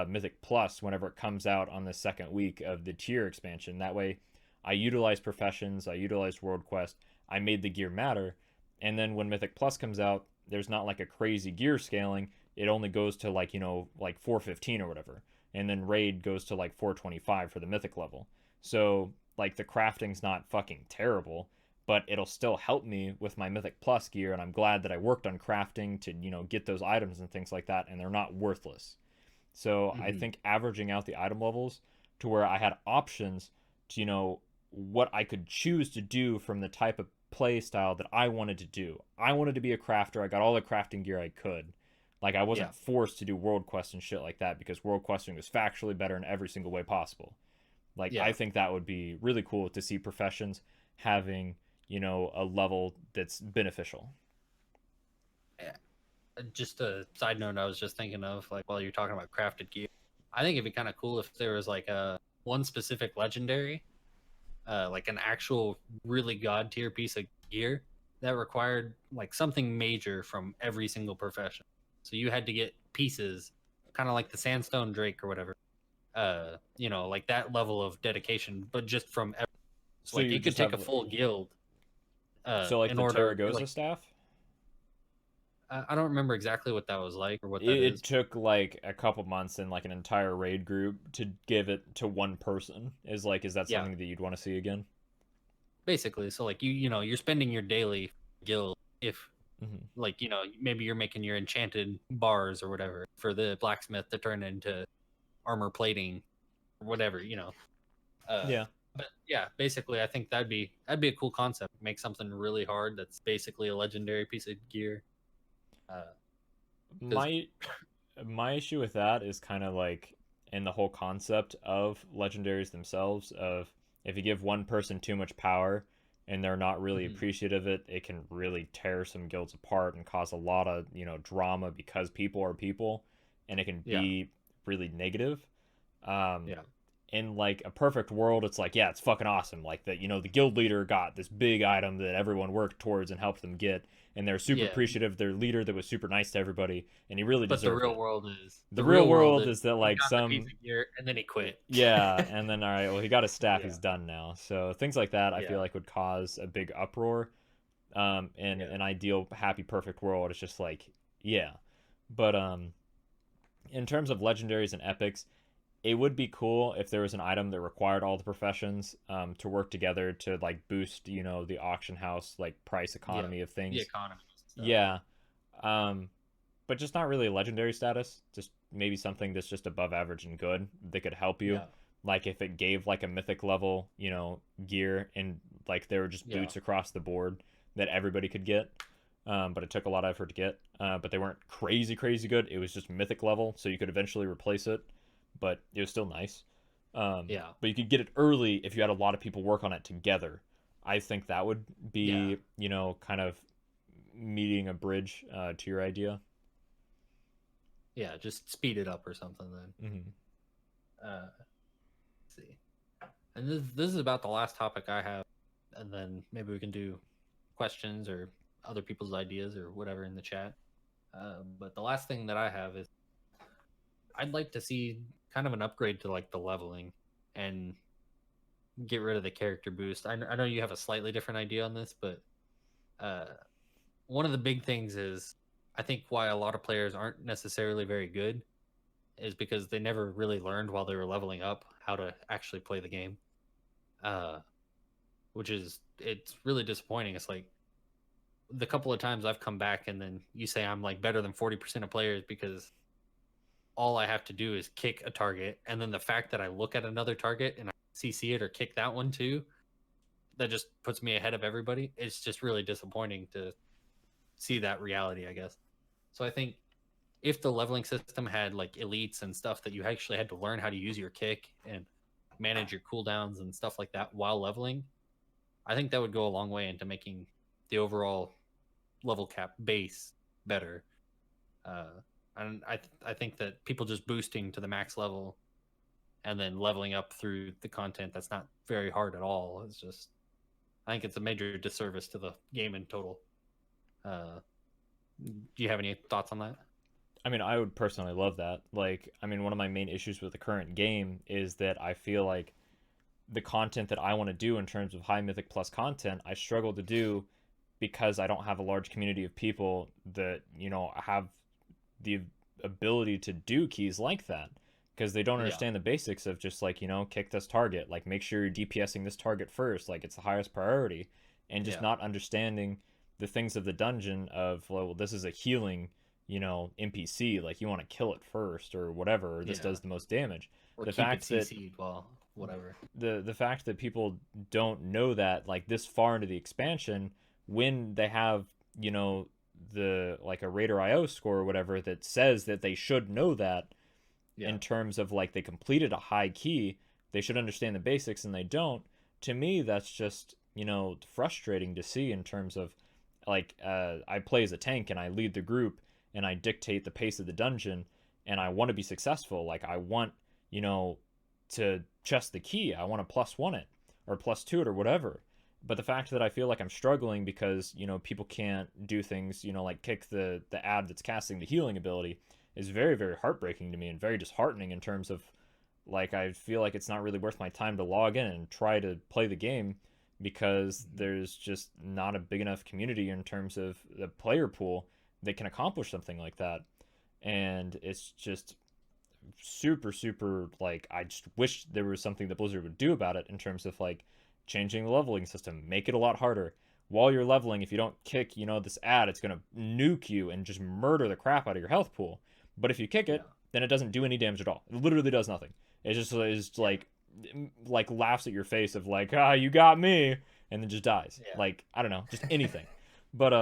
[SPEAKER 1] Mythic Plus whenever it comes out on the second week of the tier expansion. That way I utilize professions, I utilize world quest, I made the gear matter. And then when Mythic Plus comes out, there's not like a crazy gear scaling. It only goes to like, like 415 or whatever. And then raid goes to like 425 for the mythic level. So like the crafting's not fucking terrible, but it'll still help me with my mythic plus gear. And I'm glad that I worked on crafting to, get those items and things like that. And they're not worthless. So I
[SPEAKER 2] hmm,
[SPEAKER 1] think averaging out the item levels to where I had options to, what I could choose to do from the type of play style that I wanted to do. I wanted to be a crafter. I got all the crafting gear I could. Like, I wasn't
[SPEAKER 2] Yeah.
[SPEAKER 1] forced to do world quests and shit like that because world questing was factually better in every single way possible. Like, I
[SPEAKER 2] Yeah.
[SPEAKER 1] think that would be really cool to see professions having, a level that's beneficial.
[SPEAKER 2] Yeah. Just a side note, I was just thinking of, like, while you're talking about crafted gear, I think it'd be kind of cool if there was like a one specific legendary, like an actual really god tier piece of gear that required like something major from every single profession. So you had to get pieces, kind of like the Sandstone Drake or whatever. Like that level of dedication, but just from
[SPEAKER 1] So
[SPEAKER 2] like
[SPEAKER 1] you
[SPEAKER 2] you
[SPEAKER 1] would
[SPEAKER 2] could
[SPEAKER 1] just
[SPEAKER 2] take
[SPEAKER 1] have,
[SPEAKER 2] a full guild,
[SPEAKER 1] so like
[SPEAKER 2] in
[SPEAKER 1] the
[SPEAKER 2] order
[SPEAKER 1] Terragosa
[SPEAKER 2] like
[SPEAKER 1] staff?
[SPEAKER 2] I don't remember exactly what that was like or what that
[SPEAKER 1] It
[SPEAKER 2] is.
[SPEAKER 1] took like a couple months and like an entire raid group to give it to one person. Is that
[SPEAKER 2] Yeah,
[SPEAKER 1] something that you'd want to see again?
[SPEAKER 2] basically. So like you're spending your daily guild if
[SPEAKER 1] Hmm.
[SPEAKER 2] like maybe you're making your enchanted bars or whatever for the blacksmith to turn into armor plating or whatever. Uh,
[SPEAKER 1] Yeah.
[SPEAKER 2] but yeah, basically, I think that'd be a cool concept. Make something really hard that's basically a legendary piece of gear. Because
[SPEAKER 1] My my issue with that is kind of like in the whole concept of legendaries themselves of if you give one person too much power and they're not really appreciative of it, it can really tear some guilds apart and cause a lot of, drama because people are people and it can
[SPEAKER 2] yeah,
[SPEAKER 1] be really negative. Um,
[SPEAKER 2] yeah,
[SPEAKER 1] in like a perfect world, it's like, yeah, it's fucking awesome. Like that, the guild leader got this big item that everyone worked towards and helped them get, and they're super
[SPEAKER 2] yeah.
[SPEAKER 1] appreciative of their leader that was super nice to everybody, and he really
[SPEAKER 2] But the
[SPEAKER 1] deserved
[SPEAKER 2] real
[SPEAKER 1] it.
[SPEAKER 2] world is
[SPEAKER 1] The real world is that
[SPEAKER 2] he
[SPEAKER 1] like
[SPEAKER 2] got the piece
[SPEAKER 1] some,
[SPEAKER 2] of gear and then he quit.
[SPEAKER 1] yeah, and then all right, well he got his staff,
[SPEAKER 2] Yeah,
[SPEAKER 1] he's done now. So things like that, I feel
[SPEAKER 2] yeah,
[SPEAKER 1] like would cause a big uproar. In
[SPEAKER 2] yeah,
[SPEAKER 1] an ideal, happy, perfect world, it's just like, yeah, but in terms of legendaries and epics, it would be cool if there was an item that required all the professions to work together to like boost, the auction house like price
[SPEAKER 2] yeah.
[SPEAKER 1] economy of
[SPEAKER 2] The
[SPEAKER 1] things.
[SPEAKER 2] economy and stuff.
[SPEAKER 1] Yeah, um, but just not really a legendary status. Just maybe something that's just above average and good that could help you.
[SPEAKER 2] Yeah,
[SPEAKER 1] Like if it gave like a mythic level, gear and like there were just
[SPEAKER 2] yeah,
[SPEAKER 1] boots across the board that everybody could get. But it took a lot of effort to get. But they weren't crazy, crazy good. It was just mythic level, so you could eventually replace it. But it was still nice.
[SPEAKER 2] yeah,
[SPEAKER 1] But you could get it early if you had a lot of people work on it together. I think that would
[SPEAKER 2] yeah,
[SPEAKER 1] be, kind of meeting a bridge to your idea.
[SPEAKER 2] yeah. Just speed it up or something then.
[SPEAKER 1] Hmm.
[SPEAKER 2] Let's see. And this is about the last topic I have, and then maybe we can do questions or other people's ideas or whatever in the chat. But the last thing that I have is I'd like to see kind of an upgrade to like the leveling and get rid of the character boost. I know you have a slightly different idea on this, but uh, one of the big things is I think why a lot of players aren't necessarily very good is because they never really learned while they were leveling up how to actually play the game. Uh, which is it's really disappointing. It's like the couple of times I've come back and then you say I'm like better than 40% of players because all I have to do is kick a target, and then the fact that I look at another target and I CC it or kick that one too, that just puts me ahead of everybody. It's just really disappointing to see that reality, I guess. So I think if the leveling system had like elites and stuff that you actually had to learn how to use your kick and manage your cooldowns and stuff like that while leveling, I think that would go a long way into making the overall level cap base better. Uh, and I think that people just boosting to the max level and then leveling up through the content that's not very hard at all is just I think it's a major disservice to the game in total. Do you have any thoughts on that?
[SPEAKER 1] I mean, I would personally love that. Like, I mean, one of my main issues with the current game is that I feel like the content that I want to do in terms of high mythic plus content, I struggle to do because I don't have a large community of people that, have the ability to do keys like that because they don't
[SPEAKER 2] Yeah,
[SPEAKER 1] understand the basics of just like, kick this target, like make sure you're DPSing this target first, like it's the highest priority, and just
[SPEAKER 2] yeah,
[SPEAKER 1] not understanding the things of the dungeon of, well, this is a healing, NPC, like you want to kill it first or whatever, or this
[SPEAKER 2] yeah.
[SPEAKER 1] does the most damage.
[SPEAKER 2] Or
[SPEAKER 1] The
[SPEAKER 2] keep it
[SPEAKER 1] fact that
[SPEAKER 2] CC'd while whatever.
[SPEAKER 1] the fact that people don't know that like this far into the expansion, when they have, you know, the like a Raider IO score or whatever that says that they should know that
[SPEAKER 2] Yeah.
[SPEAKER 1] in terms of like they completed a high key, they should understand the basics and they don't. To me, that's just, you know, frustrating to see in terms of like I play as a tank and I lead the group and I dictate the pace of the dungeon and I want to be successful. Like I want, you know, to chest the key. I want to plus one it or plus two it or whatever. But the fact that I feel like I'm struggling because, you know, people can't do things, you know, like kick the ad that's casting the healing ability is very, very heartbreaking to me and very disheartening in terms of like I feel like it's not really worth my time to log in and try to play the game because there's just not a big enough community in terms of the player pool that can accomplish something like that. And it's just super, super like I just wish there was something that Blizzard would do about it in terms of like changing the leveling system, make it a lot harder. While you're leveling, if you don't kick, you know, this ad, it's gonna nuke you and just murder the crap out of your health pool. But if you kick
[SPEAKER 2] Yeah.
[SPEAKER 1] it, then it doesn't do any damage at all. It literally does nothing. It just is like laughs at your face of like, ah, you got me, and then just dies.
[SPEAKER 2] Yeah.
[SPEAKER 1] Like I don't know, just anything. But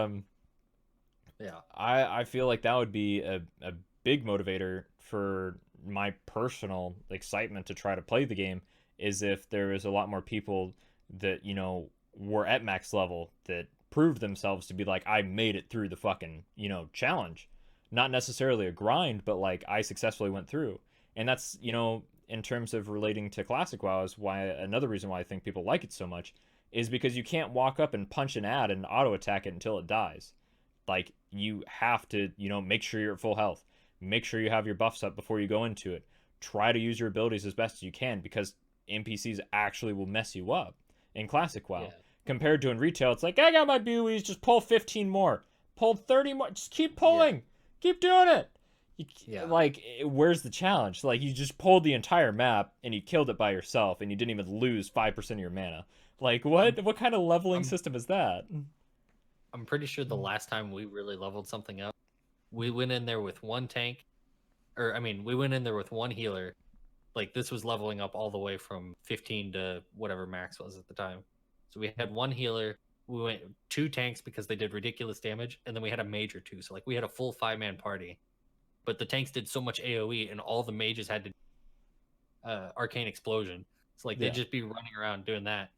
[SPEAKER 2] Yeah.
[SPEAKER 1] I feel like that would be a big motivator for my personal excitement to try to play the game is if there was a lot more people that, you know, were at max level that proved themselves to be like, I made it through the fucking, you know, challenge. Not necessarily a grind, but like I successfully went through. And that's, you know, in terms of relating to classic WoW is why another reason why I think people like it so much is because you can't walk up and punch an ad and auto attack it until it dies. Like you have to, you know, make sure you're at full health. Make sure you have your buffs up before you go into it. Try to use your abilities as best as you can because NPCs actually will mess you up in classic WoW.
[SPEAKER 2] Yeah.
[SPEAKER 1] Compared to in retail, it's like I got my buoys, just pull 15 more, pull 30 more, just keep
[SPEAKER 2] Yeah.
[SPEAKER 1] pulling, keep doing it. You,
[SPEAKER 2] Yeah.
[SPEAKER 1] like, where's the challenge? Like, you just pulled the entire map and you killed it by yourself, and you didn't even lose 5% of your mana. Like, what? What kind of leveling
[SPEAKER 2] I'm
[SPEAKER 1] system is that?
[SPEAKER 2] I'm pretty sure the last time we really leveled something up, we went in there with one tank, or I mean, we went in there with one healer. Like this was leveling up all the way from 15 to whatever max was at the time. So we had one healer, we went two tanks because they did ridiculous damage, and then we had a mage or two. So like we had a full 5-man party, but the tanks did so much AOE, and all the mages had to arcane explosion. So like they'd
[SPEAKER 1] Yeah.
[SPEAKER 2] just be running around doing that.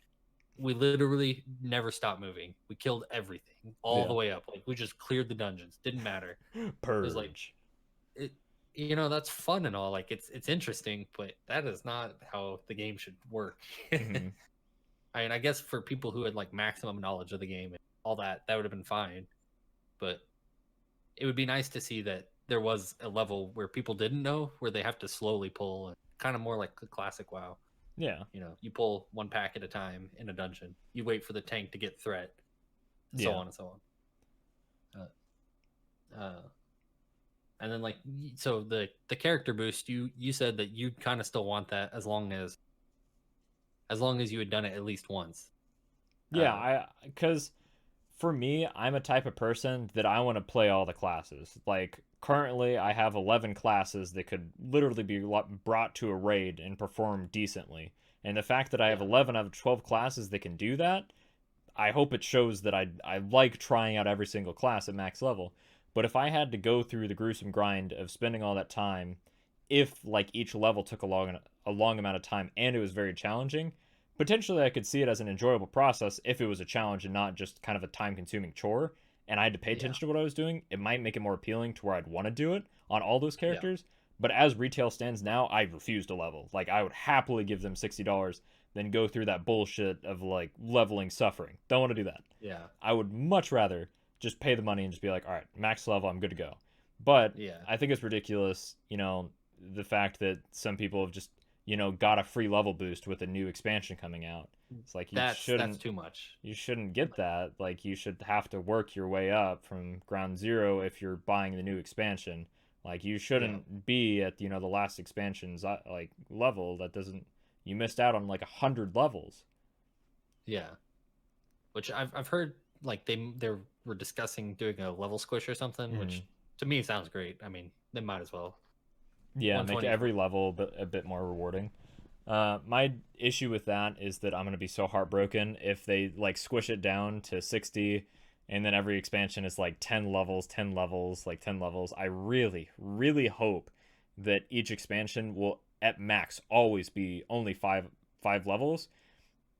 [SPEAKER 2] We literally never stopped moving. We killed everything all
[SPEAKER 1] Yeah.
[SPEAKER 2] the way up. Like we just cleared the dungeons. Didn't matter. It was like
[SPEAKER 1] Purge.
[SPEAKER 2] it. You know, that's fun and all. Like it's interesting, but that is not how the game should work.
[SPEAKER 1] Mhm.
[SPEAKER 2] I mean, I guess for people who had like maximum knowledge of the game and all that, that would have been fine. But it would be nice to see that there was a level where people didn't know, where they have to slowly pull, and kind of more like the classic WoW.
[SPEAKER 1] Yeah.
[SPEAKER 2] You know, you pull one pack at a time in a dungeon. You wait for the tank to get threat, so
[SPEAKER 1] Yeah.
[SPEAKER 2] on and so on. And then like so the character boost, you said that you kind of still want that as long as you had done it at least once.
[SPEAKER 1] Yeah,
[SPEAKER 2] Uh,
[SPEAKER 1] because for me, I'm a type of person that I want to play all the classes. Like currently, I have 11 classes that could literally be brought to a raid and perform decently. And the fact that I have
[SPEAKER 2] yeah,
[SPEAKER 1] 11 out of 12 classes that can do that, I hope it shows that I like trying out every single class at max level. But if I had to go through the gruesome grind of spending all that time, if like each level took a long amount of time and it was very challenging, potentially I could see it as an enjoyable process if it was a challenge and not just kind of a time consuming chore and I had to pay
[SPEAKER 2] yeah,
[SPEAKER 1] attention to what I was doing. It might make it more appealing to where I'd want to do it on all those
[SPEAKER 2] yeah,
[SPEAKER 1] characters. But as retail stands now, I refuse to level. Like I would happily give them $60 than go through that bullshit of like leveling suffering. Don't want to do that.
[SPEAKER 2] yeah,
[SPEAKER 1] I would much rather just pay the money and just be like, all right, max level, I'm good to go. But
[SPEAKER 2] yeah.
[SPEAKER 1] I think it's ridiculous, you know, the fact that some people have just, you know, got a free level boost with a new expansion coming out. It's like
[SPEAKER 2] That's too much.
[SPEAKER 1] you shouldn't get that. Like you should have to work your way up from ground zero if you're buying the new expansion. Like you
[SPEAKER 2] Yeah,
[SPEAKER 1] shouldn't be at, you know, the last expansion's like level that doesn't you missed out on like 100 levels.
[SPEAKER 2] yeah. Which I've heard like they were discussing doing a level squish or something,
[SPEAKER 1] Mm.
[SPEAKER 2] which to me sounds great. I mean, they might as well.
[SPEAKER 1] Yeah, make
[SPEAKER 2] 120
[SPEAKER 1] every level a bit more rewarding. My issue with that is that I'm gonna be so heartbroken if they like squish it down to 60 and then every expansion is like 10 levels, 10 levels, like 10 levels. I really, really hope that each expansion will at max always be only five levels,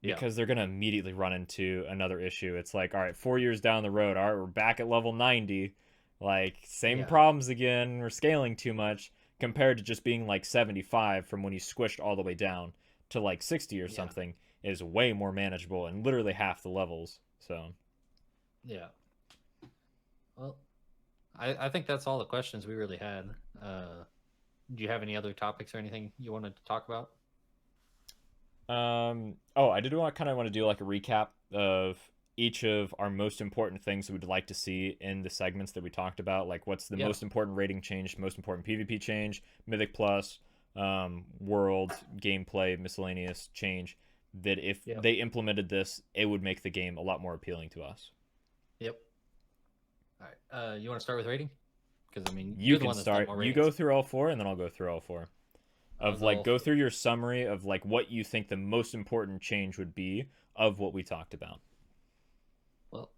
[SPEAKER 2] Yeah.
[SPEAKER 1] because they're gonna immediately run into another issue. It's like, all right, 4 years down the road, all right, we're back at level 90, like same
[SPEAKER 2] Yeah.
[SPEAKER 1] problems again. We're scaling too much compared to just being like 75 from when you squished all the way down to like 60 or
[SPEAKER 2] Yeah.
[SPEAKER 1] something is way more manageable and literally half the levels. So
[SPEAKER 2] Yeah. Well, I think that's all the questions we really had. Do you have any other topics or anything you wanted to talk about?
[SPEAKER 1] oh, I did want to do like a recap of each of our most important things that we'd like to see in the segments that we talked about. Like, what's the
[SPEAKER 2] Yeah.
[SPEAKER 1] most important rating change, most important PvP change, Mythic Plus, world, gameplay, miscellaneous change, that if
[SPEAKER 2] Yep.
[SPEAKER 1] they implemented this, it would make the game a lot more appealing to us.
[SPEAKER 2] Yep. All right. You want to start with rating? Because I mean,
[SPEAKER 1] You
[SPEAKER 2] you're the
[SPEAKER 1] can
[SPEAKER 2] one that's done
[SPEAKER 1] start.
[SPEAKER 2] more
[SPEAKER 1] You
[SPEAKER 2] ratings.
[SPEAKER 1] go through all four, and then I'll go through all four.
[SPEAKER 2] I'll
[SPEAKER 1] Of like, go
[SPEAKER 2] go.
[SPEAKER 1] through your summary of like what you think the most important change would be of what we talked about.
[SPEAKER 2] Well,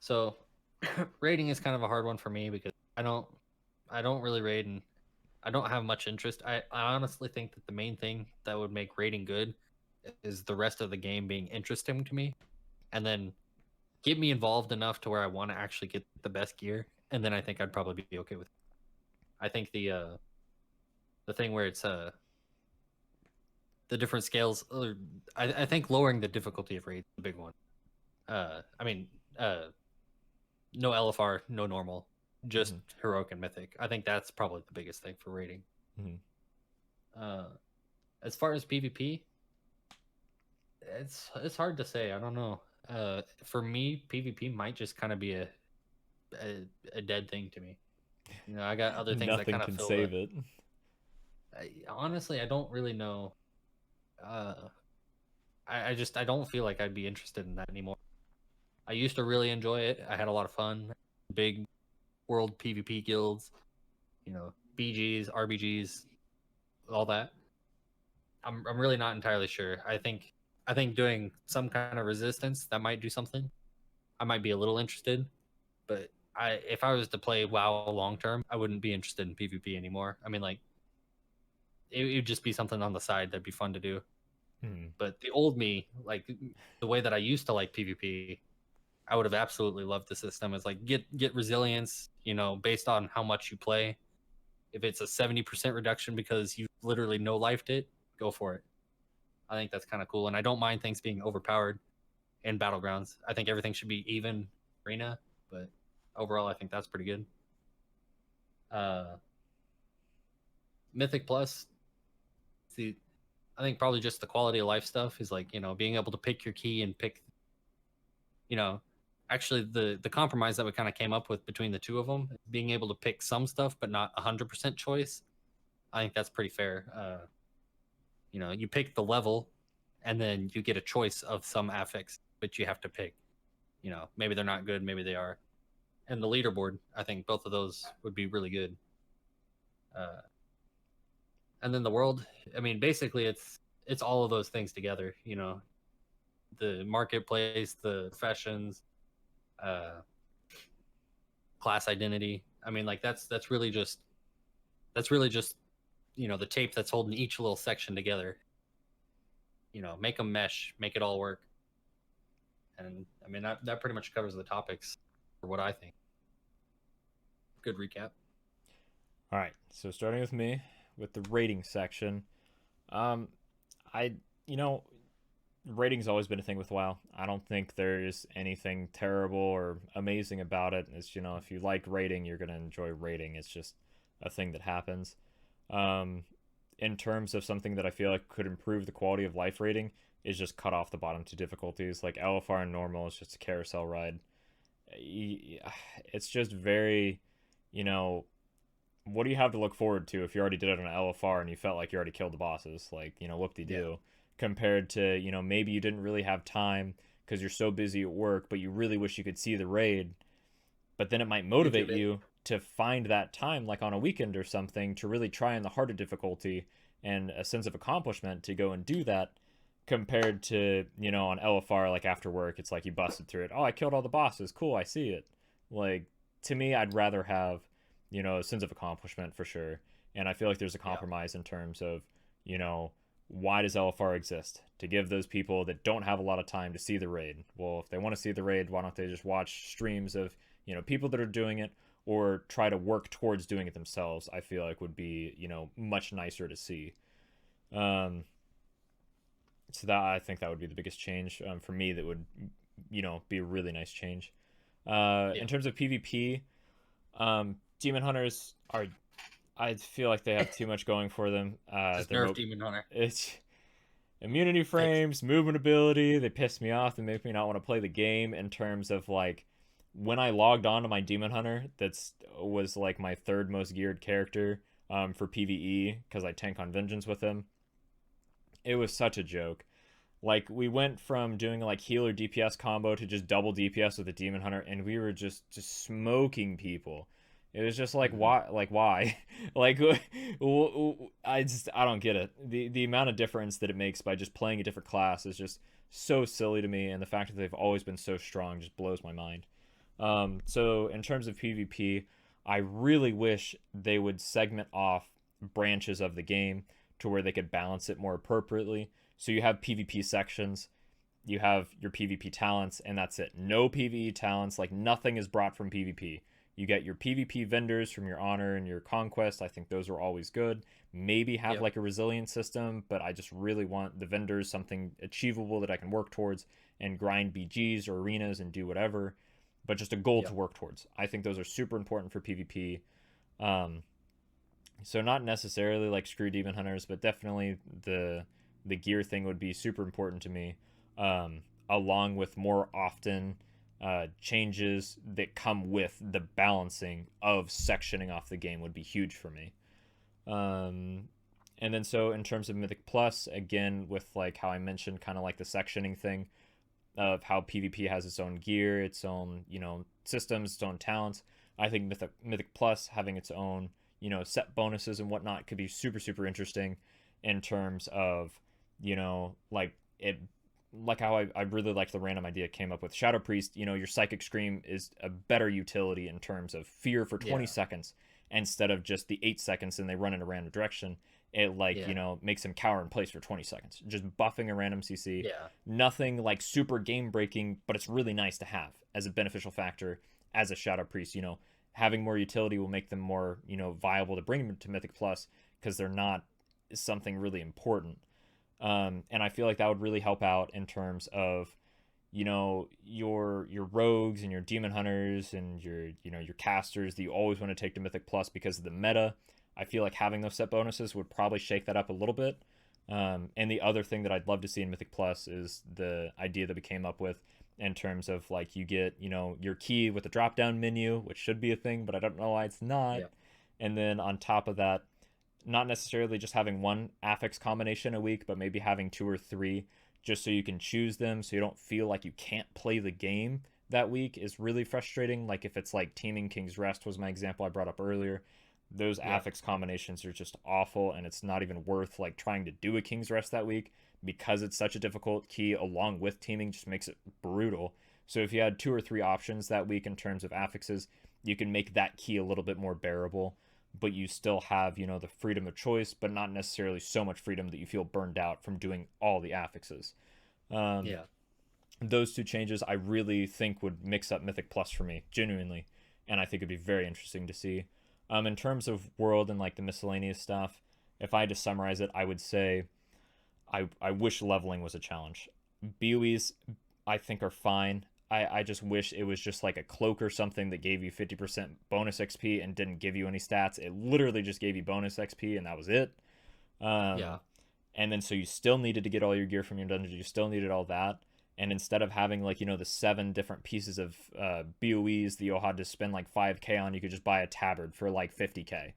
[SPEAKER 2] so rating is kind of a hard one for me because I don't really rate and I don't have much interest. I honestly think that the main thing that would make rating good is the rest of the game being interesting to me, and then get me involved enough to where I want to actually get the best gear, and then I think I'd probably be okay with it. I think the thing where it's the different scales, I think lowering the difficulty of raid is a big one. I mean, no LFR, no normal, just
[SPEAKER 1] Mm-hmm.
[SPEAKER 2] heroic and mythic. I think that's probably the biggest thing for rating.
[SPEAKER 1] Mm-hmm.
[SPEAKER 2] Uh, as far as PvP, it's hard to say. I don't know. For me, PvP might just kind of be a dead thing to me. You know, I got other things that
[SPEAKER 1] Nothing
[SPEAKER 2] kind of
[SPEAKER 1] can
[SPEAKER 2] fill the.
[SPEAKER 1] save it.
[SPEAKER 2] Honestly, I don't really know. Uh, I don't feel like I'd be interested in that anymore. I used to really enjoy it. I had a lot of fun. Big world PvP guilds, you know, BGs, RBGs, all that. I'm really not entirely sure. I think doing some kind of resistance that might do something. I might be a little interested, but I if I was to play WoW long term, I wouldn't be interested in PvP anymore. I mean, like it would just be something on the side that'd be fun to do.
[SPEAKER 1] Hmm.
[SPEAKER 2] But the old me, like the way that I used to like PvP, I would have absolutely loved the system. It's like get resilience, you know, based on how much you play. If it's a 70% reduction because you literally no lifed it, go for it. I think that's kind of cool, and I don't mind things being overpowered in battlegrounds. I think everything should be even arena, but overall, I think that's pretty good. Uh, Mythic Plus, see, I think probably just the quality of life stuff is like, you know, being able to pick your key and pick, you know, actually the compromise that we kind of came up with between the two of them, being able to pick some stuff but not 100% choice. I think that's pretty fair. You know, you pick the level, and then you get a choice of some affix, but you have to pick. You know, maybe they're not good, maybe they are. And the leaderboard, I think both of those would be really good. Uh, and then the world, I mean, basically, it's all of those things together. You know, the marketplace, the professions, uh, class identity. I mean, like that's really just you know the tape that's holding each little section together. You know, make them mesh, make it all work. And I mean that pretty much covers the topics for what I think. Good recap.
[SPEAKER 1] All right, so starting with me with the rating section. Um, I you know rating's always been a thing with WoW. I don't think there's anything terrible or amazing about it. It's, if you like rating, you're gonna enjoy rating. It's just a thing that happens. Um, in terms of something that I feel like could improve the quality of life rating is just cut off the bottom two difficulties. Like LFR and normal is just a carousel ride. It's just very, you know, what do you have to look forward to if you already did it on LFR and you felt like you already killed the bosses? Like, whoop de
[SPEAKER 2] Yeah.
[SPEAKER 1] doo. Compared to, maybe you didn't really have time because you're so busy at work, but you really wish you could see the raid. But then it might motivate
[SPEAKER 2] YouTube it.
[SPEAKER 1] you to find that time, like on a weekend or something, to really try on the harder difficulty and a sense of accomplishment to go and do that. compared to, on LFR, like after work, it's like you busted through it. Oh, I killed all the bosses. Cool, I see it. Like, to me, I'd rather have, a sense of accomplishment for sure. And I feel like there's a
[SPEAKER 2] Yeah.
[SPEAKER 1] compromise in terms of, you know, why does LFR exist? To give those people that don't have a lot of time to see the raid. Well, if they want to see the raid, why don't they just watch streams of, people that are doing it, or try to work towards doing it themselves? I feel like would be, much nicer to see. Um, so that, I think that would be the biggest change for me. That would, be a really nice change.
[SPEAKER 2] Yeah.
[SPEAKER 1] In terms of PvP, Demon Hunters are. I feel like they have too much going for them.
[SPEAKER 2] Just nerf Demon Hunter.
[SPEAKER 1] It's immunity
[SPEAKER 2] Fix.
[SPEAKER 1] frames, movement ability. They piss me off and make me not want to play the game. In terms of like, when I logged on to my Demon Hunter, that's was like my third most geared character for PvE, because I tank on Vengeance with him. It was such a joke. Like, we went from doing like healer DPS combo to just double DPS with the Demon Hunter, and we were just smoking people. It was just like,
[SPEAKER 2] Mhm.
[SPEAKER 1] why? Like, why? Like, I don't get it. The amount of difference that it makes by just playing a different class is just so silly to me, and the fact that they've always been so strong just blows my mind. So in terms of PvP, I really wish they would segment off branches of the game to where they could balance it more appropriately. So you have PvP sections, you have your PvP talents, and that's it. No PvE talents, like nothing is brought from PvP. You get your PvP vendors from your honor and your conquest. I think those are always good. Maybe have
[SPEAKER 2] Yep.
[SPEAKER 1] like a resilience system, but I just really want the vendors something achievable that I can work towards and grind BGs or arenas and do whatever, but just a goal to
[SPEAKER 2] Yep.
[SPEAKER 1] work towards. I think those are super important for PvP. Um, so not necessarily like screw demon hunters, but definitely the gear thing would be super important to me. Along with more often changes that come with the balancing of sectioning off the game would be huge for me. Um, and then so in terms of Mythic Plus, again with like how I mentioned, kind of like the sectioning thing of how PvP has its own gear, its own systems, its own talents. I think Mythic Plus having its own set bonuses and whatnot could be super super interesting in terms of like it, like how I really liked the random idea came up with Shadow Priest. Your Psychic Scream is a better utility in terms of fear for 20
[SPEAKER 2] Yeah.
[SPEAKER 1] seconds instead of just the 8 seconds and they run in a random direction. It like
[SPEAKER 2] Yeah.
[SPEAKER 1] makes him cower in place for 20 seconds, just buffing a random CC.
[SPEAKER 2] Yeah.
[SPEAKER 1] Nothing like super game breaking, but it's really nice to have as a beneficial factor as a Shadow Priest. Having more utility will make them more viable to bring them to Mythic Plus, because they're not something really important. And I feel like that would really help out in terms of your rogues and your demon hunters and your casters that you always want to take to Mythic Plus because of the meta. I feel like having those set bonuses would probably shake that up a little bit. And the other thing that I'd love to see in Mythic Plus is the idea that we came up with in terms of like you get your key with the drop down menu, which should be a thing, but I don't know why it's not.
[SPEAKER 2] Yeah.
[SPEAKER 1] And then on top of that, not necessarily just having one affix combination a week, but maybe having two or three, just so you can choose them, so you don't feel like you can't play the game that week is really frustrating. Like if it's like Teaming King's Rest was my example I brought up earlier. Those
[SPEAKER 2] Yeah.
[SPEAKER 1] affix combinations are just awful, and it's not even worth like trying to do a King's Rest that week because it's such a difficult key. Along with teaming, just makes it brutal. So if you had two or three options that week in terms of affixes, you can make that key a little bit more bearable, but you still have the freedom of choice, but not necessarily so much freedom that you feel burned out from doing all the affixes. um,
[SPEAKER 2] Yeah.
[SPEAKER 1] those two changes I really think would mix up Mythic Plus for me genuinely, and I think it'd be very interesting to see. In terms of world and like the miscellaneous stuff, if I had to summarize it, I would say I wish leveling was a challenge. BOEs I think are fine. I just wish it was just like a cloak or something that gave you 50% bonus XP and didn't give you any stats. It literally just gave you bonus XP and that was it.
[SPEAKER 2] Yeah.
[SPEAKER 1] Um, and then so you still needed to get all your gear from your dungeon. You still needed all that. And instead of having like the seven different pieces of BOEs that you'll have to spend like 5K on, you could just buy a tabard for like 50K,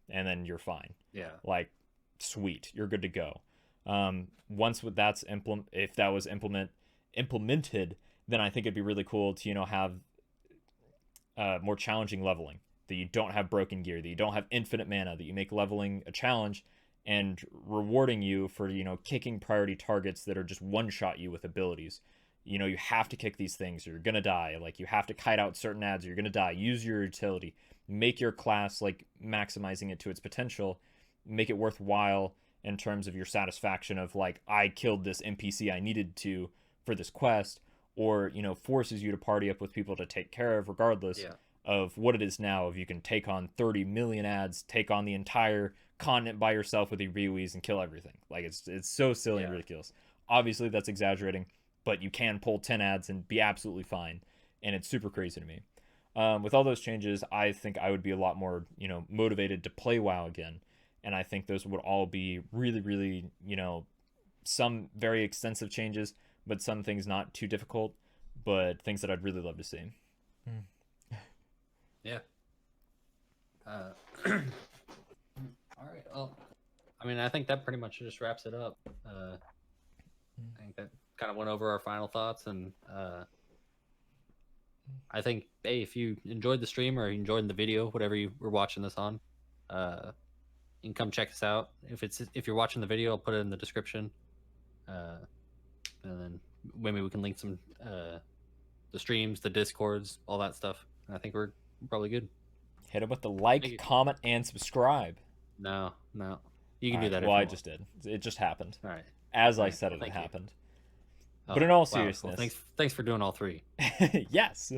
[SPEAKER 1] and then you're fine.
[SPEAKER 2] Yeah.
[SPEAKER 1] Like, sweet, you're good to go. Once with that's if that was implemented, then I think it'd be really cool to have more challenging leveling. That you don't have broken gear, that you don't have infinite mana, that you make leveling a challenge, and rewarding you for, kicking priority targets that are just one shot you with abilities. You have to kick these things or you're gonna die. Like, you have to kite out certain ads or you're gonna die. Use your utility. Make your class, like, maximizing it to its potential. Make it worthwhile in terms of your satisfaction of, like, I killed this NPC I needed to for this quest, or, forces you to party up with people to take care of, regardless
[SPEAKER 2] Yeah.
[SPEAKER 1] of what it is now. If you can take on 30 million ads, take on the entire continent by yourself with your BWEs and kill everything. Like, it's so silly and
[SPEAKER 2] Yeah.
[SPEAKER 1] ridiculous. Obviously, that's exaggerating, but you can pull 10 ads and be absolutely fine, and it's super crazy to me. With all those changes, I think I would be a lot more, motivated to play WoW again, and I think those would all be really, really, some very extensive changes, but some things not too difficult, but things that I'd really love to see.
[SPEAKER 2] Yeah. All right. Well, I mean, I think that pretty much just wraps it up. I think that kind of went over our final thoughts, and I think, hey, if you enjoyed the stream or enjoyed the video, whatever you were watching this on, you can come check us out. If you're watching the video, I'll put it in the description, and then maybe we can link some the streams, the discords, all that stuff. And I think we're probably good.
[SPEAKER 1] Hit them with the
[SPEAKER 2] Thank
[SPEAKER 1] like,
[SPEAKER 2] you.
[SPEAKER 1] comment, and subscribe.
[SPEAKER 2] No, you can
[SPEAKER 1] All
[SPEAKER 2] do
[SPEAKER 1] right.
[SPEAKER 2] that.
[SPEAKER 1] Well,
[SPEAKER 2] if you
[SPEAKER 1] I
[SPEAKER 2] want.
[SPEAKER 1] just did. It just happened.
[SPEAKER 2] All right.
[SPEAKER 1] As
[SPEAKER 2] All
[SPEAKER 1] I
[SPEAKER 2] right.
[SPEAKER 1] said
[SPEAKER 2] Well,
[SPEAKER 1] it
[SPEAKER 2] thank you.
[SPEAKER 1] happened.
[SPEAKER 2] Oh,
[SPEAKER 1] But in all
[SPEAKER 2] wow.
[SPEAKER 1] seriousness,
[SPEAKER 2] Well, thanks for doing all three.
[SPEAKER 1] yes.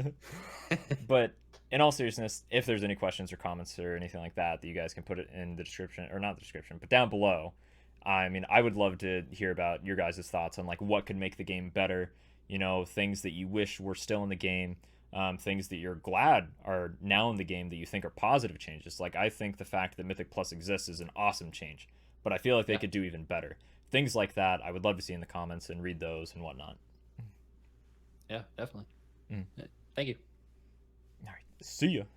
[SPEAKER 1] But in all seriousness, if there's any questions or comments or anything like that, that you guys can put it in the description, or not the description, but down below. I mean, I would love to hear about your guys' thoughts on, like, what could make the game better. Things that you wish were still in the game, things that you're glad are now in the game that you think are positive changes. Like, I think the fact that Mythic Plus exists is an awesome change, but I feel like they
[SPEAKER 2] Yeah.
[SPEAKER 1] could do even better. Things like that, I would love to see in the comments and read those and whatnot.
[SPEAKER 2] Yeah, definitely.
[SPEAKER 1] Mm.
[SPEAKER 2] Thank you.
[SPEAKER 1] All right. See ya.